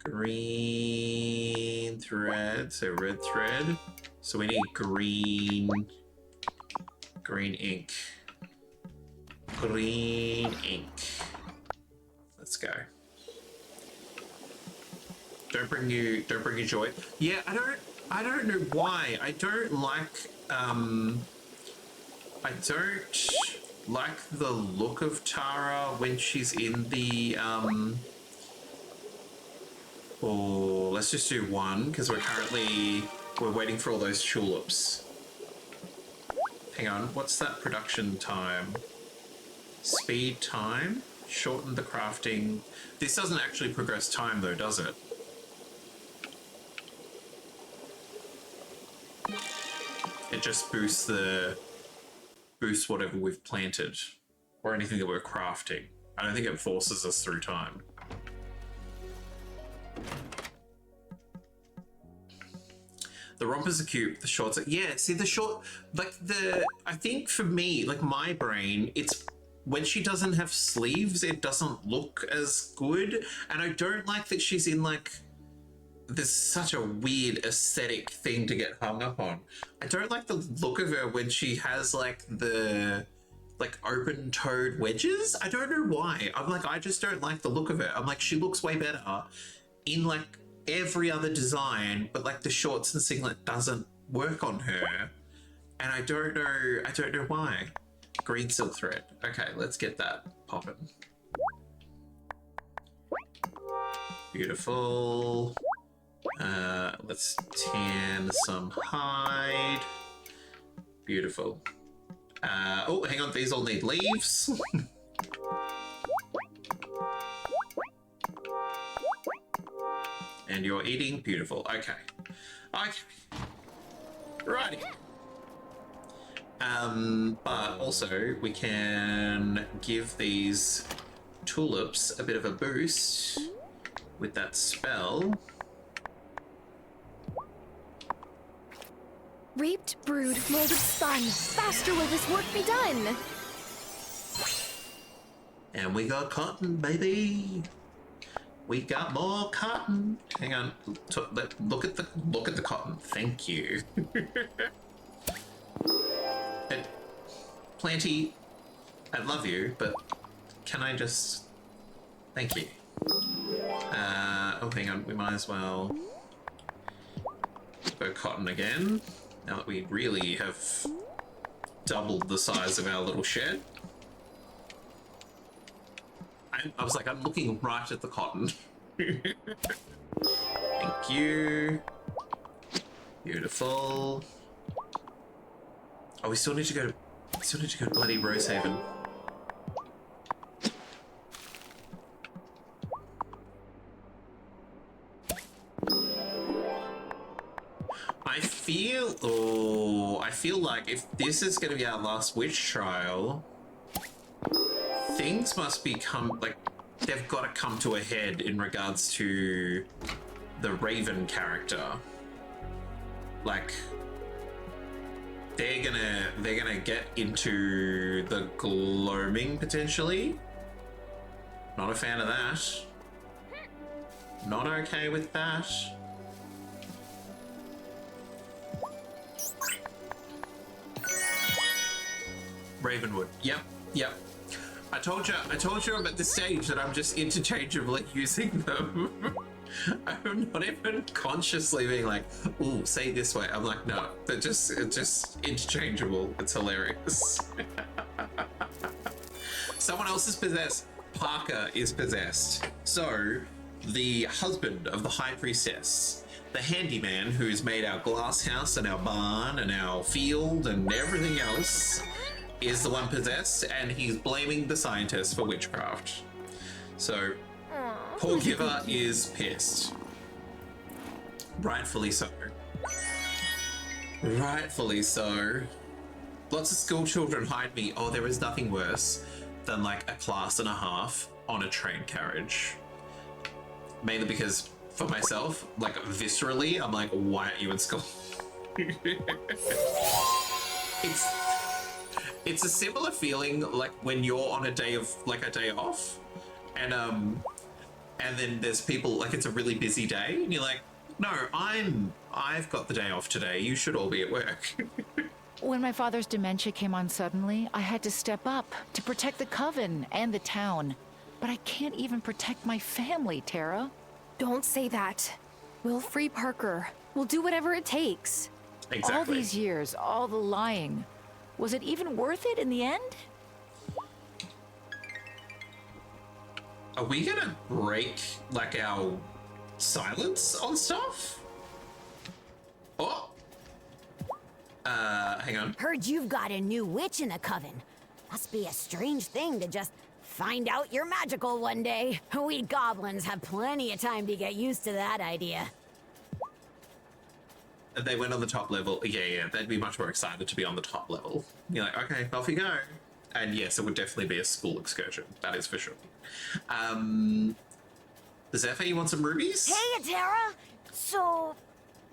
green thread, so red thread. So we need green ink. Green ink. Let's go. Don't bring you joy. Yeah, I don't know why. I don't like the look of Tara when she's in the oh, let's just do 1 because we're waiting for all those tulips. Hang on, what's that production time? Speed time? Shorten the crafting. This doesn't actually progress time though, does it? It just boosts whatever we've planted or anything that we're crafting. I don't think it forces us through time. The rompers are cute, the shorts are, yeah, see the short, like I think for me, like my brain, it's when she doesn't have sleeves, it doesn't look as good. And I don't like that she's in like, there's such a weird aesthetic thing to get hung up on. I don't like the look of her when she has like the open-toed wedges. I don't know why. I'm like, I just don't like the look of it. I'm like, she looks way better in like every other design, but like the shorts and singlet doesn't work on her. And I don't know why. Green silk thread. Okay, let's get that popping. Beautiful. Let's tan some hide. Beautiful. Oh, hang on, these all need leaves. And you're eating. Beautiful. Okay. Okay. Righty. But also we can give these tulips a bit of a boost with that spell. Reaped, brewed, molded, spun. Faster will this work be done. And we got cotton, baby. We got more cotton. Hang on. Look at the cotton. Thank you. Planty, I love you, but can I just... Thank you. Oh, hang on. We might as well go cotton again. Now that we really have doubled the size of our little shed. I was like, I'm looking right at the cotton. Thank you. Beautiful. Oh, we still need to go to bloody Rosehaven. I feel like if this is going to be our last witch trial, things must become, like, they've got to come to a head in regards to the Raven character. Like, they're gonna get into the gloaming potentially. Not a fan of that. Not okay with that. Ravenwood. Yep. I told you I'm at this stage that I'm just interchangeably using them. I'm not even consciously being like, ooh, say this way. I'm like, no, it's just interchangeable. It's hilarious. Someone else is possessed. Parker is possessed. So, the husband of the High Priestess, the handyman who's made our glass house and our barn and our field and everything else, is the one possessed, and he's blaming the scientist for witchcraft. So, poor Giver is pissed. Rightfully so. Rightfully so. Lots of school children hide me. Oh, there is nothing worse than like a class and a half on a train carriage. Mainly because, for myself, like viscerally, I'm like, why aren't you in school? It's a similar feeling like when you're on a day off, and then there's people, like it's a really busy day, and you're like, no, I've got the day off today. You should all be at work. When my father's dementia came on suddenly, I had to step up to protect the coven and the town. But I can't even protect my family, Tara. Don't say that. We'll free Parker. We'll do whatever it takes. Exactly. All these years, all the lying. Was it even worth it in the end? Are we gonna break like our silence on stuff? Oh. Hang on. Heard you've got a new witch in the coven. Must be a strange thing to just find out you're magical one day. We goblins have plenty of time to get used to that idea. They went on the top level. Yeah, they'd be much more excited to be on the top level. You're like, okay, off you go. And yes, it would definitely be a school excursion. That is for sure. Zephyr, you want some rubies? Hey, Tara! So,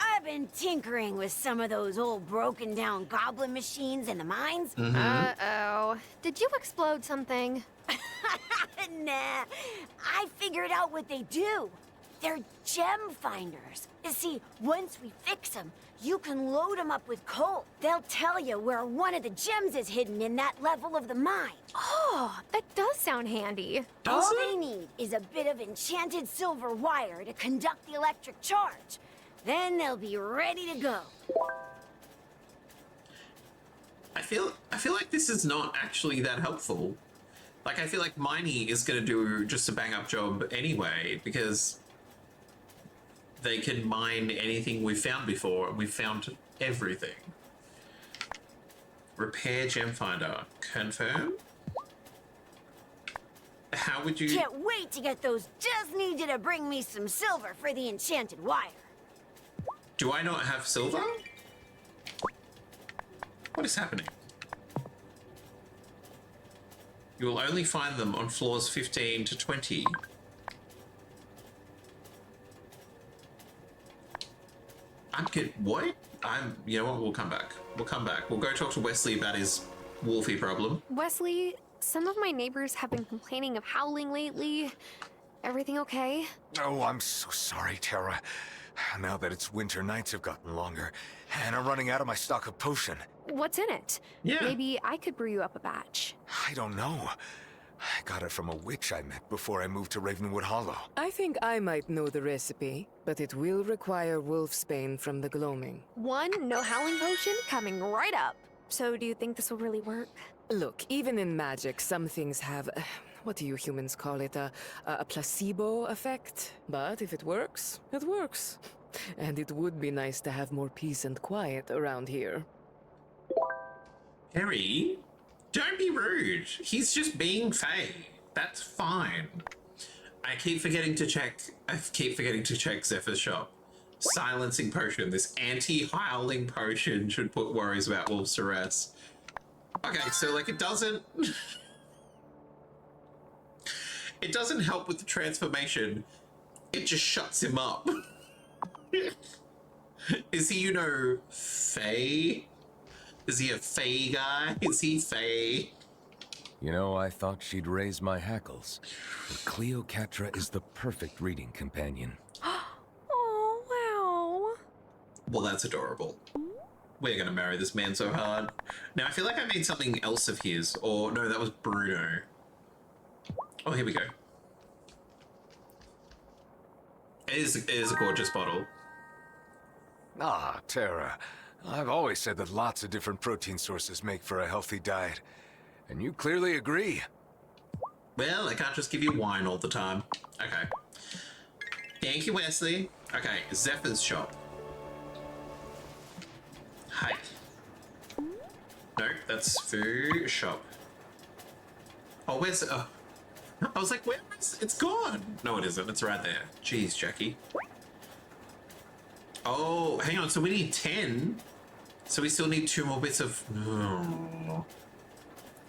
I've been tinkering with some of those old broken down goblin machines in the mines. Mm-hmm. Uh-oh. Did you explode something? Nah, I figured out what they do. They're gem finders. You see, once we fix them, you can load them up with coal. They'll tell you where one of the gems is hidden in that level of the mine. Oh, that does sound handy. All they need is a bit of enchanted silver wire to conduct the electric charge. Then they'll be ready to go. I feel like this is not actually that helpful. Like, I feel like Miney is going to do just a bang-up job anyway, because they can mine anything we've found before, and we've found everything. Repair gem finder. Confirm? How would you... Can't wait to get those. Just need you to bring me some silver for the enchanted wire. Do I not have silver? What is happening? You will only find them on floors 15 to 20. I'm good. What? You know what? We'll come back. We'll come back. We'll go talk to Wesley about his Wolfie problem. Wesley, some of my neighbors have been complaining of howling lately. Everything okay? Oh, I'm so sorry, Tara. Now that it's winter, nights have gotten longer, and I'm running out of my stock of potion. What's in it? Yeah. Maybe I could brew you up a batch. I don't know. I got it from a witch I met before I moved to Ravenwood Hollow. I think I might know the recipe, but it will require wolfsbane from the gloaming. One no howling potion coming right up. So do you think this will really work? Look, even in magic, some things have, what do you humans call it, a placebo effect? But if it works, it works. And it would be nice to have more peace and quiet around here. Harry, don't be rude. He's just being Faye. That's fine. I keep forgetting to check Zephyr's shop. Silencing potion. This anti-howling potion should put worries about wolves to rest. Okay, so like it doesn't help with the transformation. It just shuts him up. Is he, you know, Faye? Is he a Faye guy? Is he Faye? You know, I thought she'd raise my hackles. But Cleopatra is the perfect reading companion. Oh, wow. Well, that's adorable. We're gonna marry this man so hard. Now, I feel like I made something else of his. Or, no, that was Bruno. Oh, here we go. It is a gorgeous bottle. Ah, Tara. I've always said that lots of different protein sources make for a healthy diet. And you clearly agree. Well, I can't just give you wine all the time. Okay. Thank you, Wesley. Okay, Zephyr's shop. Hi. No, that's food shop. Oh, where's... I was like, where is... It's gone. No, it isn't. It's right there. Jeez, Jackie. Oh, hang on. So we need 10. So we still need 2 more bits of... Oh.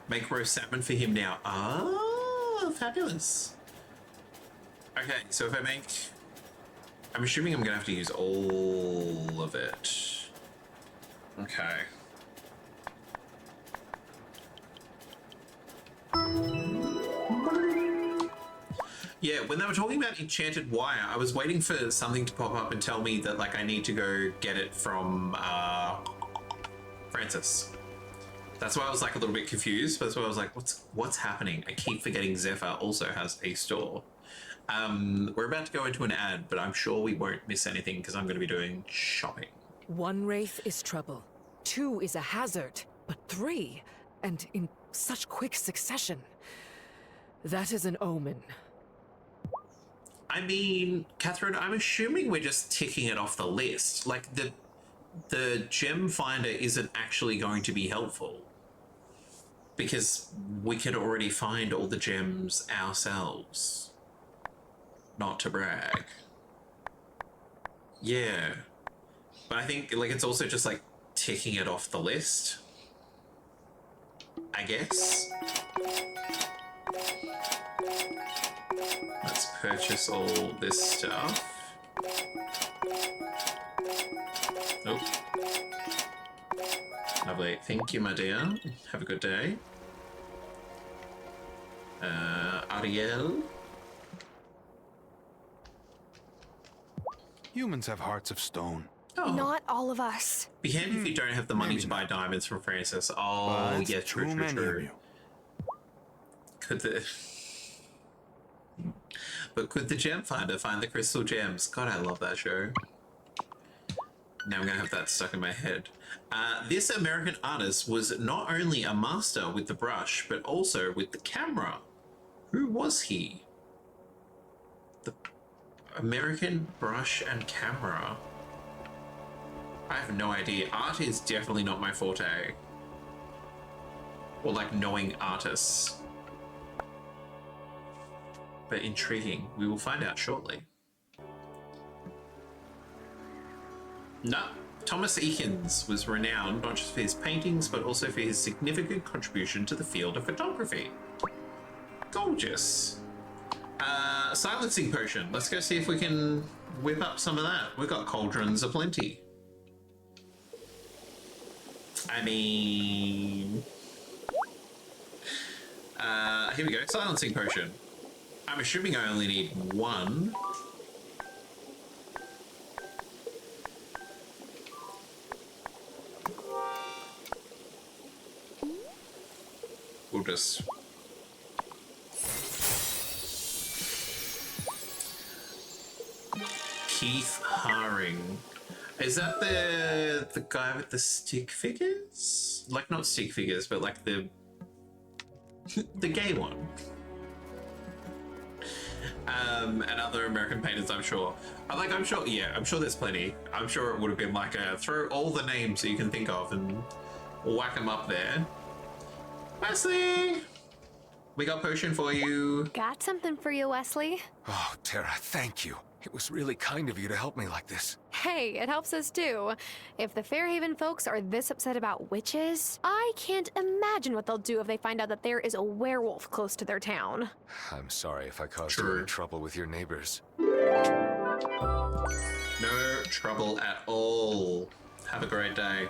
Make roast salmon for him now. Oh, fabulous. Okay, so if I make... I'm assuming I'm going to have to use all of it. Okay. Yeah, when they were talking about enchanted wire, I was waiting for something to pop up and tell me that, like, I need to go get it from Francis. That's why I was like a little bit confused. That's why I was like, what's happening? I keep forgetting Zephyr also has a store. We're about to go into an ad, but I'm sure we won't miss anything because I'm going to be doing shopping. 1 wraith is trouble. 2 is a hazard. But 3, and in such quick succession. That is an omen. I mean, Catherine, I'm assuming we're just ticking it off the list. Like, the gem finder isn't actually going to be helpful. Because we could already find all the gems ourselves. Not to brag. Yeah. But I think, like, it's also just, like, ticking it off the list. I guess. Let's purchase all this stuff. Oh. Lovely. Thank you, my dear. Have a good day. Ariel. Humans have hearts of stone. Oh. Not all of us. Be handy if you don't have the money to buy diamonds from Francis. Oh, But yeah, true, too true, many true. of you. Could the gem finder find the crystal gems? God, I love that show. Now I'm gonna have that stuck in my head. This American artist was not only a master with the brush, but also with the camera. Who was he? The American brush and camera. I have no idea. Art is definitely not my forte. Or like knowing artists. But intriguing. We will find out shortly. No, Thomas Eakins was renowned not just for his paintings, but also for his significant contribution to the field of photography. Gorgeous. Silencing potion. Let's go see if we can whip up some of that. We've got cauldrons aplenty. I mean... here we go. Silencing potion. I'm assuming I only need one. We'll just... Keith Haring. Is that the guy with the stick figures? Like, not stick figures, but like the gay one. And other American painters, I'm sure. I'm sure there's plenty. I'm sure it would have been like throw all the names that you can think of and whack them up there. Wesley! We got potion for you. Got something for you, Wesley. Oh, Tara, thank you. It was really kind of you to help me like this. Hey, it helps us too. If the Fairhaven folks are this upset about witches, I can't imagine what they'll do if they find out that there is a werewolf close to their town. I'm sorry if I caused you any trouble with your neighbors. No trouble at all. Have a great day.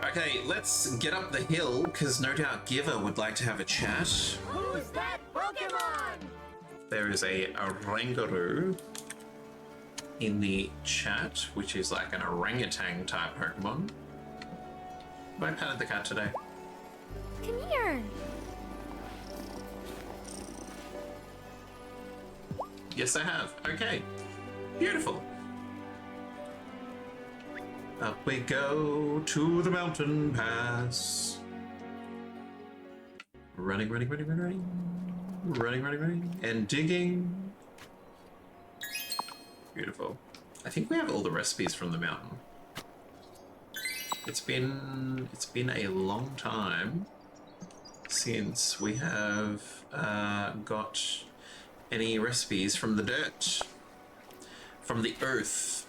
Okay, let's get up the hill, because no doubt Giver would like to have a chat. Who's that Pokemon? There is a Orangaroo in the chat, which is like an orangutan type Pokemon. Have I patted the cat today? Come here. Yes, I have. Okay. Beautiful. Up we go to the mountain pass. Running, running, running, running, running. Running, running, running. And digging. Beautiful. I think we have all the recipes from the mountain. It's been a long time since we have got any recipes from the dirt. From the earth.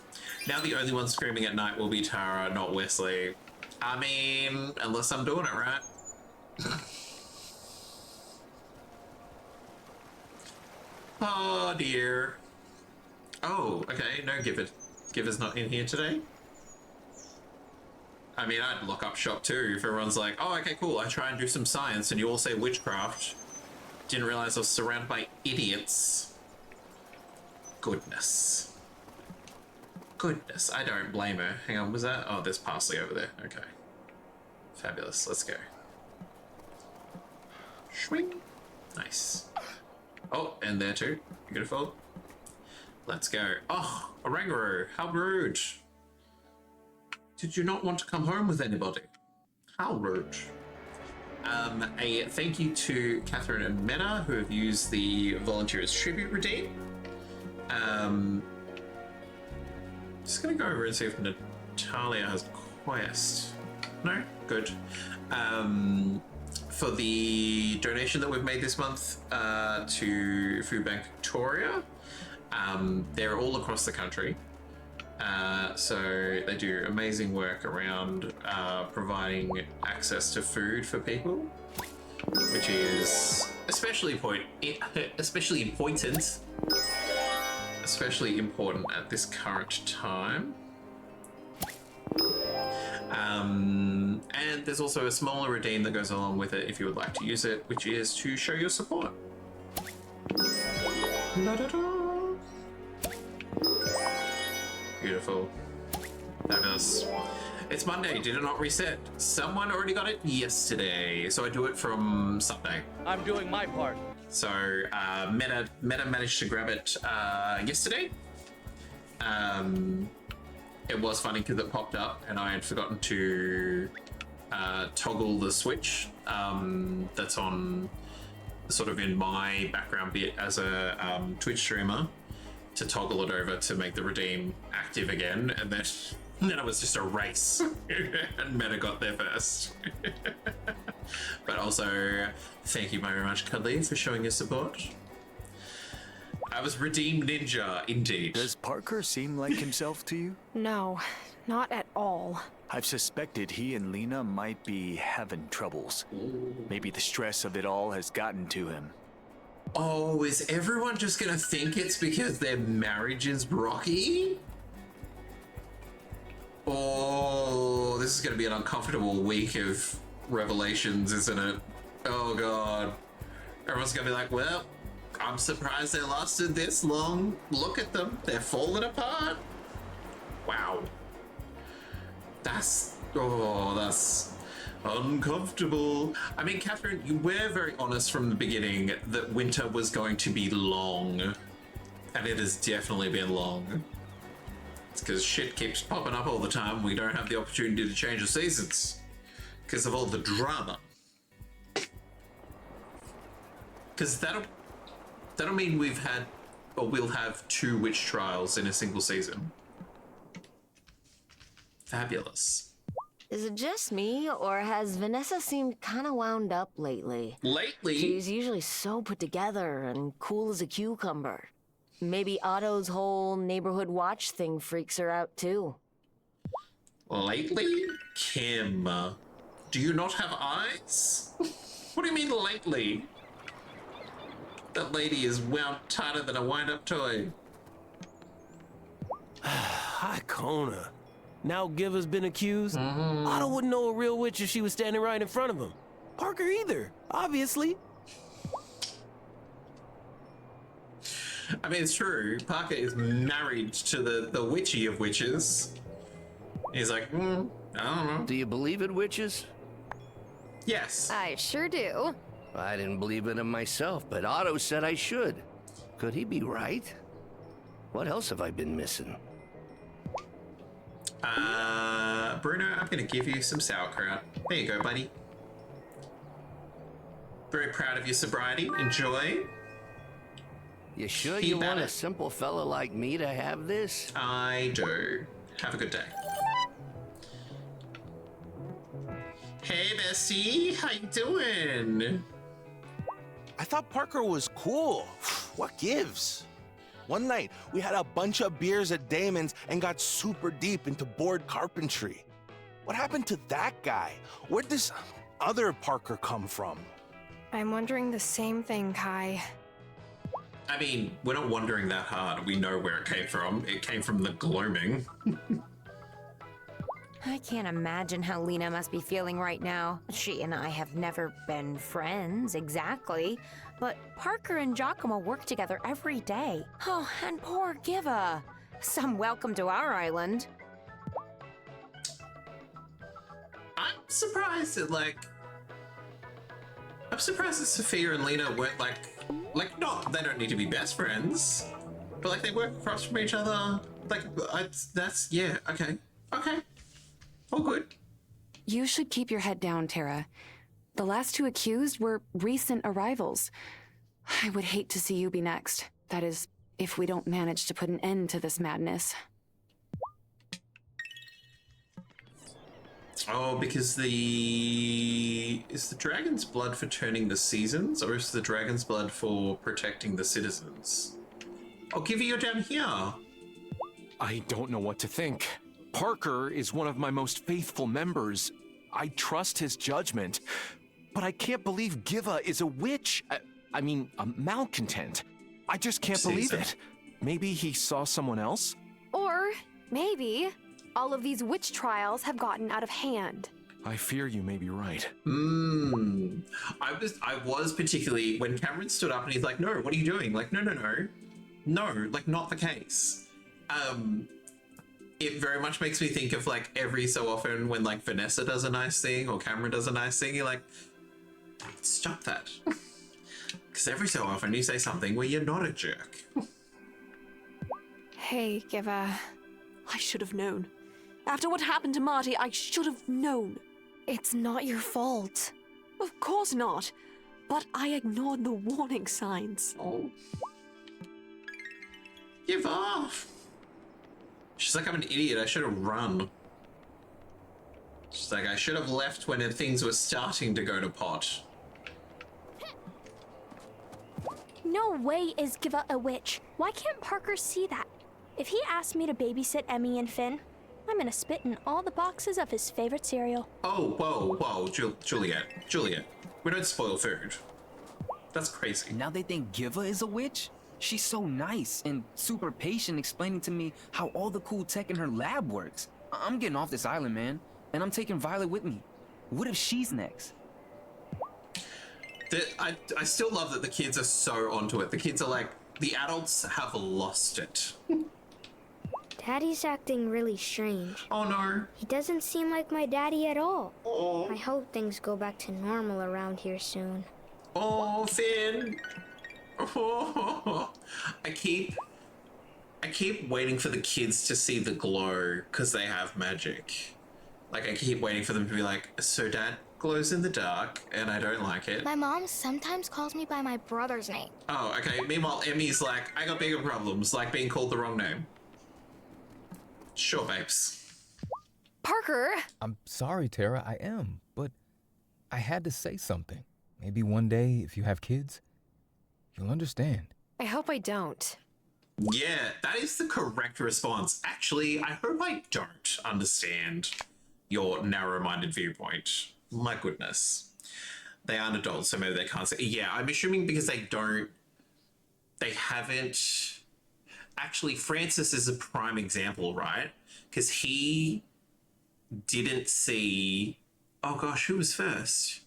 Now the only one screaming at night will be Tara, not Wesley. I mean, unless I'm doing it right. Oh dear. Oh, okay, no Giver. Giver's not in here today. I mean, I'd lock up shop too if everyone's like, oh, okay, cool, I try and do some science and you all say witchcraft. Didn't realize I was surrounded by idiots. Goodness. Goodness, I don't blame her. Hang on, was that? Oh, there's parsley over there. Okay. Fabulous, let's go. Swing. Nice. Oh, and there too. Beautiful. Let's go. Oh, Orangaroo, how rude. Did you not want to come home with anybody? How rude. A thank you to Catherine and Mena, who have used the Volunteers Tribute Redeem. Just gonna go over and see if Natalia has a quest. No? Good. For the donation that we've made this month to Food Bank Victoria, they're all across the country. So they do amazing work around providing access to food for people, which is especially important at this current time. And there's also a smaller redeem that goes along with it if you would like to use it, which is to show your support. La-da-da. Beautiful. Fabulous. It's Monday, did it not reset? Someone already got it yesterday, so I do it from Sunday. I'm doing my part. So Meta managed to grab it yesterday. It was funny because it popped up and I had forgotten to toggle the switch that's on sort of in my background bit as a Twitch streamer to toggle it over to make the redeem active again, and then it was just a race and Meta got there first. But also thank you very much, Cuddly, for showing your support. I was redeemed ninja, indeed. Does Parker seem like himself to you? No, not at all. I've suspected he and Lena might be having troubles. Maybe the stress of it all has gotten to him. Oh, is everyone just gonna think it's because their marriage is rocky? Oh, this is gonna be an uncomfortable week of revelations, isn't it? Oh god. Everyone's gonna be like, well, I'm surprised they lasted this long. Look at them, they're falling apart. Wow. That's uncomfortable. I mean, Catherine, you were very honest from the beginning that winter was going to be long. And it has definitely been long. It's because shit keeps popping up all the time. We don't have the opportunity to change the seasons because of all the drama. Because that'll mean we'll have 2 witch trials in a single season. Fabulous. Is it just me, or has Vanessa seemed kind of wound up lately? Lately? She's usually so put together and cool as a cucumber. Maybe Otto's whole neighborhood watch thing freaks her out too. Lately? Kim, do you not have eyes? What do you mean lately? That lady is wound tighter than a wind-up toy. Hi, Kona. Now Giva's been accused? Otto wouldn't know a real witch if she was standing right in front of him. Parker either, obviously. I mean, it's true. Parker is married to the witchy of witches. He's like, I don't know. Do you believe in witches? Yes. I sure do. I didn't believe in them myself, but Otto said I should. Could he be right? What else have I been missing? Bruno, I'm gonna give you some sauerkraut. There you go, buddy. Very proud of your sobriety. Enjoy. You sure you want a simple fella like me to have this? I do. Have a good day. Hey, Bessie, how you doing? I thought Parker was cool. What gives? One night, we had a bunch of beers at Damon's and got super deep into board carpentry. What happened to that guy? Where'd this other Parker come from? I'm wondering the same thing, Kai. I mean, we're not wondering that hard. We know where it came from. It came from the gloaming. I can't imagine how Lena must be feeling right now. She and I have never been friends, exactly. But Parker and Giacomo work together every day. Oh, and poor Giva. Some welcome to our island. I'm surprised that, I'm surprised that Sophia and Lena weren't not, they don't need to be best friends, but they work across from each other. Yeah, okay. Okay. All good. You should keep your head down, Tara. The last 2 accused were recent arrivals. I would hate to see you be next. That is, if we don't manage to put an end to this madness. Oh, because is the dragon's blood for turning the seasons, or is the dragon's blood for protecting the citizens? I'll give you down here. I don't know what to think. Parker is one of my most faithful members. I trust his judgment, but I can't believe Giva is a witch. I mean, a malcontent. I just can't believe it. Maybe he saw someone else? Or maybe all of these witch trials have gotten out of hand. I fear you may be right. I was particularly, when Cameron stood up and he's like, no, what are you doing? No, not the case. It very much makes me think of every so often when Vanessa does a nice thing or Cameron does a nice thing, you're like, stop that. Because every so often you say something where you're not a jerk. Hey, Giva. I should have known. After what happened to Marty, I should have known. It's not your fault. Of course not. But I ignored the warning signs. Oh. Give off. She's like, I'm an idiot. I should have run. She's like, I should have left when things were starting to go to pot. no way is Giva a witch. Why can't Parker see that? If he asked me to babysit Emmy and Finn, I'm gonna spit in all the boxes of his favorite cereal. Oh, whoa, Juliet. We don't spoil food. That's crazy. Now they think Giva is a witch? She's so nice and super patient explaining to me how all the cool tech in her lab works. I'm getting off this island, man, and I'm taking Violet with me. What if she's next? I still love that the kids are so onto it. The kids are like, the adults have lost it. Daddy's acting really strange. Oh no. He doesn't seem like my daddy at all. Oh. I hope things go back to normal around here soon. Oh, Finn. Oh, I keep waiting for the kids to see the glow because they have magic. Like, I keep waiting for them to be like, so Dad glows in the dark and I don't like it. My mom sometimes calls me by my brother's name. Oh, okay. Meanwhile, Emmy's like, I got bigger problems, like being called the wrong name. Sure, babes. Parker! I'm sorry, Tara, I am, but I had to say something. Maybe one day, if you have kids, you'll understand. I hope I don't. Yeah, that is the correct response. Actually, I hope I don't understand your narrow-minded viewpoint. My goodness. They aren't adults, so maybe they can't say. Yeah, I'm assuming because they haven't... Actually, Francis is a prime example, right? Because he didn't see... Oh gosh, who was first?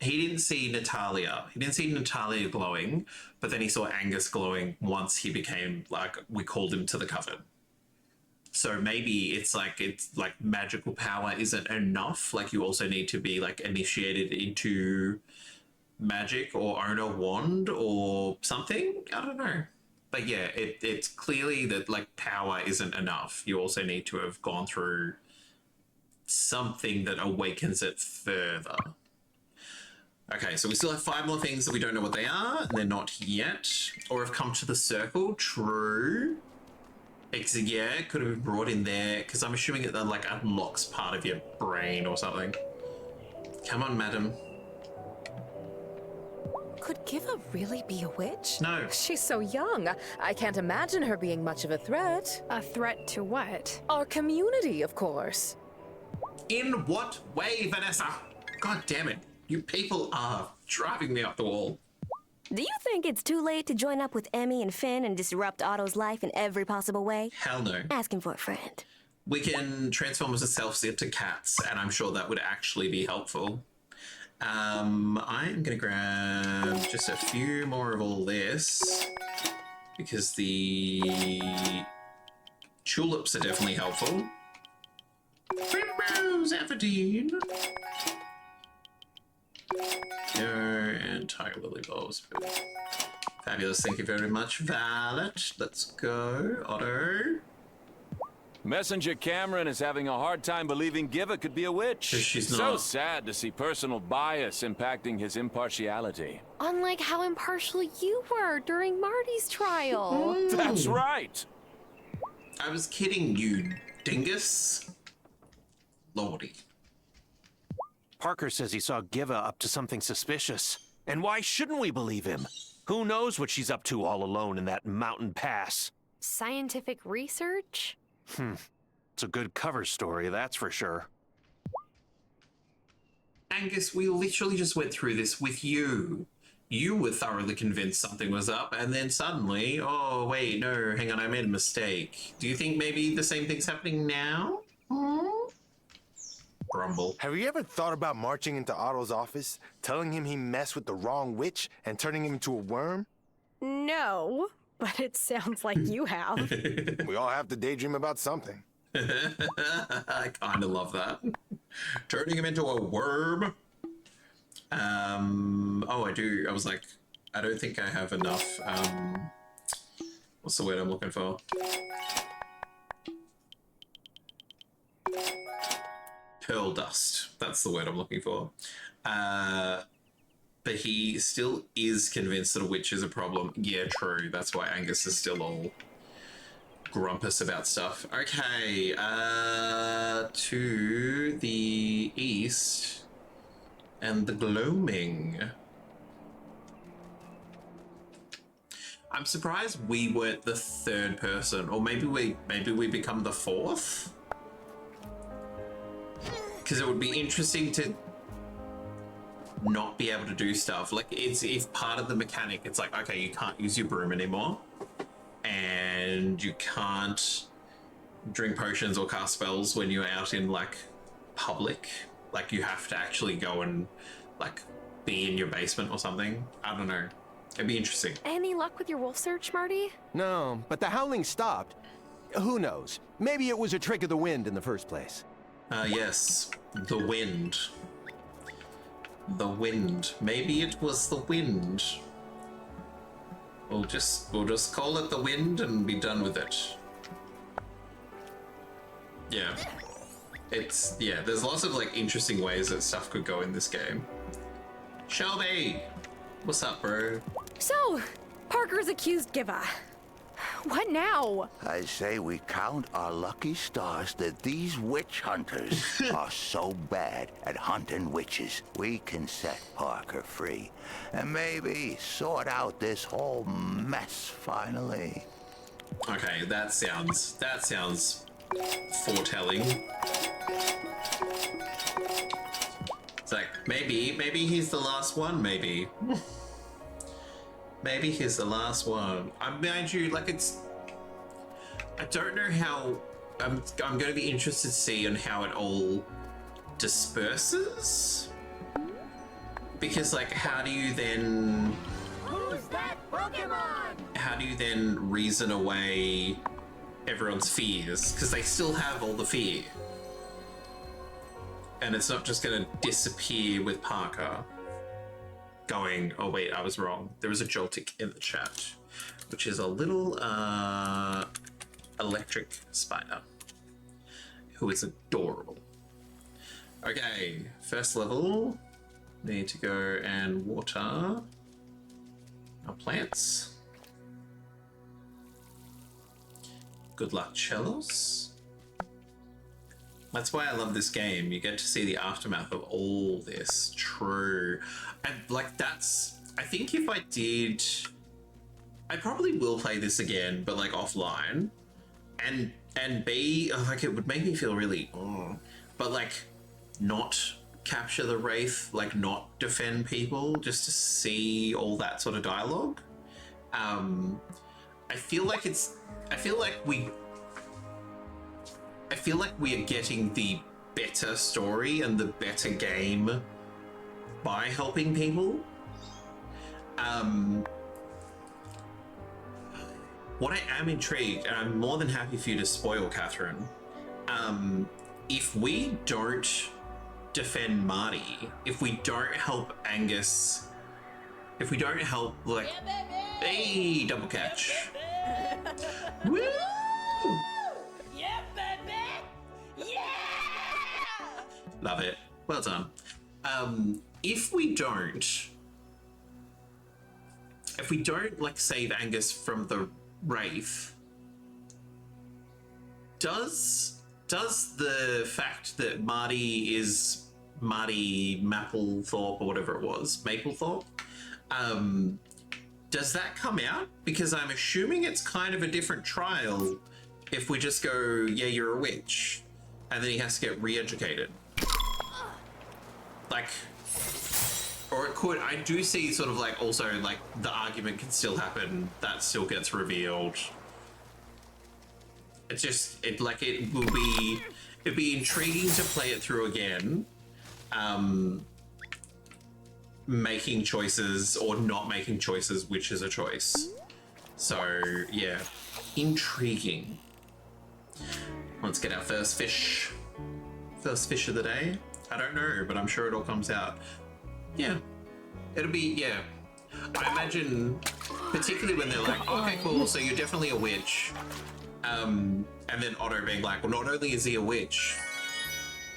He didn't see Natalia. He didn't see Natalia glowing, but then he saw Angus glowing once he became, like, we called him to the coven. So maybe it's like magical power isn't enough. Like, you also need to be, like, initiated into magic or own a wand or something. I don't know. But yeah, it's clearly that, like, power isn't enough. You also need to have gone through something that awakens it further. Okay, so we still have 5 more things that we don't know what they are, and they're not yet. Or have come to the circle. True. Yeah, it could have been brought in there, because I'm assuming it like unlocks part of your brain or something. Come on, madam. Could Giva really be a witch? No. She's so young. I can't imagine her being much of a threat. A threat to what? Our community, of course. In what way, Vanessa? God damn it. You people are driving me up the wall. Do you think it's too late to join up with Emmy and Finn and disrupt Otto's life in every possible way? Hell no. Ask him for a friend. We can transform ourselves into cats, and I'm sure that would actually be helpful. I am going to grab just a few more of all this, because the tulips are definitely helpful. Primrose Everdeen. And Tiger Lily Bulbs. Fabulous, thank you very much, Violet. Let's go, Otto. Messenger Cameron is having a hard time believing Giva could be a witch. She's so not. sad to see personal bias impacting his impartiality. Unlike how impartial you were during Marty's trial. That's right. I was kidding you, dingus. Lordy. Parker says he saw Giva up to something suspicious. And why shouldn't we believe him? Who knows what she's up to all alone in that mountain pass? Scientific research? It's a good cover story, that's for sure. Angus, we literally just went through this with you. You were thoroughly convinced something was up, and then suddenly, oh, wait, no, hang on, I made a mistake. Do you think maybe the same thing's happening now? Grumble. Have you ever thought about marching into Otto's office, telling him he messed with the wrong witch, and turning him into a worm? No, but it sounds like you have. We all have to daydream about something. I kind of love that. Turning him into a worm. Oh, I do. I was like, I don't think I have enough. What's the word I'm looking for? Pearl dust. That's the word I'm looking for. But he still is convinced that a witch is a problem. Yeah, true. That's why Angus is still all grumpus about stuff. Okay, to the east and the gloaming. I'm surprised we weren't the third person, or maybe we become the fourth. Because it would be interesting to not be able to do stuff. Like, it's if part of the mechanic, it's like, okay, you can't use your broom anymore, and you can't drink potions or cast spells when you're out in like public. Like, you have to actually go and like be in your basement or something. I don't know. It'd be interesting. Any luck with your wolf search, Marty? No, but the howling stopped. Who knows? Maybe it was a trick of the wind in the first place. Yes, the wind. The wind. Maybe it was the wind. We'll just call it the wind and be done with it. Yeah. There's lots of like interesting ways that stuff could go in this game. Shelby! What's up, bro? So, Parker's accused Giva. What now? I say we count our lucky stars that these witch hunters are so bad at hunting witches, we can set Parker free and maybe sort out this whole mess finally. Okay, that sounds foretelling. It's like, maybe he's the last one, maybe. Maybe he's the last one. Mind you, like, I don't know how, I'm going to be interested to see on how it all disperses. Because, like, how do you then... Who's that Pokemon? How do you then reason away everyone's fears? Because they still have all the fear. And it's not just going to disappear with Parker going, oh wait, I was wrong. There was a Joltik in the chat, which is a little electric spider who is adorable. Okay, first level. Need to go and water our plants. Good luck, Chelos. That's why I love this game. You get to see the aftermath of all this. True. And like, I think if I did, I probably will play this again, but like offline, and be like, it would make me feel really, but like not capture the Wraith, like not defend people, just to see all that sort of dialogue. I feel like we are getting the better story and the better game by helping people. What I am intrigued, and I'm more than happy for you to spoil, Catherine, if we don't defend Marty, if we don't help Angus, if we don't help, like, hey, double catch. Woo! Yeah, baby! Yeah! Love it. Well done. If we don't like save Angus from the Wraith, does the fact that Marty is Marty Mapplethorpe or whatever it was, Maplethorpe, does that come out? Because I'm assuming it's kind of a different trial if we just go, yeah, you're a witch, and then he has to get re-educated. Like, or it could, I do see sort of like, also like the argument can still happen, that still gets revealed. It's just, it'd be intriguing to play it through again, making choices or not making choices, which is a choice. So yeah, intriguing. Let's get our first fish of the day. I don't know, but I'm sure it all comes out. Yeah, it'll be, yeah. I imagine, particularly when they're like, okay, cool, so you're definitely a witch. And then Otto being like, well, not only is he a witch,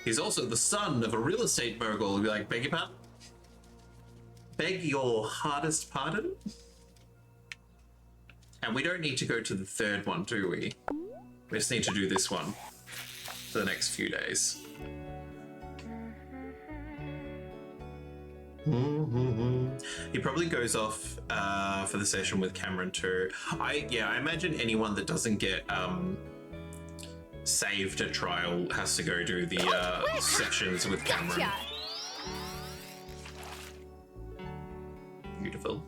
he's also the son of a real estate mogul. He'll be like, beg your pardon? Beg your hardest pardon? And we don't need to go to the third one, do we? We just need to do this one for the next few days. He probably goes off for the session with Cameron too. I imagine anyone that doesn't get saved at trial has to go do the sessions with Cameron. Gotcha. Beautiful.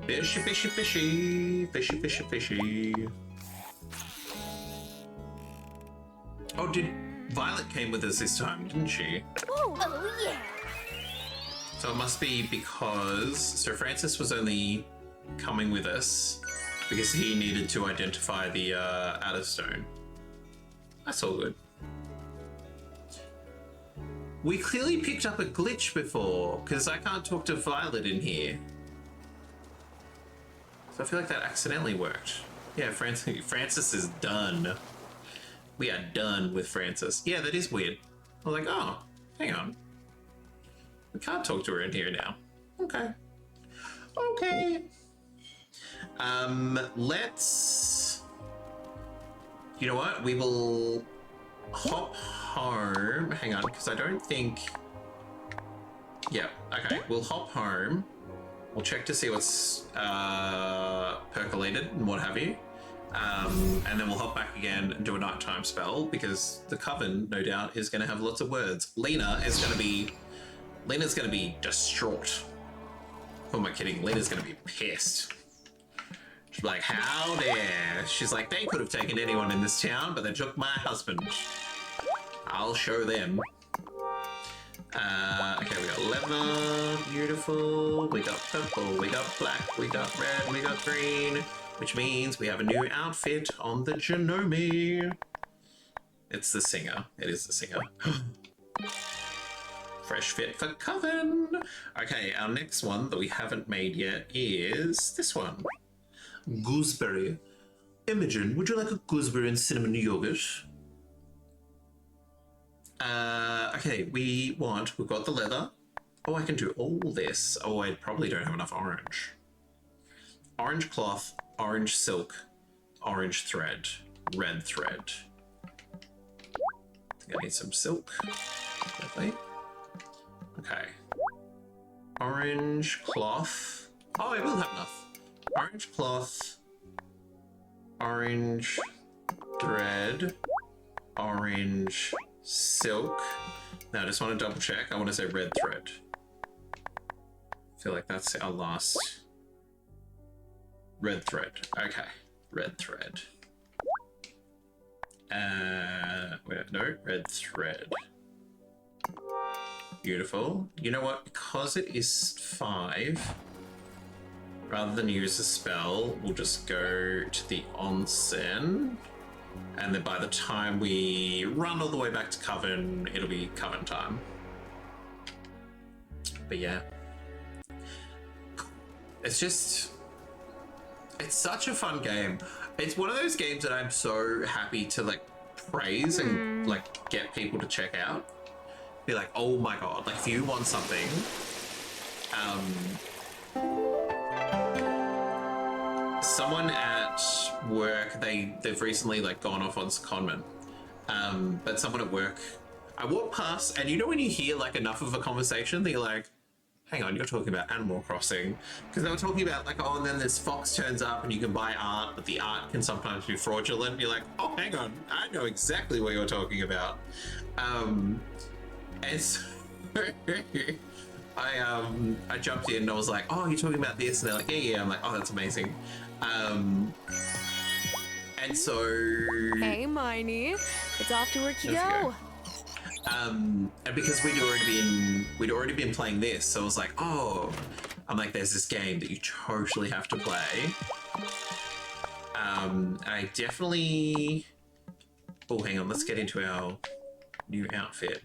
Fishy, fishy, fishy, fishy, fishy, fishy. Oh, Violet came with us this time, didn't she? Oh yeah. So it must be because... So Francis was only coming with us because he needed to identify the Adder Stone. That's all good. We clearly picked up a glitch before because I can't talk to Violet in here. So I feel like that accidentally worked. Yeah, Francis is done. We are done with Francis. Yeah, that is weird. I was like, oh, hang on. We can't talk to her in here now. Okay. Okay. Let's... You know what? We will hop home. Hang on, because I don't think... Yeah, okay. We'll hop home. We'll check to see what's percolated and what have you. And then we'll hop back again and do a nighttime spell because the Coven, no doubt, is going to have lots of words. Lena's going to be distraught. Who am I kidding? Lena's going to be pissed. She's like, how dare? She's like, they could have taken anyone in this town, but they took my husband. I'll show them. Okay, we got leather, beautiful. We got purple, we got black, we got red, we got green, which means we have a new outfit on the Genome. It's the singer. It is the singer. Fresh fit for Coven. Okay, our next one that we haven't made yet is this one. Gooseberry. Imogen, would you like a gooseberry and cinnamon yogurt? Okay, we've got the leather. Oh, I can do all this. Oh, I probably don't have enough orange. Orange cloth, orange silk, orange thread, red thread. I think I need some silk. Lovely. Okay. Orange cloth. Oh, I will have enough. Orange cloth, orange thread, orange silk. Now I just want to double check. I want to say red thread. I feel like that's our last. Red thread. Okay. Red thread. No, red thread. Beautiful. You know what? Because it is 5, rather than use a spell, we'll just go to the onsen. And then by the time we run all the way back to Coven, it'll be Coven time. But yeah. It's such a fun game. It's one of those games that I'm so happy to like praise and like get people to check out. Be like, oh my god, like if you want something, someone at work, they've recently like gone off on secondment, but someone at work, I walked past, and you know when you hear like enough of a conversation that you're like, hang on, you're talking about Animal Crossing, because they were talking about like, oh, and then this fox turns up and you can buy art, but the art can sometimes be fraudulent. You're like, oh, hang on, I know exactly what you're talking about. And so I jumped in and I was like, oh, you're talking about this? And they're like, yeah. I'm like, oh, that's amazing. And so... Hey, Miney. It's off to work you go. And because we'd already been playing this, so I was like, oh, I'm like, there's this game that you totally have to play. I definitely... Oh, hang on, let's get into our new outfit.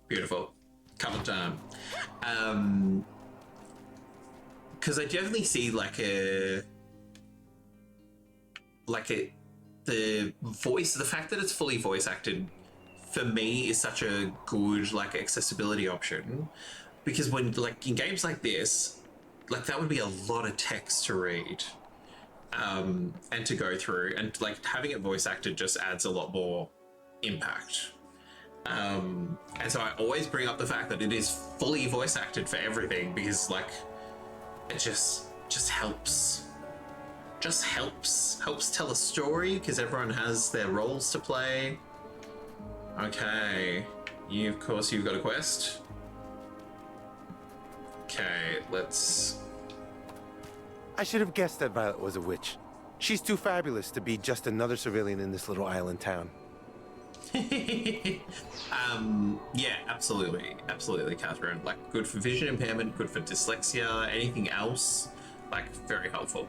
Beautiful. Cover time. Because I definitely see the voice, the fact that it's fully voice acted for me is such a good like accessibility option, because when like in games like this, like that would be a lot of text to read and to go through, and like having it voice acted just adds a lot more impact. And so I always bring up the fact that it is fully voice acted for everything, because like it just helps. Just helps tell a story, because everyone has their roles to play. Okay, of course you've got a quest. Okay, let's... I should have guessed that Violet was a witch. She's too fabulous to be just another civilian in this little island town. Yeah, absolutely, Catherine. Like, good for vision impairment, good for dyslexia, anything else, like, very helpful.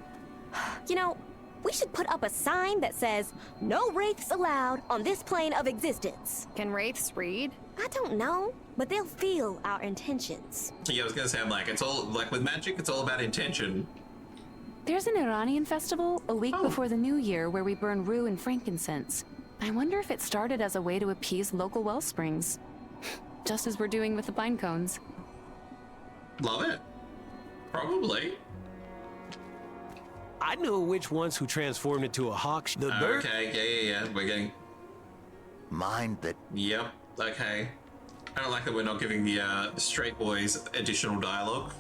You know, we should put up a sign that says, "No wraiths allowed on this plane of existence." Can wraiths read? I don't know, but they'll feel our intentions. Yeah, I was gonna say, I'm like, it's all, like, with magic, it's all about intention. There's an Iranian festival a week before the new year where we burn rue and frankincense. I wonder if it started as a way to appease local well springs. Just as we're doing with the pine cones. Love it. Probably. I knew a witch once who transformed into a hawk. The bird. Okay, yeah. We're getting... Mind that... Yep, okay. I don't like that we're not giving the straight boys additional dialogue.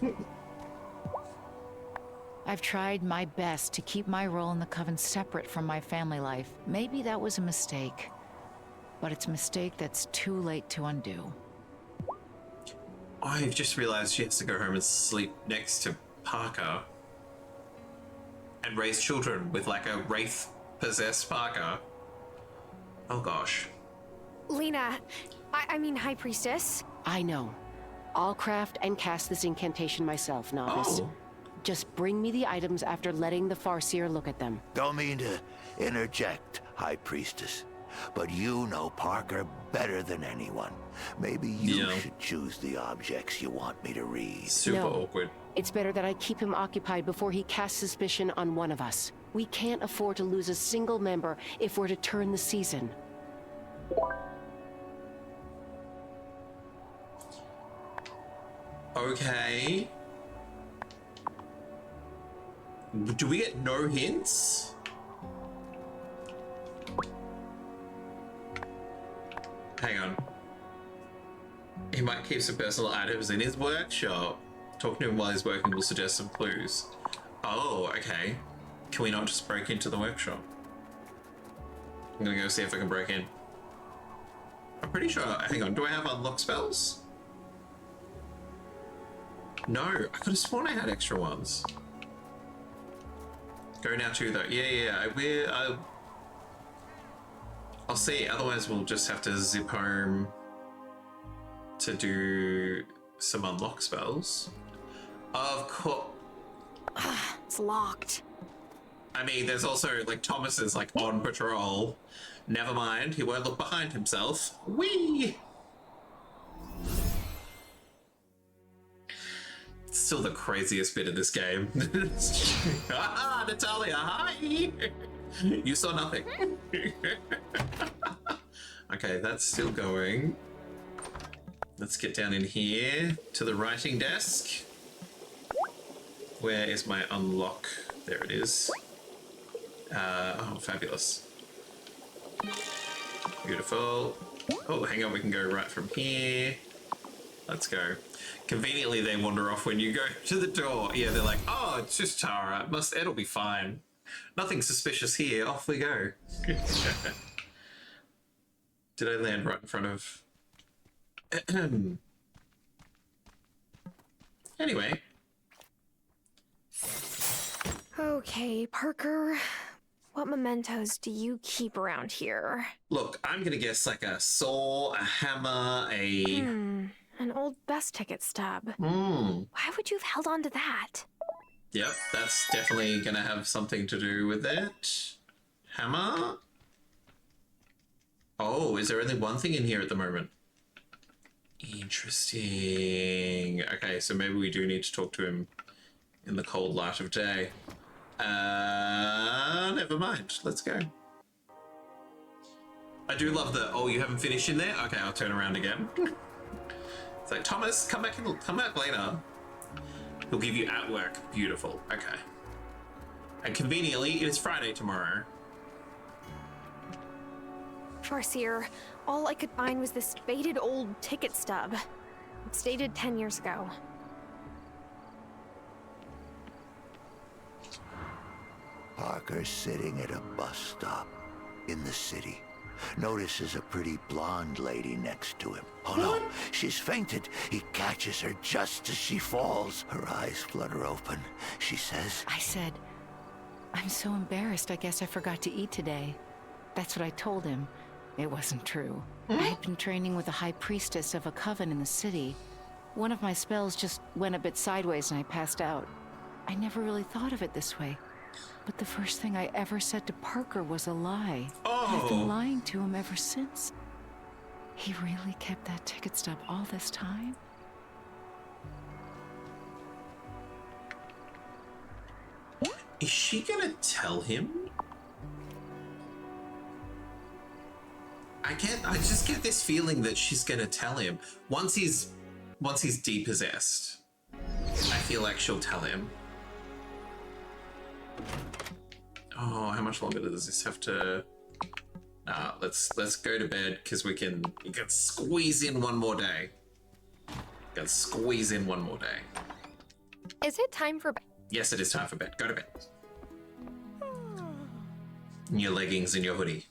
I've tried my best to keep my role in the coven separate from my family life. Maybe that was a mistake, but it's a mistake that's too late to undo. I've just realized she has to go home and sleep next to Parker and raise children with like a wraith-possessed Parker. Oh gosh. Lena, I mean High Priestess. I know. I'll craft and cast this incantation myself, Novice. Oh. Just bring me the items after letting the Farseer look at them. Don't mean to interject, High Priestess, but you know Parker better than anyone. Maybe you should choose the objects you want me to read. Super awkward. It's better that I keep him occupied before he casts suspicion on one of us. We can't afford to lose a single member if we're to turn the season. Okay. Do we get no hints? Hang on. He might keep some personal items in his workshop. Talking to him while he's working will suggest some clues. Oh, okay. Can we not just break into the workshop? I'm gonna go see if I can break in. I'm pretty sure. Hang on, do I have unlock spells? No, I could have sworn I had extra ones. Go now too, though. Yeah. I'll see. Otherwise, we'll just have to zip home to do some unlock spells. Of course. It's locked. I mean, there's also, like, Thomas is, like, on patrol. Never mind, he won't look behind himself. Whee! It's still the craziest bit of this game. Ah, Natalia, hi! You saw nothing. Okay, that's still going. Let's get down in here to the writing desk. Where is my unlock? There it is. Oh, fabulous. Beautiful. Oh, hang on, we can go right from here. Let's go. Conveniently, they wander off when you go to the door. Yeah, they're like, oh, it's just Tara. It'll be fine. Nothing suspicious here. Off we go. Did I land right in front of... Anyway. Okay, Parker. What mementos do you keep around here? Look, I'm gonna guess like a saw, a hammer, An old bus ticket stub. Why would you have held on to that? Yep, that's definitely gonna have something to do with it. Hammer? Oh, is there only one thing in here at the moment? Interesting. Okay, so maybe we do need to talk to him in the cold light of day. Never mind. Let's go. I do love the, oh, you haven't finished in there? Okay, I'll turn around again. It's like, Thomas, come back later. He'll give you at work. Beautiful. Okay. And conveniently, it is Friday tomorrow. Farseer, all I could find was this faded old ticket stub. It's dated 10 years ago. Parker's sitting at a bus stop in the city. Notices a pretty blonde lady next to him. Oh no, she's fainted. He catches her just as she falls. Her eyes flutter open. She says, I said, I'm so embarrassed, I guess I forgot to eat today. That's what I told him. It wasn't true. I had been training with a high priestess of a coven in the city. One of my spells just went a bit sideways and I passed out. I never really thought of it this way. But the first thing I ever said to Parker was a lie. I've been lying to him ever since. He really kept that ticket stub all this time? Is she gonna tell him? I just get this feeling that she's gonna tell him. Once he's depossessed, I feel like she'll tell him. Oh, how much longer does this have to? Let's go to bed because you can squeeze in one more day. Can squeeze in one more day. Is it time for bed? Yes, it is time for bed. Go to bed. In your leggings and your hoodie.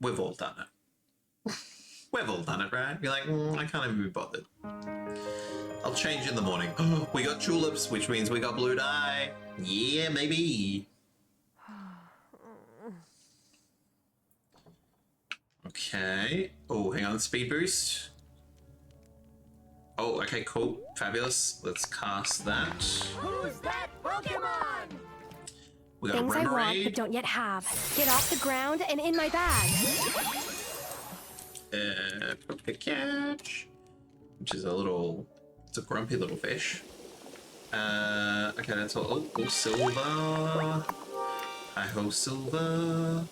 We've all done it. We've all done it, right? You're like, I can't even be bothered. I'll change in the morning. Oh, we got tulips, which means we got blue dye. Yeah, maybe. Okay. Oh, hang on. Speed boost. Oh, okay, cool. Fabulous. Let's cast that. Who's that Pokemon? We got Things a I want Remoraid. but don't yet have. Get off the ground and in my bag. Catch, which is it's a grumpy little fish. Okay, that's all. Oh, silver. Hi-ho, silver.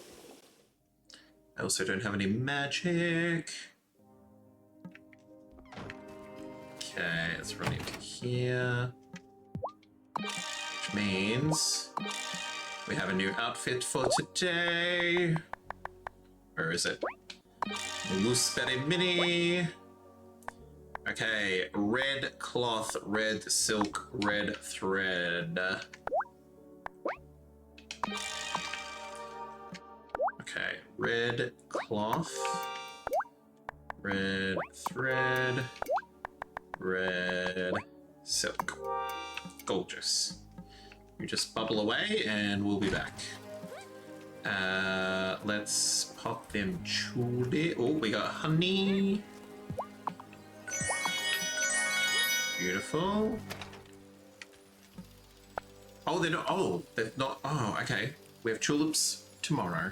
I also don't have any magic. Okay, let's run into here. Which means we have a new outfit for today. Where is it? Gooseberry Mini. Okay, red cloth, red silk, red thread. Okay, red cloth, red thread, red silk. Gorgeous. You just bubble away and we'll be back. Let's pop them chuli. Oh, we got honey. Beautiful. Oh, they're not. Oh, they're not. Oh, okay. We have tulips tomorrow.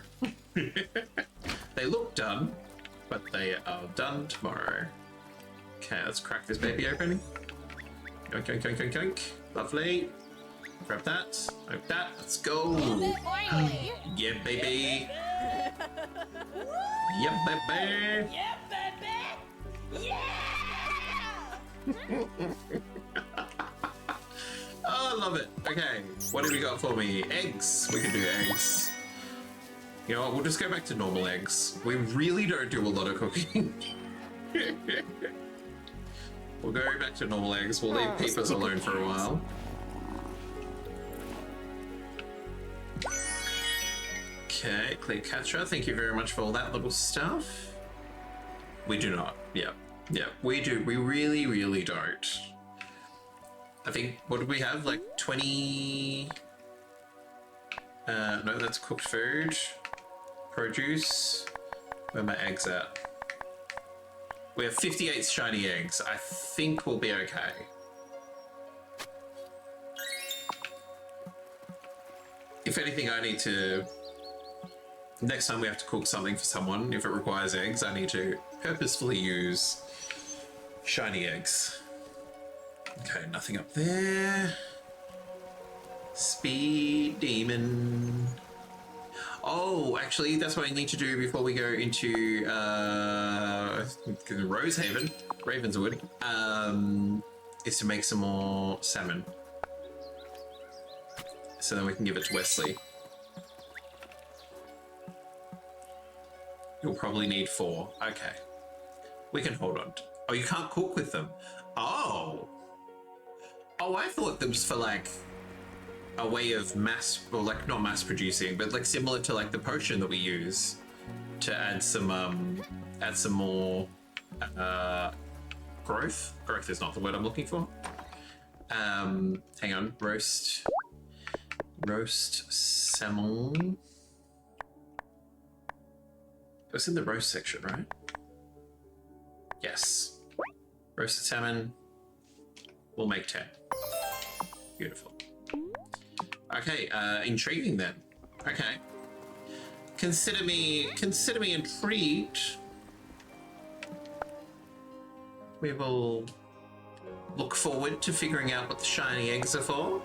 They look done, but they are done tomorrow. Okay, let's crack this baby open. Yoink, yoink, yoink, yoink, yoink. Lovely. Grab that. Like that. Let's go. Yeah, baby. Yeah, baby. Yeah, baby. Yeah! Oh, I love it. Okay, what have you got for me? Eggs. We can do eggs. You know what? We'll just go back to normal eggs. We really don't do a lot of cooking. We'll go back to normal eggs. We'll leave peepers alone for a while. Okay, Cleopatra, thank you very much for all that little stuff. We do not. Yeah, we do. We really, really don't. I think, what did we have? Like 20... no, that's cooked food. Produce. Where are my eggs at? We have 58 shiny eggs. I think we'll be okay. If anything, I need to... Next time we have to cook something for someone, if it requires eggs, I need to purposefully use shiny eggs. Okay, nothing up there. Speed Demon. Oh, actually, that's what I need to do before we go into Rosehaven, Ravenswood, is to make some more salmon. So then we can give it to Wesley. You'll probably need 4. Okay. We can hold on. Oh, you can't cook with them. Oh. Oh, I thought them was for like a way of or like not mass producing, but like similar to like the potion that we use to add some more growth. Growth is not the word I'm looking for. Hang on, roast salmon. It was in the roast section, right? Yes. Roasted salmon. We'll make 10. Beautiful. Okay, intriguing then. Okay. Consider me intrigued. We will look forward to figuring out what the shiny eggs are for.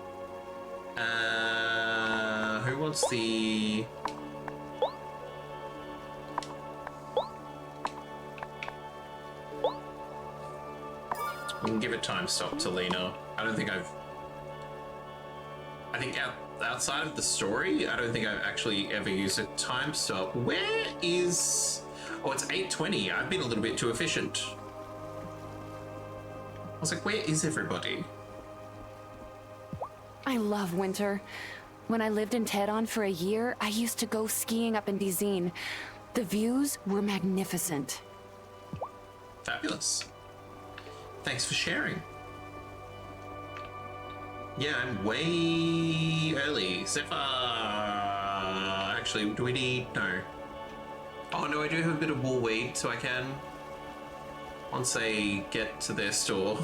Who wants the... We can give a time stop to Lena. I think outside of the story, I don't think I've actually ever used a time stop. Where is... Oh, it's 8:20. I've been a little bit too efficient. I was like, where is everybody? I love winter. When I lived in Teheran for a year, I used to go skiing up in Dizin. The views were magnificent. Fabulous. Thanks for sharing. Yeah, I'm way early. Zephyr! Actually, do we need... No. Oh no, I do have a bit of wool weed, so I can... Once they get to their store.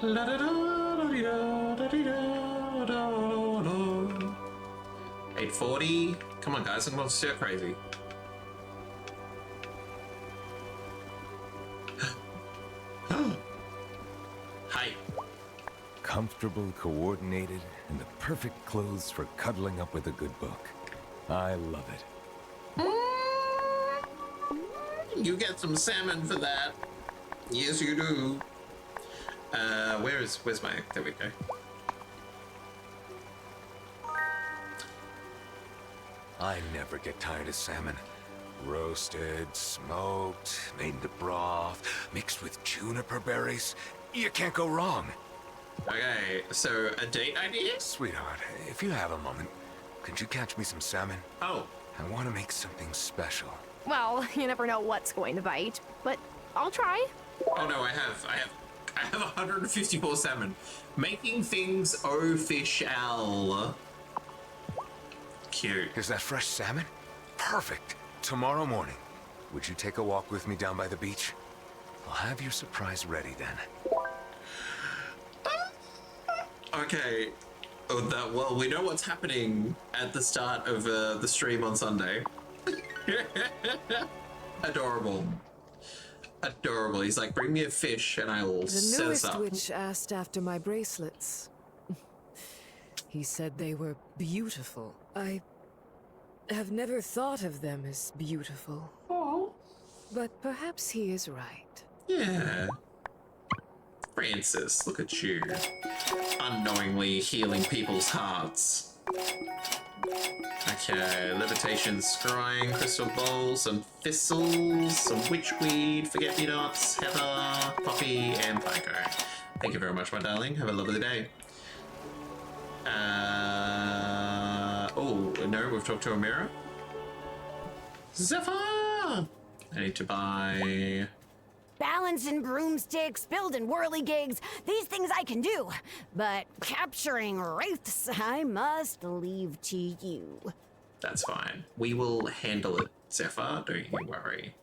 8:40. Come on, guys, I'm not stir crazy. Hi. Comfortable, coordinated, and the perfect clothes for cuddling up with a good book. I love it. You get some salmon for that. Yes, you do. Where's my... There we go. I never get tired of salmon. Roasted, smoked, made into broth, mixed with juniper berries. You can't go wrong. Okay, so a date idea? Sweetheart, if you have a moment, could you catch me some salmon? Oh. I want to make something special. Well, you never know what's going to bite, but I'll try. Oh no, I have 154 salmon. Making things official. Cute. Is that fresh salmon? Perfect. Tomorrow morning, would you take a walk with me down by the beach? I'll have your surprise ready then. Okay. Oh, well, we know what's happening at the start of the stream on Sunday. Adorable. Adorable. He's like, bring me a fish and I will The set us newest up. witch asked after my bracelets. He said they were beautiful. I have never thought of them as beautiful. Oh. But perhaps he is right. Yeah. Francis, look at you. Unknowingly healing people's hearts. Okay, levitation, scrying, crystal bowls, some thistles, some witchweed, forget-me-nots, heather, poppy, and pico. Thank you very much, my darling. Have a lovely day. Oh, no, we've talked to a mirror. Zephyr! I need to buy... Balancing broomsticks, building whirligigs, these things I can do. But capturing wraiths, I must leave to you. That's fine. We will handle it, Zephyr. Don't you worry.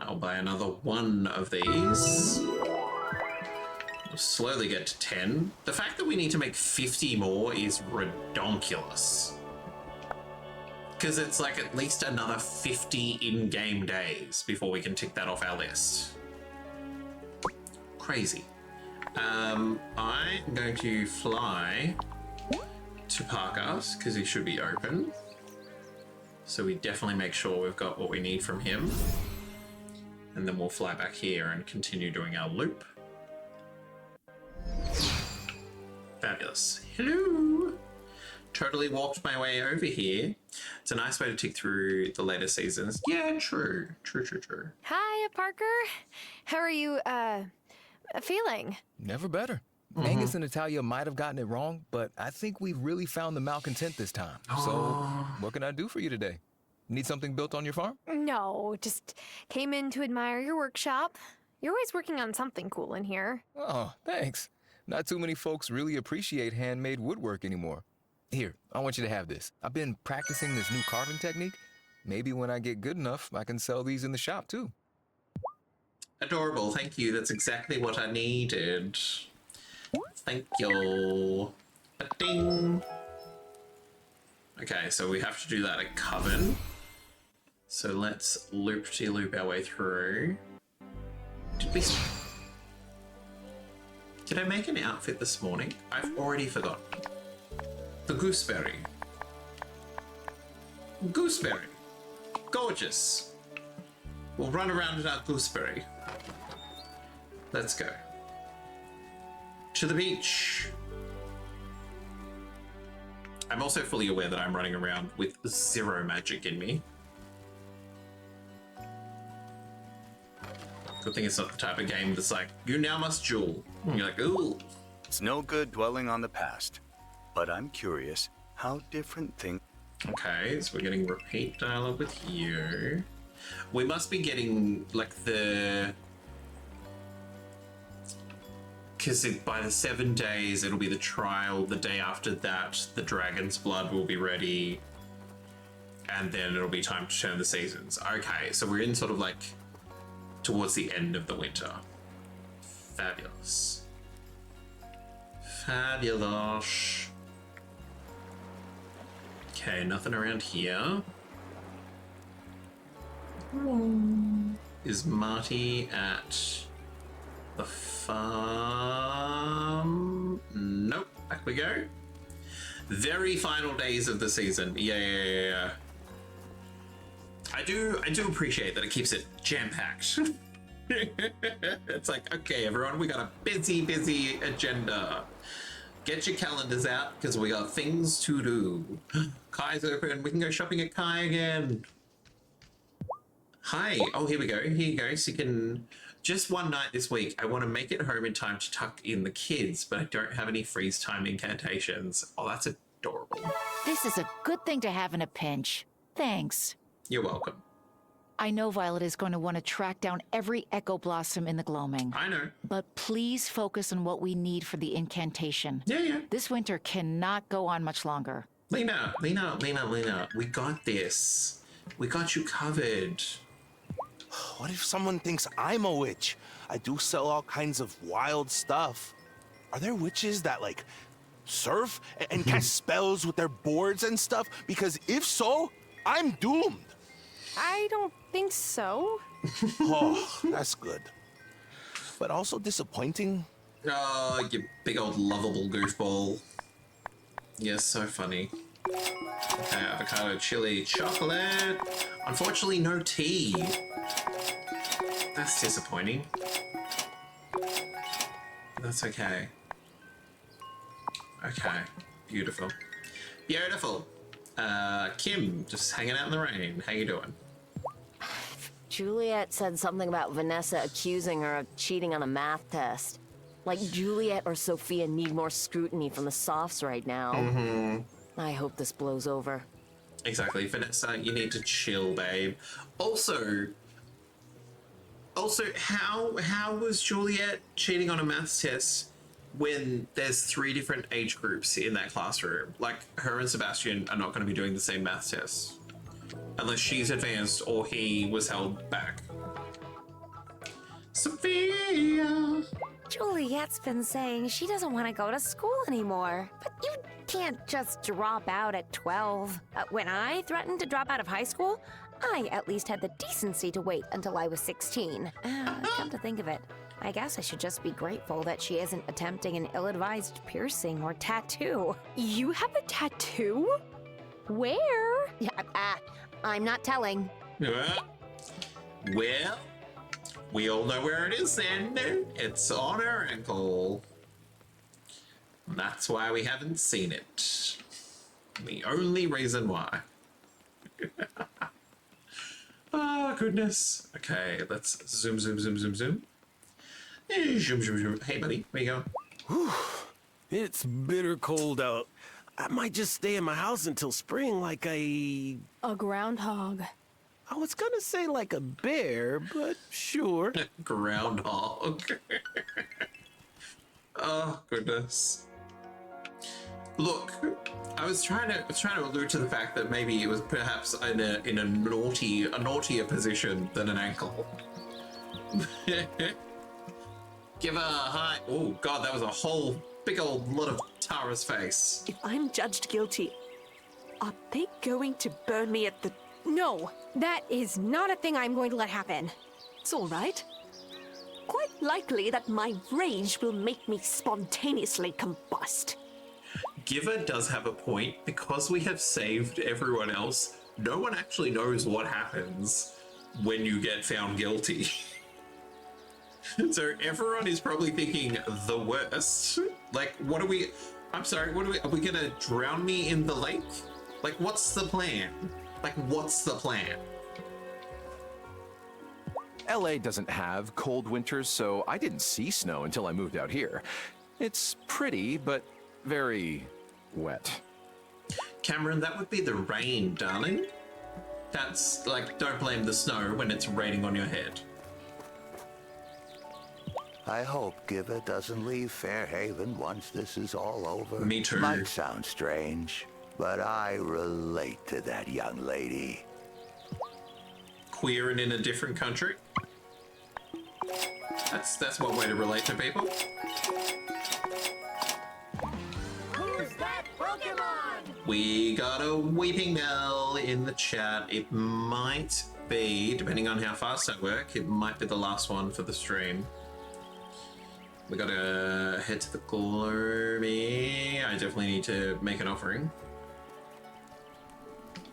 I'll buy another one of these. We'll slowly get to 10. The fact that we need to make 50 more is redonkulous. Because it's like at least another 50 in-game days before we can tick that off our list. Crazy. I'm going to fly to Parker's because he should be open. So we definitely make sure we've got what we need from him. And then we'll fly back here and continue doing our loop. Fabulous. Hello. totally walked my way over here. It's a nice way to tick through the later seasons. Yeah, true. Hi, Parker. How are you, feeling? Never better. Angus and Natalia might have gotten it wrong, but I think we've really found the malcontent this time. So, what can I do for you today? Need something built on your farm? No, just came in to admire your workshop. You're always working on something cool in here. Oh, thanks. Not too many folks really appreciate handmade woodwork anymore. Here, I want you to have this. I've been practicing this new carving technique. Maybe when I get good enough, I can sell these in the shop too. Adorable, thank you. That's exactly what I needed. Thank you. Ding. Okay, so we have to do that at Coven. So let's loop-de-loop our way through. Did I make an outfit this morning? I've already forgotten. The gooseberry. Gooseberry. Gorgeous. We'll run around in our gooseberry. Let's go. To the beach. I'm also fully aware that I'm running around with 0 magic in me. Good thing it's not the type of game that's like, you now must duel. And you're like, ooh. It's no good dwelling on the past, but I'm curious how different things... Okay, so we're getting repeat dialogue with you. We must be getting, like, the... Because by the 7 days, it'll be the trial. The day after that, the dragon's blood will be ready. And then it'll be time to turn the seasons. Okay, so we're in sort of like towards the end of the winter. Fabulous. Fabulous. Okay, nothing around here. Is Marty at the farm? Nope. Back we go. Very final days of the season. Yeah. I do appreciate that it keeps it jam-packed. It's like, okay, everyone, we got a busy agenda. Get your calendars out because we got things to do. Kai's open. We can go shopping at Kai again. Hi. Oh, here we go. Here you go. So you can... Just one night this week, I want to make it home in time to tuck in the kids, but I don't have any freeze time incantations. Oh, that's adorable. This is a good thing to have in a pinch. Thanks. You're welcome. I know Violet is going to want to track down every Echo Blossom in the Gloaming. I know. But please focus on what we need for the incantation. Yeah. This winter cannot go on much longer. Lena, we got this. We got you covered. What if someone thinks I'm a witch? I do sell all kinds of wild stuff. Are there witches that, like, surf and cast spells with their boards and stuff? Because if so, I'm doomed. I don't think so. Oh, that's good. But also disappointing. Oh, you big old lovable goofball. Yes, so funny. Okay, avocado, chili, chocolate. Unfortunately, no tea. That's disappointing. That's okay. Okay, beautiful. Beautiful. Kim, just hanging out in the rain. How you doing? Juliet said something about Vanessa accusing her of cheating on a math test. Like Juliet or Sophia need more scrutiny from the softs right now. I hope this blows over. Exactly, Vanessa, you need to chill, babe. Also, how was Juliet cheating on a maths test when there's 3 different age groups in that classroom? Like, her and Sebastian are not going to be doing the same maths tests. Unless she's advanced or he was held back. Sophia! Juliet's been saying she doesn't want to go to school anymore. But you can't just drop out at 12. When I threatened to drop out of high school, I at least had the decency to wait until I was 16. Come to think of it, I guess I should just be grateful that she isn't attempting an ill-advised piercing or tattoo. You have a tattoo? Where? Yeah, I'm not telling. Well, we all know where it is then. It's on her ankle. That's why we haven't seen it. The only reason why. Oh, goodness. Okay, let's zoom. Zoom. Hey, buddy, where you going? Whew. It's bitter cold out. I might just stay in my house until spring like a groundhog. I was gonna say like a bear, but sure. Groundhog. Oh, goodness. Look, I was trying to allude to the fact that maybe it was perhaps in a naughtier position than an ankle. Give her a high. Oh God, that was a whole big old lot of Tara's face. If I'm judged guilty, are they going to burn me at the... No, that is not a thing I'm going to let happen. It's all right. Quite likely that my rage will make me spontaneously combust. Giver does have a point. Because we have saved everyone else, no one actually knows what happens when you get found guilty. So everyone is probably thinking the worst. Like, what are we... I'm sorry, are we gonna drown me in the lake? Like, what's the plan? Like, what's the plan? LA doesn't have cold winters, so I didn't see snow until I moved out here. It's pretty, but very wet. Cameron, that would be the rain, darling. That's like, don't blame the snow when it's raining on your head. I hope Giver doesn't leave Fairhaven once this is all over. Me too. Might sound strange, but I relate to that young lady. Queer and in a different country? That's one way to relate to people. Who's that Pokemon? We got a Weeping Bell in the chat. It might be, depending on how fast I work, it might be the last one for the stream. We gotta head to the Gloomy. I definitely need to make an offering.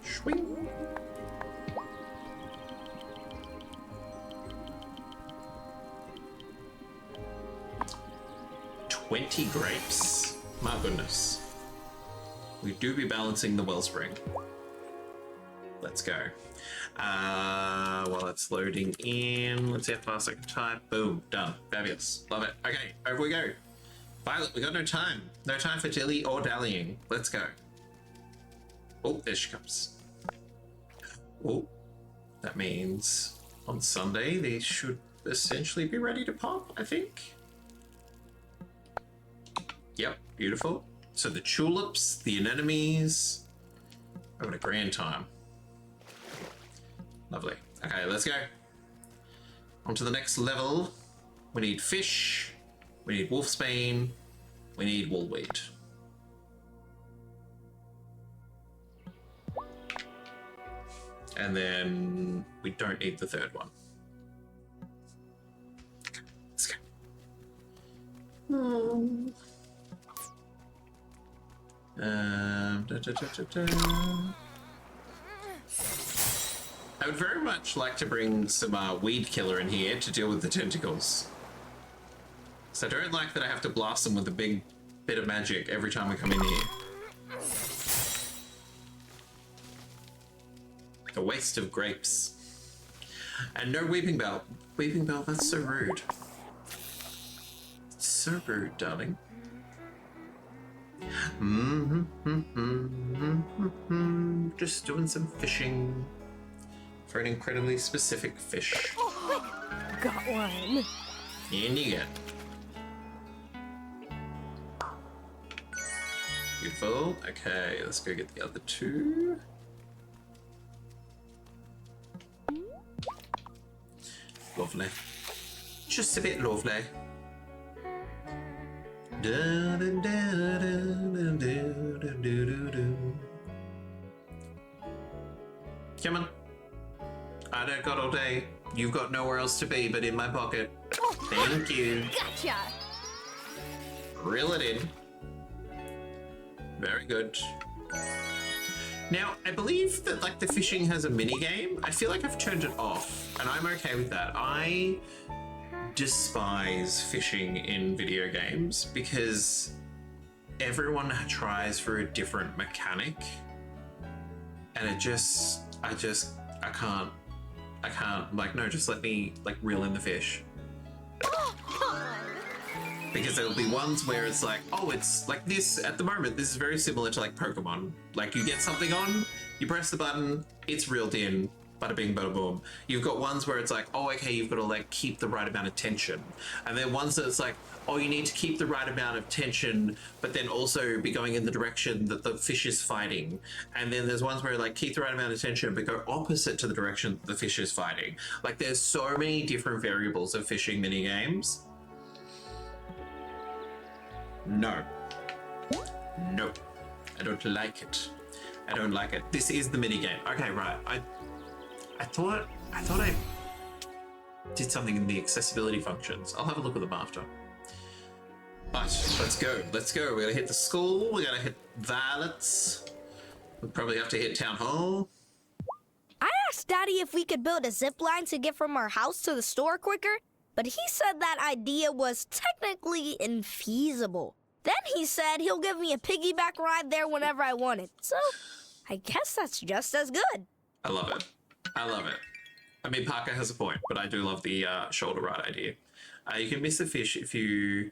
Swing. $20 grapes. My goodness. We do be balancing the wellspring. Let's go. While it's loading in, let's see how fast I can type. Boom, done. Fabulous. Love it. Okay, over we go. Violet, we got no time. No time for dilly or dallying. Let's go. Oh, there she comes. Oh, that means on Sunday they should essentially be ready to pop, I think. Yep, beautiful. So the tulips, the anemones, having a grand time. Lovely. Okay, let's go. On to the next level. We need fish. We need wolfsbane. We need woolweed. And then we don't need the third one. Let's go. I would very much like to bring some weed killer in here to deal with the tentacles. So I don't like that I have to blast them with a big bit of magic every time we come in here. A waste of grapes. And no Weeping Bell. Weeping Bell, that's so rude. So rude, darling. Just doing some fishing for an incredibly specific fish. Got one. And you get. Beautiful. Okay, let's go get the other two. Lovely. Just a bit lovely. Come on. I don't got all day. You've got nowhere else to be but in my pocket. Thank you. Gotcha. Reel it in. Very good. Now, I believe that like the fishing has a mini game. I feel like I've turned it off, and I'm okay with that. I despise fishing in video games because everyone tries for a different mechanic, and I can't, like, no, just let me, like, reel in the fish. Because there'll be ones where it's like, oh, it's like this, at the moment, this is very similar to, like, Pokemon. Like, you get something on, you press the button, it's reeled in, bada bing, bada boom. You've got ones where it's like, oh, okay, you've got to, like, keep the right amount of tension. And then ones that it's like, oh, you need to keep the right amount of tension, but then also be going in the direction that the fish is fighting. And then there's ones where, like, keep the right amount of tension, but go opposite to the direction the fish is fighting. Like, there's so many different variables of fishing minigames. No. Nope. I don't like it. I don't like it. This is the minigame. Okay, right. I thought I did something in the accessibility functions. I'll have a look at them after. But let's go. Let's go. We're gonna hit the school. We're gonna hit Violet's. We'll probably have to hit Town Hall. I asked Daddy if we could build a zip line to get from our house to the store quicker, but he said that idea was technically infeasible. Then he said he'll give me a piggyback ride there whenever I want it. So, I guess that's just as good. I love it. I love it. I mean, Parker has a point, but I do love the shoulder ride idea. You can miss the fish if you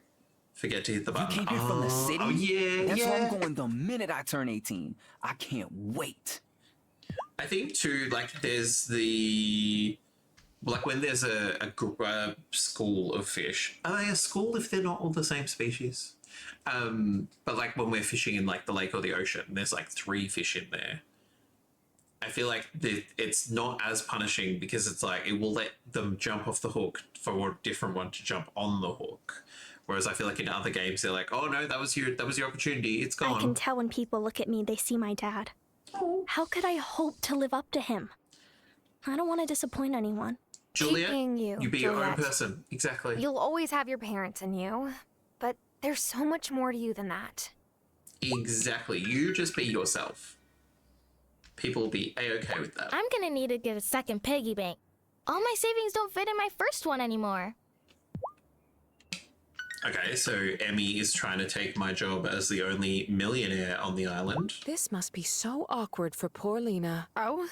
forget to hit the button. You came here from the city? Oh, yeah, That's where yeah. I'm going the minute I turn 18. I can't wait. I think, too, like, there's the... Like, when there's a school of fish, are they a school if they're not all the same species? But, like, when we're fishing in, like, the lake or the ocean, there's, like, 3 fish in there. I feel like it's not as punishing because it's like, it will let them jump off the hook for a different one to jump on the hook. Whereas I feel like in other games, they're like, oh, no, that was your opportunity. It's gone. I can tell when people look at me, they see my dad. How could I hope to live up to him? I don't want to disappoint anyone. Juliet, Keeping you be your own Juliet. person. Exactly. You'll always have your parents in you, but there's so much more to you than that. Exactly. You just be yourself. People will be A-okay with that. I'm gonna need to get a second piggy bank. All my savings don't fit in my first one anymore. Okay, so Emmy is trying to take my job as the only millionaire on the island. This must be so awkward for poor Lena. Oh?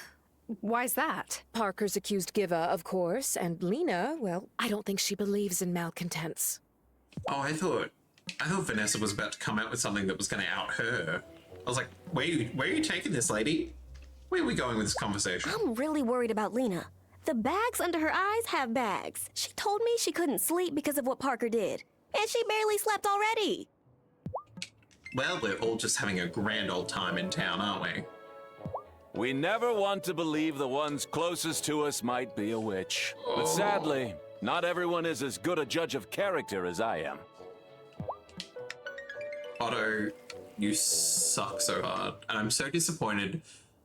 Why's that? Parker's accused Giva, of course, and Lena, well, I don't think she believes in malcontents. Oh, I thought Vanessa was about to come out with something that was going to out her. I was like, where are you taking this, lady? Where are we going with this conversation? I'm really worried about Lena. The bags under her eyes have bags. She told me she couldn't sleep because of what Parker did. And she barely slept already. Well, we're all just having a grand old time in town, aren't we? We never want to believe the ones closest to us might be a witch. But sadly, not everyone is as good a judge of character as I am. Otto, you suck so hard. And I'm so disappointed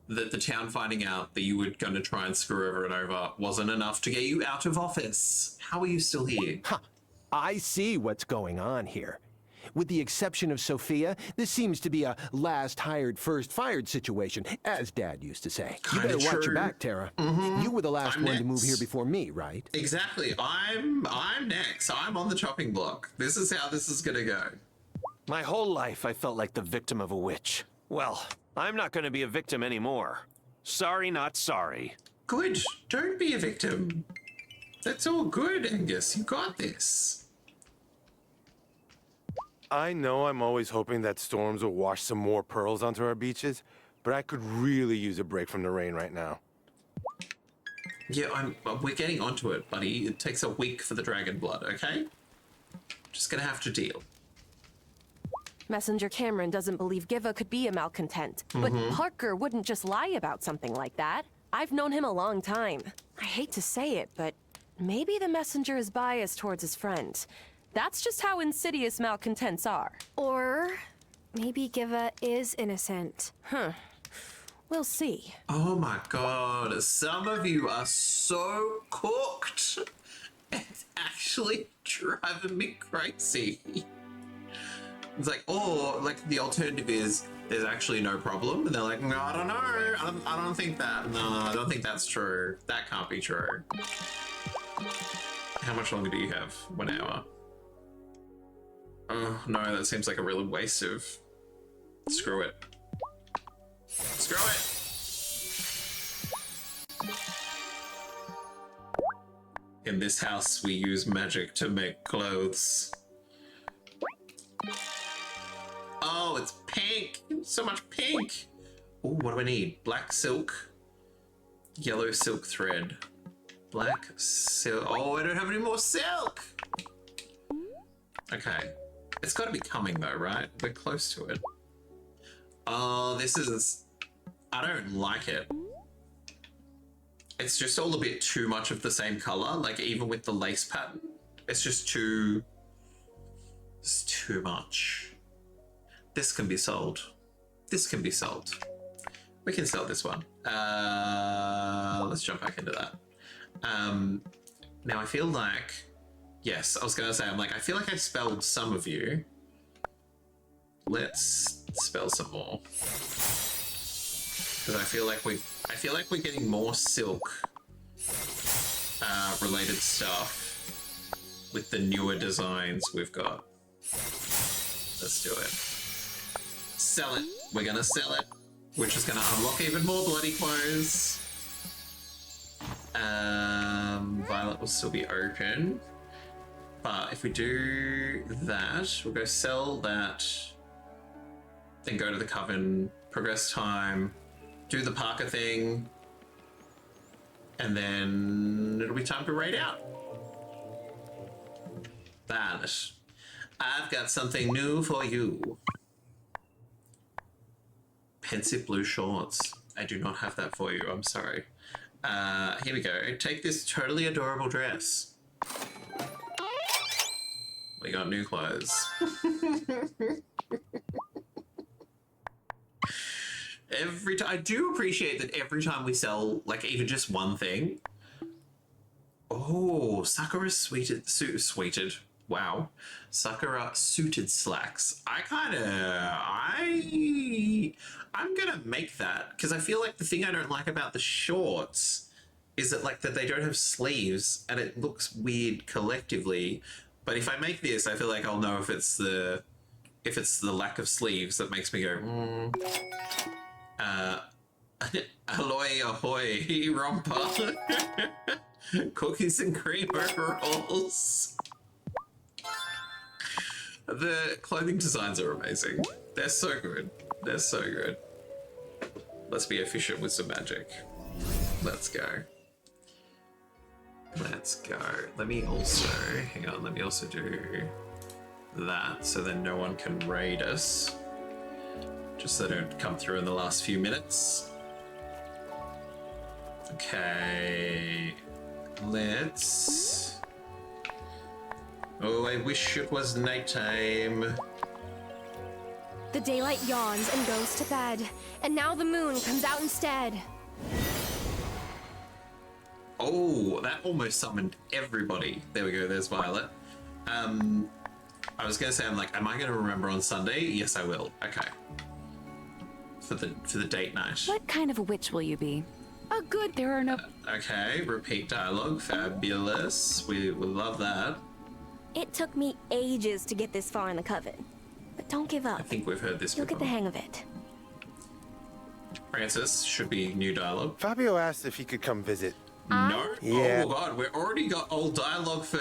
that the town finding out that you were going to try and screw over and over wasn't enough to get you out of office. How are you still here? Huh. I see what's going on here. With the exception of Sophia, this seems to be a last hired, first fired situation, as Dad used to say. You better watch your back, Tara. You were the last one to move here before me, right? Exactly. I'm next. I'm on the chopping block. This is how this is gonna go. My whole life I felt like the victim of a witch. Well, I'm not gonna be a victim anymore. Sorry, not sorry. Good. Don't be a victim. That's all good, Angus. You got this. I know I'm always hoping that storms will wash some more pearls onto our beaches, but I could really use a break from the rain right now. Yeah, we're getting onto it, buddy. It takes a week for the dragon blood, okay? Just gonna have to deal. Messenger Cameron doesn't believe Giva could be a malcontent, but Parker wouldn't just lie about something like that. I've known him a long time. I hate to say it, but maybe the messenger is biased towards his friend. That's just how insidious malcontents are. Or maybe Giva is innocent. Huh. We'll see. Oh my god, some of you are so cooked. It's actually driving me crazy. It's like, or like the alternative is there's actually no problem, and they're like, no, I don't know, I don't think that. No, I don't think that's true. That can't be true. How much longer do you have? 1 hour. Oh, no, that seems like a real waste of... Screw it. Screw it! In this house, we use magic to make clothes. Oh, it's pink! So much pink! Ooh, what do I need? Black silk. Yellow silk thread. Black silk. Oh, I don't have any more silk! Okay. It's got to be coming though, right? We're close to it. Oh, this is... I don't like it. It's just all a bit too much of the same color, like even with the lace pattern. It's just too... It's too much. This can be sold. This can be sold. We can sell this one. Let's jump back into that. Now I feel like... Yes, I was going to say, I feel like I spelled some of you. Let's spell some more. Because I feel like we're getting more silk related stuff with the newer designs we've got. Let's do it. Sell it. We're gonna sell it, which is gonna unlock even more bloody clothes. Violet will still be open. But if we do that, we'll go sell that, then go to the coven, progress time, do the Parker thing, and then it'll be time to raid out. Violet, I've got something new for you. Pensive blue shorts. I do not have that for you, I'm sorry. Here we go. Take this totally adorable dress. We got new clothes. I do appreciate that every time we sell, like, even just one thing. Oh, Sakura suited. Wow. Sakura suited slacks. I'm gonna make that, because I feel like the thing I don't like about the shorts is that they don't have sleeves, and it looks weird collectively. But if I make this, I feel like I'll know if it's the lack of sleeves that makes me go, Alloy ahoy, romper. Cookies and cream overalls. The clothing designs are amazing. They're so good. They're so good. Let's be efficient with some magic. Let's go. Let's go. Let me also, hang on, let me also do that so then no one can raid us. Just so they don't come through in the last few minutes. Okay. Let's... Oh, I wish it was nighttime. The daylight yawns and goes to bed, and now the moon comes out instead. Oh, that almost summoned everybody. There we go, there's Violet. I was gonna say, am I gonna remember on Sunday? Yes, I will. Okay. For the date night. What kind of a witch will you be? A good, there are no... Okay, repeat dialogue. Fabulous. We love that. It took me ages to get this far in the coven. But don't give up. I think we've heard this You'll before. get the hang of it. Francis, should be new dialogue. Fabio asked if he could come visit. No? Yeah. Oh god, we already got old dialogue for...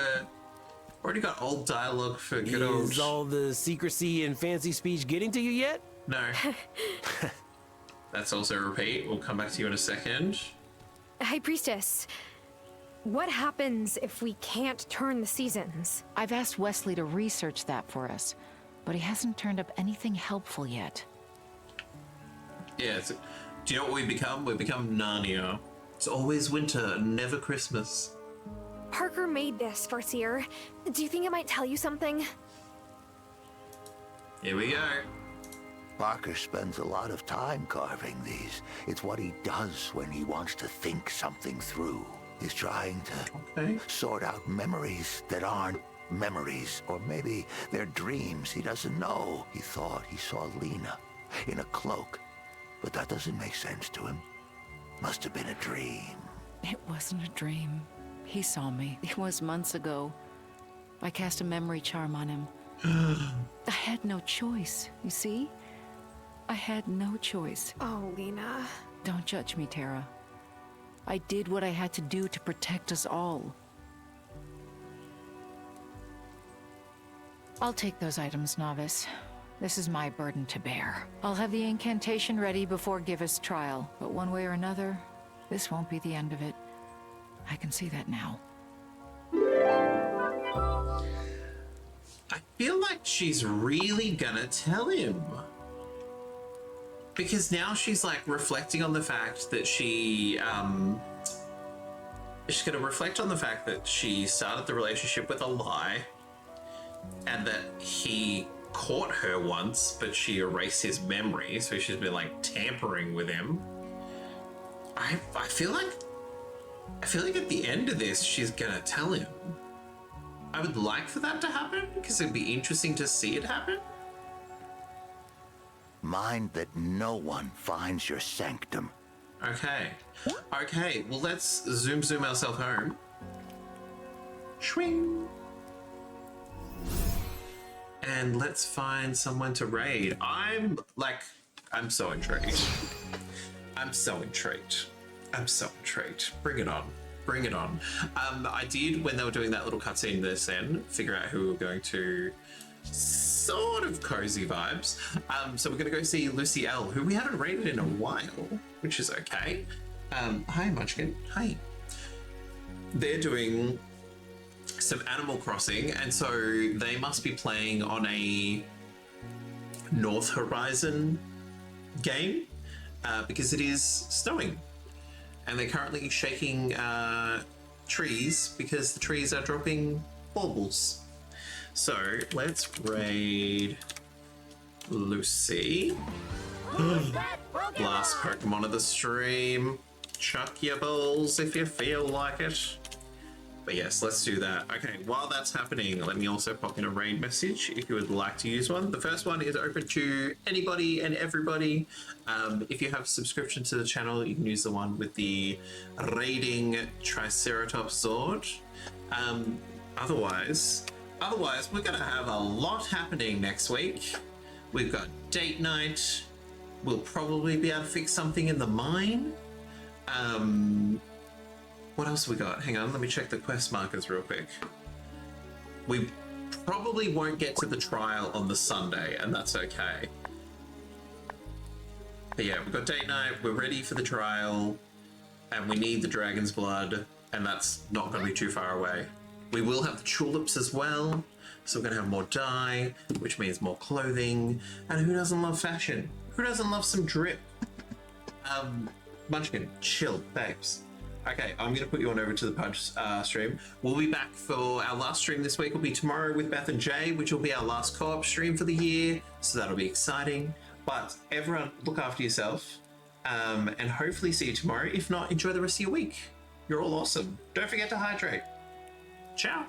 good old... Is all the secrecy and fancy speech getting to you yet? No. That's also a repeat. We'll come back to you in a second. High Priestess, what happens if we can't turn the seasons? I've asked Wesley to research that for us, but he hasn't turned up anything helpful yet. Yeah, do you know what we become? We become Narnia. It's always winter, never Christmas. Parker made this, Farseer. Do you think it might tell you something? Here we go. Parker spends a lot of time carving these. It's what he does when he wants to think something through. He's trying to sort out memories that aren't memories, or maybe they're dreams he doesn't know. He thought he saw Lena in a cloak, but that doesn't make sense to him. Must have been a dream. It wasn't a dream. He saw me. It was months ago. I cast a memory charm on him. I had no choice, you see? I had no choice. Oh, Lena. Don't judge me, Tara. I did what I had to do to protect us all. I'll take those items, Novice. This is my burden to bear. I'll have the incantation ready before Giveth's trial, but one way or another, this won't be the end of it. I can see that now. I feel like she's really gonna tell him. Because now she's like reflecting on the fact that she's gonna reflect on the fact that she started the relationship with a lie and that he caught her once, but she erased his memory, so she's been like tampering with him. I feel like at the end of this, she's gonna tell him. I would like for that to happen because it'd be interesting to see it happen. Mind that no one finds your sanctum. Okay. Okay, well let's zoom ourselves home. Swing. And let's find someone to raid. I'm so intrigued. I'm so intrigued. Bring it on. Bring it on. I did, when they were doing that little cutscene this end, figure out who we were going to sort of cozy vibes. So we're going to go see Lucy L, who we haven't raided in a while, which is okay. Hi, Munchkin. Hi. They're doing some Animal Crossing, and so they must be playing on a North Horizon game because it is snowing. And they're currently shaking trees because the trees are dropping baubles. So let's raid Lucy. Last Pokemon of the stream. Chuck your balls if you feel like it. But yes, let's do that. Okay, while that's happening, let me also pop in a raid message if you would like to use one. The first one is open to anybody and everybody. If you have a subscription to the channel, you can use the one with the raiding Triceratops sword. Otherwise, we're gonna have a lot happening next week. We've got date night. We'll probably be able to fix something in the mine. What else we got? Hang on, let me check the quest markers real quick. We probably won't get to the trial on the Sunday, and that's okay. But yeah, we've got date night, we're ready for the trial, and we need the dragon's blood, and that's not going to be too far away. We will have the tulips as well, so we're going to have more dye, which means more clothing, and who doesn't love fashion? Who doesn't love some drip? Munchkin, chill, babes. Okay, I'm going to put you on over to the Pudge stream. We'll be back for our last stream this week. Will be tomorrow with Beth and Jay, which will be our last co-op stream for the year. So that'll be exciting. But everyone, look after yourself. And hopefully see you tomorrow. If not, enjoy the rest of your week. You're all awesome. Don't forget to hydrate. Ciao.